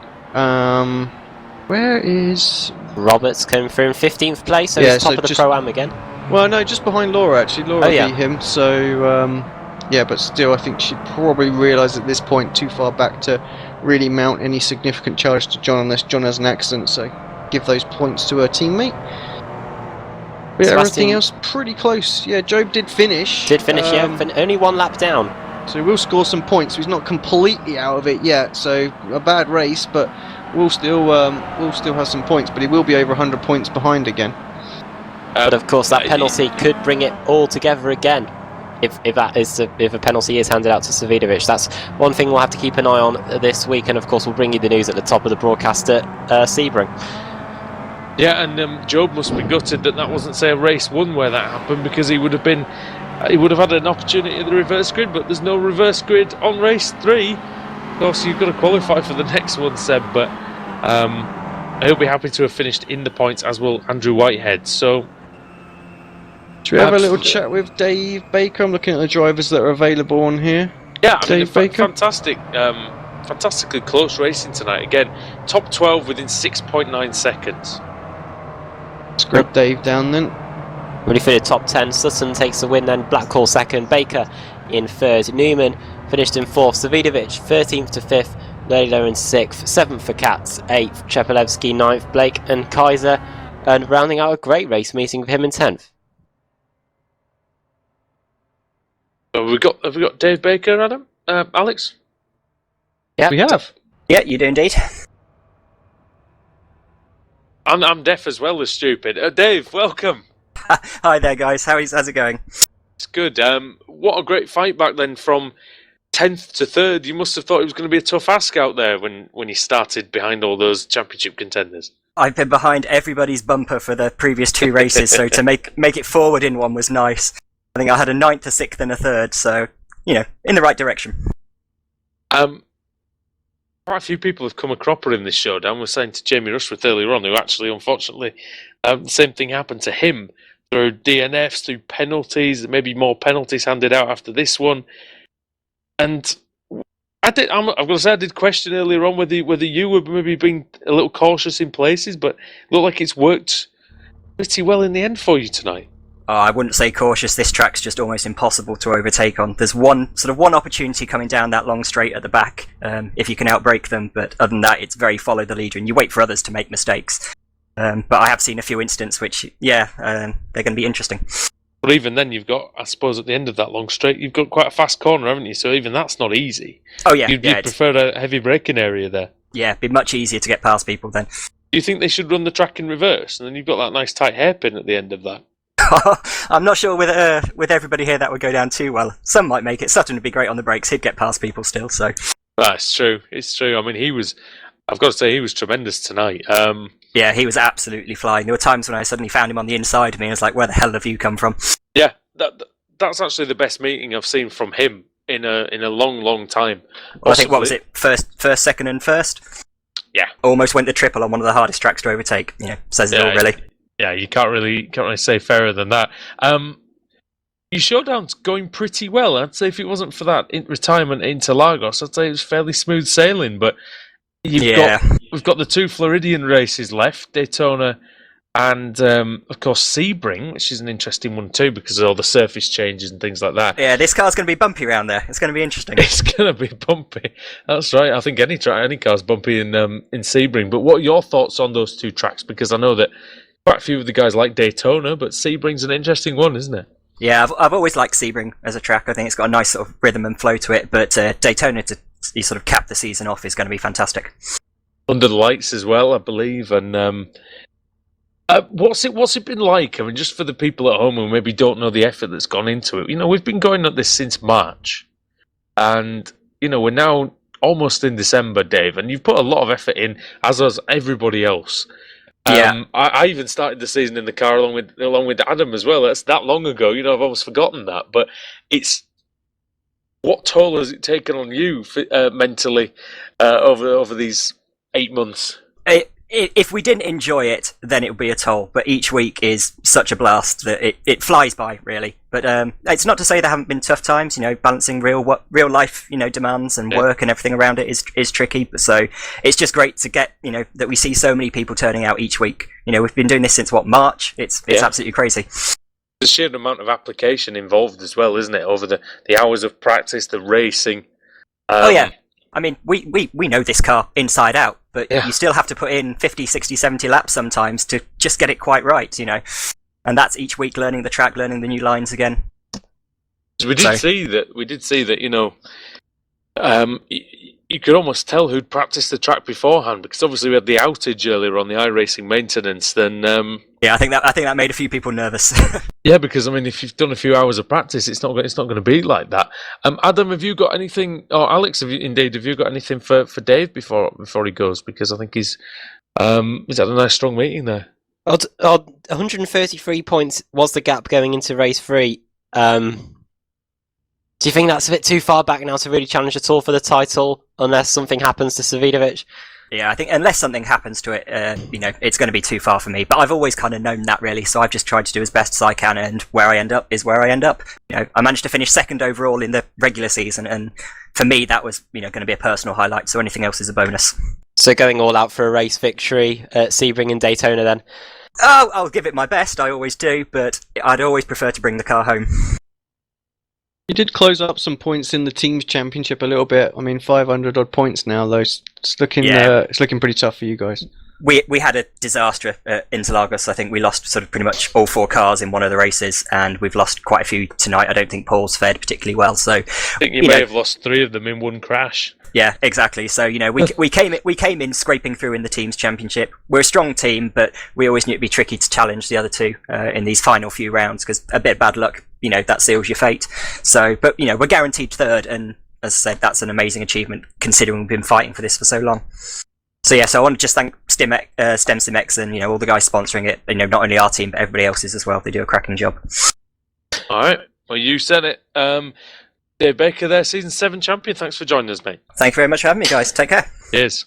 Where is Roberts came through in 15th place, so Yeah, he's top so of the just- Pro-Am again. Well, no, just behind Laura actually. Laura Oh, yeah. beat him, so yeah, but still, I think she'd probably realise at this point too far back to really mount any significant charge to John unless John has an accident. So give those points to her teammate. But yeah, everything else pretty close. Yeah, Job did finish. Only one lap down. So he will score some points. He's not completely out of it yet. So a bad race, but we'll still have some points. But he will be over 100 points behind again. But of course, that penalty could bring it all together again. If a penalty is handed out to Savidovic, that's one thing we'll have to keep an eye on this week. And of course, we'll bring you the news at the top of the broadcast at Sebring. Yeah, and Job must be gutted that wasn't, say, a race one where that happened, because he would have had an opportunity at the reverse grid, but there's no reverse grid on race 3. Of course, you've got to qualify for the next one, Seb, but he'll be happy to have finished in the points, as will Andrew Whitehead. So, should we have a little chat with Dave Baker? I'm looking at the drivers that are available on here. Yeah, Dave Baker. Fantastically close racing tonight. Again, top 12 within 6.9 seconds. Let's grab Dave down then. When he finished top 10, Sutton takes the win, then Blackhall second, Baker in third, Newman finished in fourth, Savidovic 13th to 5th, Lalo in 6th, 7th for Katz, 8th, Chepelevsky 9th, Blake and Kaiser, and rounding out a great race meeting with him in 10th. Have we got Dave Baker, Adam? Alex? Yeah, We have. Yeah, you do indeed. I'm deaf as well as stupid. Dave, welcome. Hi there, guys. How's it going? It's good. What a great fight back then from 10th to 3rd. You must have thought it was going to be a tough ask out there when you started behind all those championship contenders. I've been behind everybody's bumper for the previous 2 races, so to make it forward in one was nice. I think I had a 9th, a 6th, and a 3rd, so, in the right direction. Quite a few people have come a cropper in this showdown. We're saying to Jamie Rushworth earlier on, who actually, unfortunately, the same thing happened to him through DNFs, through penalties, maybe more penalties handed out after this one. And I've got to say, I did question earlier on whether you were maybe being a little cautious in places, but it looked like it's worked pretty well in the end for you tonight. Oh, I wouldn't say cautious. This track's just almost impossible to overtake on. There's one opportunity coming down that long straight at the back, if you can outbrake them, but other than that, it's very follow the leader, and you wait for others to make mistakes. But I have seen a few incidents which, they're going to be interesting. But even then, you've got, I suppose, at the end of that long straight, you've got quite a fast corner, haven't you? So even that's not easy. Oh, yeah. You'd prefer a heavy braking area there. Yeah, it'd be much easier to get past people then. Do you think they should run the track in reverse, and then you've got that nice tight hairpin at the end of that? I'm not sure with everybody here that would go down too well. Some might make it. Sutton would be great on the brakes. He'd get past people still. So that's true. It's true. I mean, I've got to say, he was tremendous tonight. Yeah, he was absolutely flying. There were times when I suddenly found him on the inside of me. I was like, "Where the hell have you come from?" Yeah, that's actually the best meeting I've seen from him in a long time. Well, I think, what was it? First, second, and first. Yeah, almost went to triple on one of the hardest tracks to overtake. Says it all, really. Yeah, you can't really say fairer than that. Your showdown's going pretty well. I'd say if it wasn't for that retirement into Lagos, I'd say it was fairly smooth sailing. But we've got the 2 Floridian races left, Daytona and of course Sebring, which is an interesting one too because of all the surface changes and things like that. Yeah, this car's going to be bumpy around there. It's going to be interesting. It's going to be bumpy. That's right. I think any car's bumpy in Sebring. But what are your thoughts on those 2 tracks? Because I know that quite a few of the guys like Daytona, but Sebring's an interesting one, isn't it? Yeah, I've always liked Sebring as a track. I think it's got a nice sort of rhythm and flow to it, but Daytona to sort of cap the season off is going to be fantastic. Under the lights as well, I believe. And what's it been like? I mean, just for the people at home who maybe don't know the effort that's gone into it. We've been going at this since March, and we're now almost in December, Dave, and you've put a lot of effort in, as has everybody else. Yeah, I even started the season in the car along with Adam as well. That's that long ago. I've almost forgotten that. But what toll has it taken on you mentally over these 8 months? if we didn't enjoy it, then it would be a toll. But each week is such a blast that it flies by, really. But it's not to say there haven't been tough times. Balancing real life, demands and work and everything around it is tricky. So it's just great to get, that we see so many people turning out each week. We've been doing this since March. It's absolutely crazy. The sheer amount of application involved as well, isn't it? Over the hours of practice, the racing. Oh yeah. I mean, we know this car inside out, but you still have to put in 50, 60, 70 laps sometimes to just get it quite right, And that's each week learning the track, learning the new lines again. We did see that, you could almost tell who'd practiced the track beforehand, because obviously we had the outage earlier on the iRacing maintenance. Then I think that made a few people nervous. Yeah, because if you've done a few hours of practice, it's not going to be like that. Adam, have you got anything, or Alex, have you got anything for Dave before he goes? Because I think he's had a nice strong meeting there. 133 points was the gap going into race 3. Do you think that's a bit too far back now to really challenge at all for the title, unless something happens to Savidovic? Yeah, I think unless something happens to it, it's going to be too far for me. But I've always kind of known that, really, so I've just tried to do as best as I can, and where I end up is where I end up. I managed to finish second overall in the regular season, and for me that was going to be a personal highlight, so anything else is a bonus. So going all out for a race victory at Sebring and Daytona then? Oh, I'll give it my best, I always do, but I'd always prefer to bring the car home. You did close up some points in the teams championship a little bit. 500 odd points now, though. It's looking pretty tough for you guys. We had a disaster at Interlagos. I think we lost sort of pretty much all 4 cars in one of the races, and we've lost quite a few tonight. I don't think Paul's fared particularly well. So I think you may have lost 3 of them in one crash. Yeah, exactly. So we came in scraping through in the teams championship. We're a strong team, but we always knew it'd be tricky to challenge the other 2 in these final few rounds, because a bit of bad luck, that seals your fate. So, but we're guaranteed 3rd, and as I said, that's an amazing achievement considering we've been fighting for this for so long. So I want to just thank StemSimX and all the guys sponsoring it. Not only our team but everybody else's as well. They do a cracking job. All right, well, you said it. Dave Baker there, season 7 champion. Thanks for joining us, mate. Thank you very much for having me, guys. Take care. Cheers.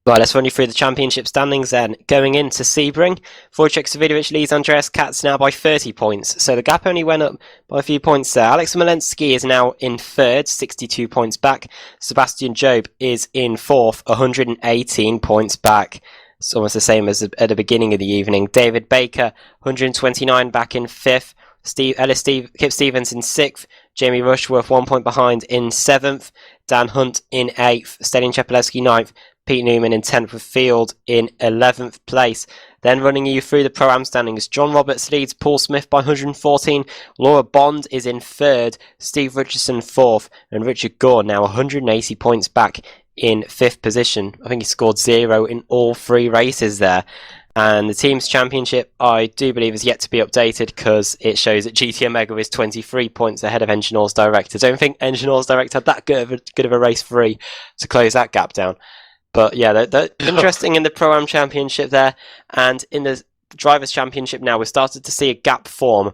Right, let's run you through the championship standings then. Going into Sebring, Wojciech Savidovic leads Andreas Katz now by 30 points, so the gap only went up by a few points there. Alex Malensky is now in 3rd, 62 points back. Sebastian Job is in 4th, 118 points back. It's almost the same as at the beginning of the evening. David Baker, 129 back in 5th. Kip Stevens in 6th. Jamie Rushworth 1 point behind in 7th. Dan Hunt in 8th. Stelian Chepelewski 9th. Pete Newman in 10th with Field in 11th place. Then running you through the Pro-Am standings, John Roberts leads Paul Smith by 114. Laura Bond is in 3rd. Steve Richardson 4th. And Richard Gore now 180 points back in 5th position. I think he scored 0 in all 3 races there. And the team's championship, I do believe, is yet to be updated because it shows that GT Omega is 23 points ahead of Engineers Direct. I don't think Engineers Direct had that good of a race 3 to close that gap down. But yeah, they're interesting in the Pro-Am Championship there. And in the Drivers' Championship now, we've started to see a gap form.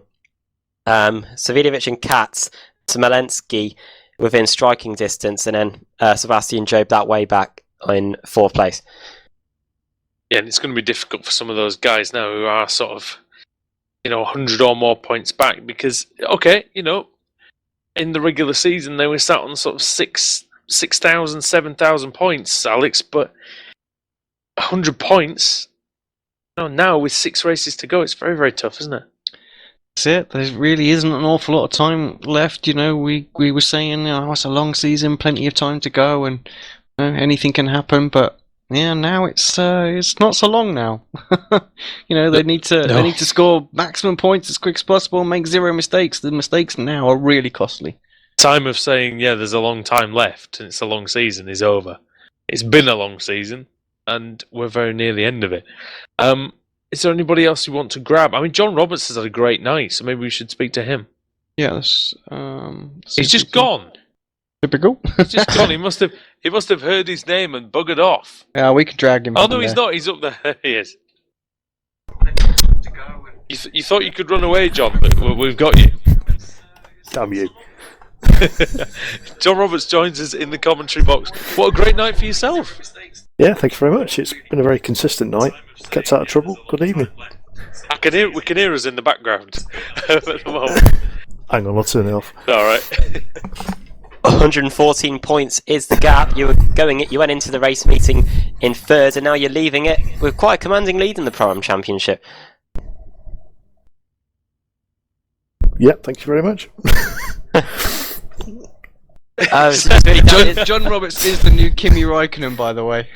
Savidovic and Katz to Malensky within striking distance, and then Sebastian Job that way back in 4th place. Yeah, and it's going to be difficult for some of those guys now who are sort of, 100 or more points back, because, in the regular season they were sat on sort of 6,000, 7,000 points, Alex, but 100 points, now with 6 races to go, it's very, very tough, isn't it? That's it. There really isn't an awful lot of time left. We were saying, it's a long season, plenty of time to go, and anything can happen, but yeah, now it's not so long now. They need to score maximum points as quick as possible, make 0 mistakes. The mistakes now are really costly. Time of saying, there's a long time left and it's a long season is over. It's been a long season and we're very near the end of it. Is there anybody else you want to grab? John Roberts has had a great night, so maybe we should speak to him. Yes. He's just gone. Typical. He's just gone. He must have heard his name and buggered off. Yeah, we can drag him. Oh no, he's not. He's up there. There he is. You thought you could run away, John, but we've got you. Damn you. John Roberts joins us in the commentary box. What a great night for yourself. Yeah, thank you very much. It's been a very consistent night. Kept out of trouble. Good evening. We can hear us in the background at the moment. Hang on, I'll turn it off. All right. 114 points is the gap. You went into the race meeting in third, and now you're leaving it with quite a commanding lead in the Pro-Am Championship. Yeah, thank you very much. John Roberts is the new Kimi Räikkönen, by the way.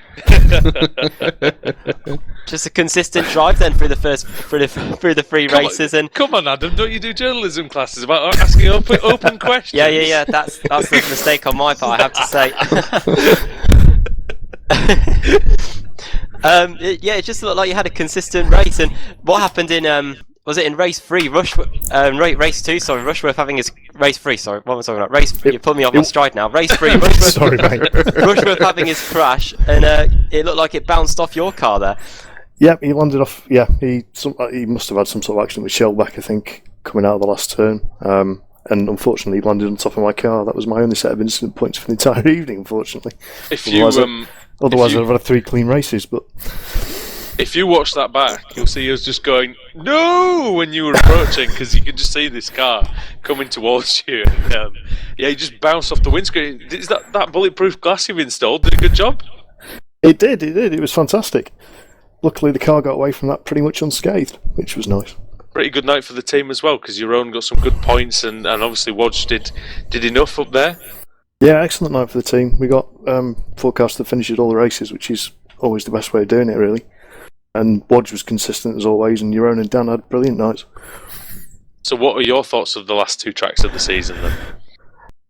Just a consistent drive then through the three races, and Come on, Adam, don't you do journalism classes about asking open questions? yeah. That's the mistake on my part, I have to say. It just looked like you had a consistent race, and what happened in was it in race 3? Race 2. Sorry, Rushworth having his race 3. Sorry, what was I talking about? Race. You put me off my stride now. Race 3. Rushworth, Sorry, mate. Rushworth having his crash, and it looked like it bounced off your car there. Yeah, he landed off. Yeah, he must have had some sort of accident with Shellback, I think, coming out of the last turn. And unfortunately, he landed on top of my car. That was my only set of incident points for the entire evening. Unfortunately, otherwise I'd have had 3 clean races. But if you watch that back, you'll see us just going no when you were approaching, because you could just see this car coming towards you. You just bounced off the windscreen. Is that bulletproof glass you've installed? Did a good job? It did. It was fantastic. Luckily, the car got away from that pretty much unscathed, which was nice. Pretty good night for the team as well, because your own got some good points, and obviously Wodge did enough up there. Yeah, excellent night for the team. We got forecast to finish at all the races, which is always the best way of doing it, really. And Wodge was consistent as always, and Jeroen and Dan had brilliant nights. So what are your thoughts of the last 2 tracks of the season then?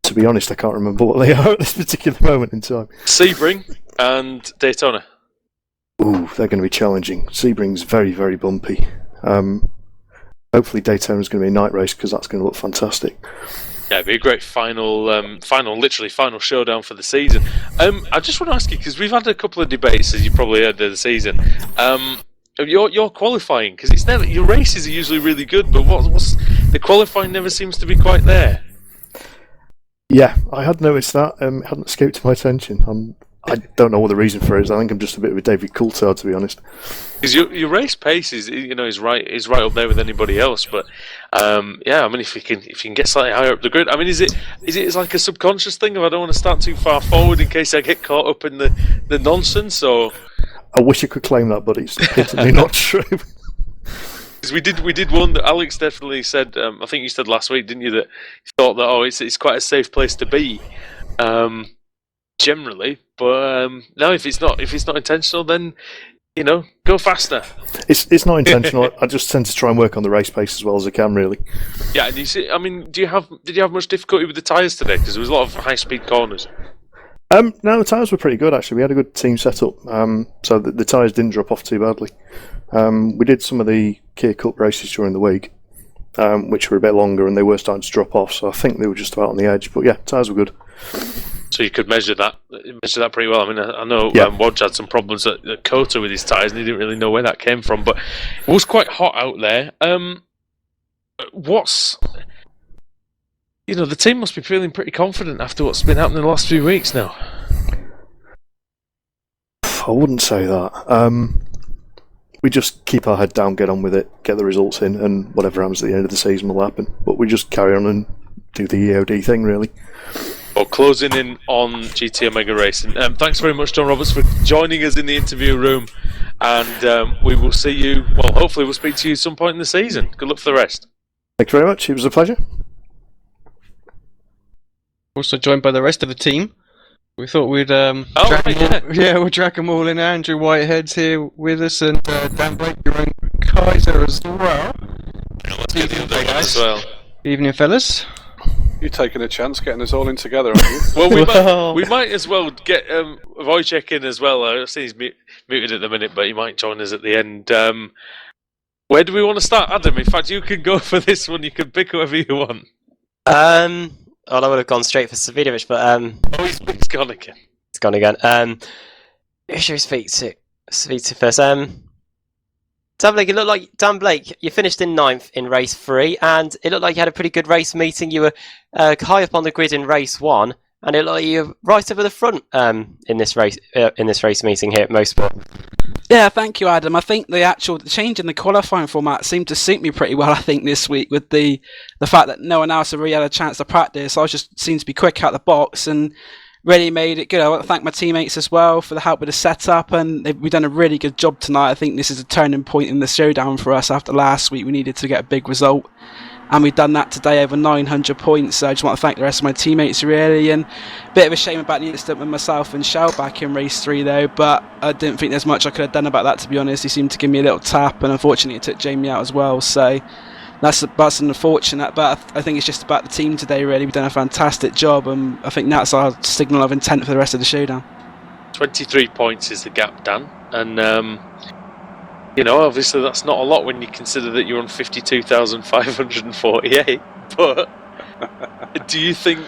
To be honest, I can't remember what they are at this particular moment in time. Sebring and Daytona. Ooh, they're going to be challenging. Sebring's very, very bumpy. Hopefully Daytona's going to be a night race, because that's going to look fantastic. Yeah, it'd be a great final showdown for the season. I just want to ask you, because we've had a couple of debates, as you probably heard, of the season. Your qualifying, because it's never, your races are usually really good, but what's the qualifying never seems to be quite there. Yeah, I had noticed that. It hadn't escaped my attention. I don't know what the reason for it is. I think I'm just a bit of a David Coulthard, to be honest. Because your race pace is right up there with anybody else. But if you can get slightly higher up the grid, is it like a subconscious thing of I don't want to start too far forward in case I get caught up in the nonsense? Or I wish I could claim that, but it's definitely not true. Because we did one that Alex definitely said. I think you said last week, didn't you, that you thought that it's quite a safe place to be. Generally, but no, if it's not intentional, then go faster. It's not intentional. I just tend to try and work on the race pace as well as I can, really. Yeah, and you see, did you have much difficulty with the tyres today? Because there was a lot of high speed corners. No, the tyres were pretty good actually. We had a good team set up, so the tyres didn't drop off too badly. We did some of the Kia Cup races during the week, which were a bit longer, and they were starting to drop off. So I think they were just about on the edge. But yeah, tyres were good. So you could measure that pretty well. I know Wodge had some problems at Kota with his tyres, and he didn't really know where that came from. But it was quite hot out there. The team must be feeling pretty confident after what's been happening the last few weeks now. I wouldn't say that. We just keep our head down, get on with it, get the results in, and whatever happens at the end of the season will happen. But we just carry on and do the EOD thing, really. Well, closing in on GT Omega Racing. Thanks very much, John Roberts, for joining us in the interview room. And we will see you, hopefully we'll speak to you at some point in the season. Good luck for the rest. Thank you very much. It was a pleasure. Also joined by the rest of the team. We thought we'd we'll drag them all in. Andrew Whitehead's here with us, and Dan Blake, your own Kaiser as well. Evening, guys. Evening, fellas. You're taking a chance getting us all in together, aren't you? Well, we might as well get Wojciech in as well. I see he's muted at the minute, but he might join us at the end. Where do we want to start, Adam? In fact, you can go for this one. You can pick whoever you want. I would have gone straight for Savidovic, but he's gone again. It's gone again. Who should we speak to? Speak to first. Dan Blake, it looked like you finished in 9th in race 3, and it looked like you had a pretty good race meeting. You were high up on the grid in race 1, and it looked like you're right over the front in this race meeting here at Mosport. Yeah, thank you, Adam. I think the change in the qualifying format seemed to suit me pretty well, I think, this week, with the fact that no one else had really had a chance to practice. I just seemed to be quick out the box and really made it good. I want to thank my teammates as well for the help with the setup, and we've done a really good job tonight. I think this is a turning point in the showdown for us. After last week, we needed to get a big result, and we've done that today, over 900 points. So I just want to thank the rest of my teammates, really. And a bit of a shame about the incident with myself and Shell back in race 3, though, but I didn't think there's much I could have done about that, to be honest. He seemed to give me a little tap, and unfortunately it took Jamie out as well. So that's unfortunate, but I think it's just about the team today, really. We've done a fantastic job, and I think that's our signal of intent for the rest of the showdown. 23 points is the gap, Dan, and obviously that's not a lot when you consider that you're on 52,548. But do you think,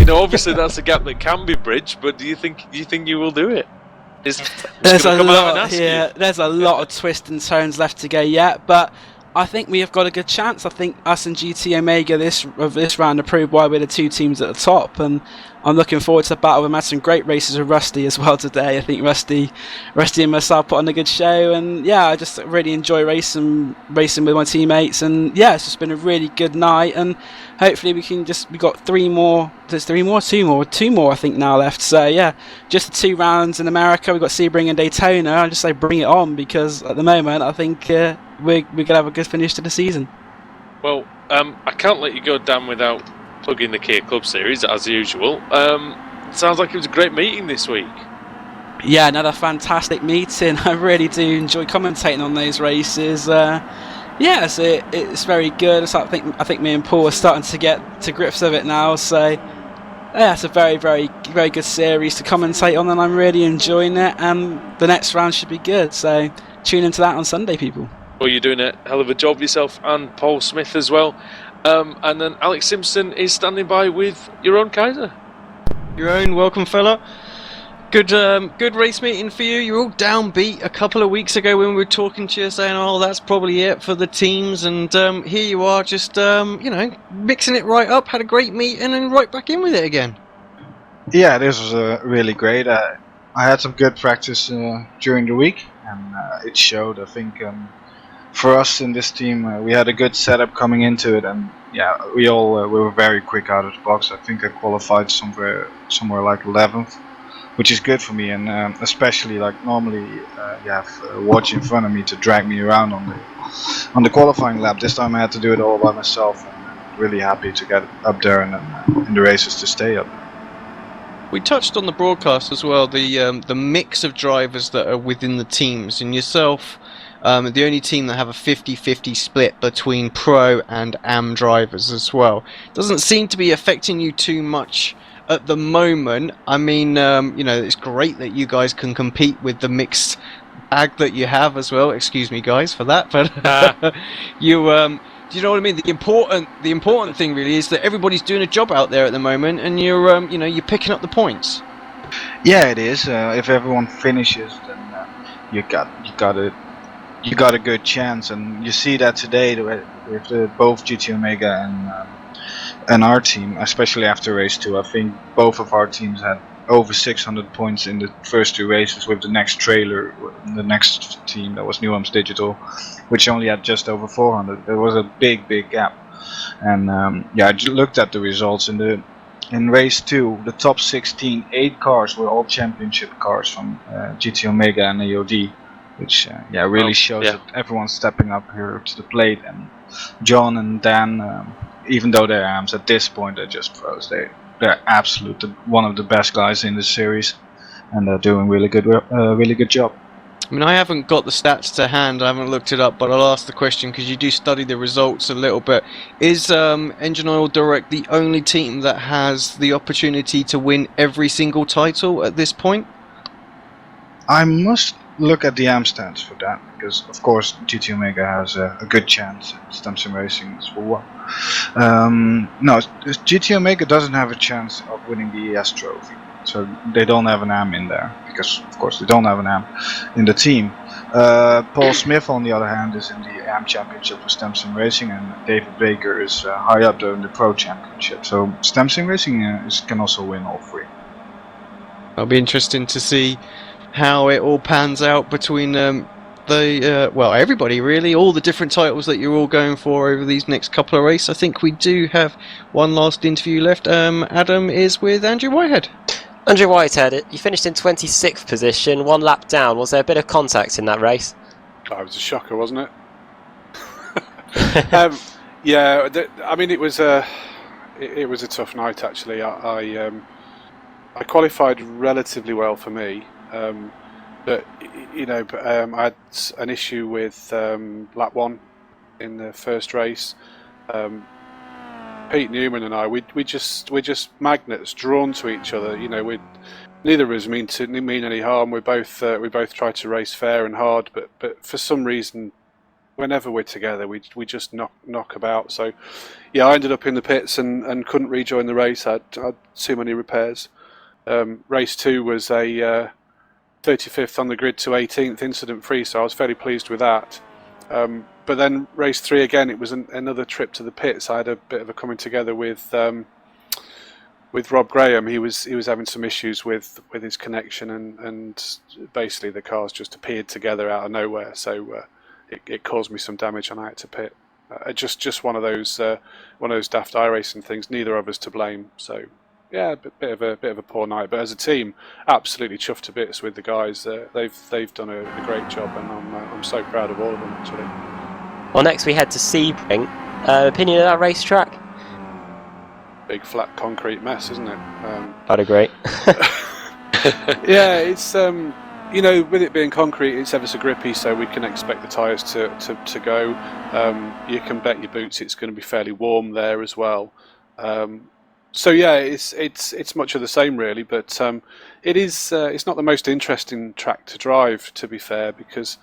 obviously that's a gap that can be bridged, but do you think you will do it? There's a lot here. There's a lot of twists and turns left to go yet, but I think we have got a good chance. I think us and GT Omega this round have proved why we're the two teams at the top, and I'm looking forward to the battle. We've had some great races with Rusty as well today. I think Rusty and myself put on a good show, and yeah, I just really enjoy racing with my teammates, and yeah, it's just been a really good night, and hopefully we got 3 more. There's 2 more I think now left. So yeah, just the 2 rounds in America. We've got Sebring and Daytona. I just say bring it on, because at the moment I think we're gonna have a good finish to the season. Well, I can't let you go, Dan, without plugging the Kia Club Series as usual. Sounds like it was a great meeting this week. Yeah, another fantastic meeting. I really do enjoy commentating on those races. Yeah, so it's very good. So I think me and Paul are starting to get to grips with it now. So yeah, it's a very, very, very good series to commentate on, and I'm really enjoying it. And the next round should be good. So tune into that on Sunday, people. Well, you're doing a hell of a job yourself, and Paul Smith as well. And then Alex Simpson is standing by with your own Kaiser. Your own, welcome fella. Good race meeting for you. You're all downbeat a couple of weeks ago when we were talking to you, saying, "Oh, that's probably it for the teams," and here you are, just mixing it right up. Had a great meeting and right back in with it again. Yeah, this was really great. I had some good practice during the week, and it showed. I think for us in this team, we had a good setup coming into it, and yeah, we were very quick out of the box. I think I qualified somewhere like 11th. Which is good for me, and especially like normally you have a watch in front of me to drag me around on the qualifying lap. This time I had to do it all by myself, and really happy to get up there and in the races to stay up. We touched on the broadcast as well, the mix of drivers that are within the teams, and yourself, the only team that have a 50-50 split between pro and AM drivers as well. Doesn't seem to be affecting you too much at the moment. I mean, it's great that you guys can compete with the mixed bag that you have as well. Excuse me, guys, for that. But do you know what I mean? The important thing really is that everybody's doing a job out there at the moment, and you're picking up the points. Yeah, it is. If everyone finishes, then you got a good chance, and you see that today with both GT Omega and our team, especially after race 2. I think both of our teams had over 600 points in the first 2 races, with the next trailer, the next team that was Newham's Digital, which only had just over 400. There was a big gap, and I looked at the results in race 2. The top 16, 8 cars were all championship cars from GT Omega and AOD, which really shows that everyone's stepping up here to the plate. And John and Dan, even though they're AMs at this point, they're just pros. They're absolutely one of the best guys in this series, and they're doing really good job. I mean, I haven't got the stats to hand, I haven't looked it up, but I'll ask the question because you do study the results a little bit. Is Engine Oil Direct the only team that has the opportunity to win every single title at this point? I must look at the AM stats for that, because of course GT Omega has a good chance at Simpson Racing as well. No, GT Omega doesn't have a chance of winning the ES trophy, so they don't have an AM in there, because of course they don't have an AM in the team. Paul Smith, on the other hand, is in the AM Championship for Simpson Racing, and David Baker is high up there in the Pro Championship. So Simpson Racing can also win all three. It'll be interesting to see how it all pans out between everybody really, all the different titles that you're all going for over these next couple of races. I think we do have one last interview left. Adam is with Andrew Whitehead. Andrew Whitehead, you finished in 26th position, 1 lap down. Was there a bit of contact in that race? That was a shocker, wasn't it? I mean, it was a tough night actually. I qualified relatively well for me, but I had an issue with lap 1 in the first race. Pete Newman and I, we're just magnets drawn to each other. Neither of us mean any harm. We both try to race fair and hard, but for some reason, whenever we're together, we just knock about. So, yeah, I ended up in the pits and couldn't rejoin the race. I had too many repairs. Race 2 was a 35th on the grid to 18th incident free, so I was fairly pleased with that. But then race 3 again, it was another trip to the pits. I had a bit of a coming together with Rob Graham. He was having some issues with his connection, and basically the cars just appeared together out of nowhere. So it caused me some damage, and I had to pit. Just one of those daft iRacing things. Neither of us to blame. So yeah, a bit of a poor night. But as a team, absolutely chuffed to bits with the guys. They've done a great job, and I'm so proud of all of them actually. Well, next we head to Sebring. Opinion of that racetrack? Big flat concrete mess, isn't it? I'd agree. Yeah, it's with it being concrete, it's ever so grippy, so we can expect the tyres to go. You can bet your boots it's going to be fairly warm there as well. So yeah, it's much of the same really, but it's not the most interesting track to drive, to be fair, because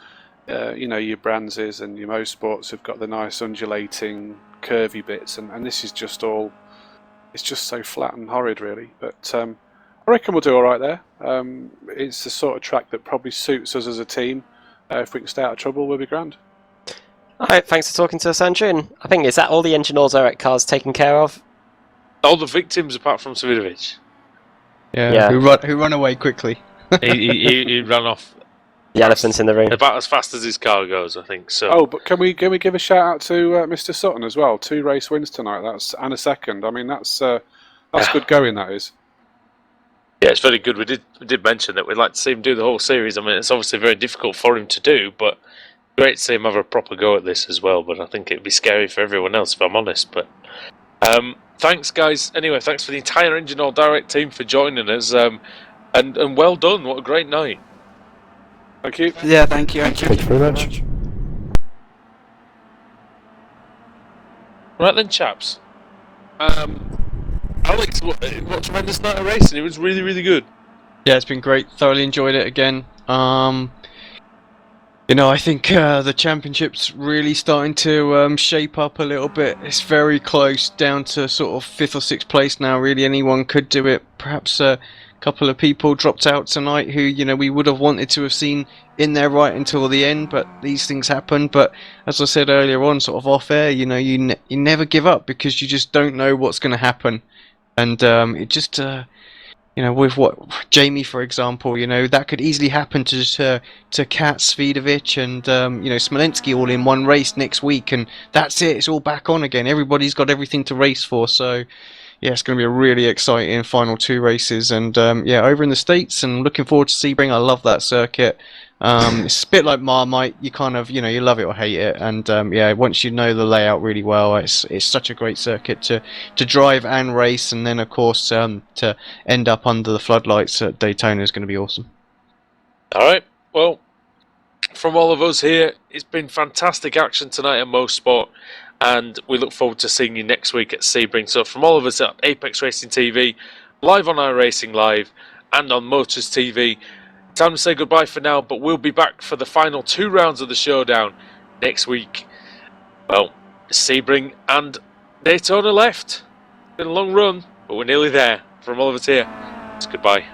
your Brands and your Mosports have got the nice undulating curvy bits, and this is just all, it's just so flat and horrid really. But I reckon we'll do all right there. It's the sort of track that probably suits us as a team. If we can stay out of trouble, we'll be grand. Alright, thanks for talking to us, Andrew. And I think, is that all the Engine All Direct cars taken care of? All the victims apart from Savidovic. Yeah. Who run away quickly. he ran off. The elephants in the room. About as fast as his car goes, I think. So. Oh, but can we give a shout out to Mr. Sutton as well? 2 race wins tonight. And a second. I mean, that's good going. That is. Yeah, it's very good. We did mention that we'd like to see him do the whole series. I mean, it's obviously very difficult for him to do, but great to see him have a proper go at this as well. But I think it'd be scary for everyone else, if I'm honest. But thanks, guys. Anyway, thanks for the entire Engine All Direct team for joining us. And well done. What a great night. Thank you. Yeah, thank you. Thank you very much. Right then, chaps. Alex, what tremendous night of racing. It was really, really good. Yeah, it's been great. Thoroughly enjoyed it again. I think the championship's really starting to shape up a little bit. It's very close, down to sort of 5th or 6th place now. Really, anyone could do it. Perhaps a couple of people dropped out tonight who, we would have wanted to have seen in there right until the end, but these things happen. But as I said earlier on, sort of off air, you never give up, because you just don't know what's going to happen. And it just, with what Jamie, for example, that could easily happen to Kat, Svidovic, and Smolensky all in one race next week, and that's it. It's all back on again. Everybody's got everything to race for. So yeah, it's going to be a really exciting final 2 races, and over in the States, and looking forward to Sebring. I love that circuit. It's a bit like Marmite. You kind of, you love it or hate it, and once you know the layout really well, it's such a great circuit to drive and race, and then of course to end up under the floodlights at Daytona is going to be awesome. All right, well, from all of us here, it's been fantastic action tonight at Mosport, and we look forward to seeing you next week at Sebring. So from all of us at Apex Racing TV, live on iRacing Live and on Motors TV, time to say goodbye for now, but we'll be back for the final 2 rounds of the showdown next week. Well, Sebring and Daytona left. It's been a long run, but we're nearly there. From all of us here, it's goodbye.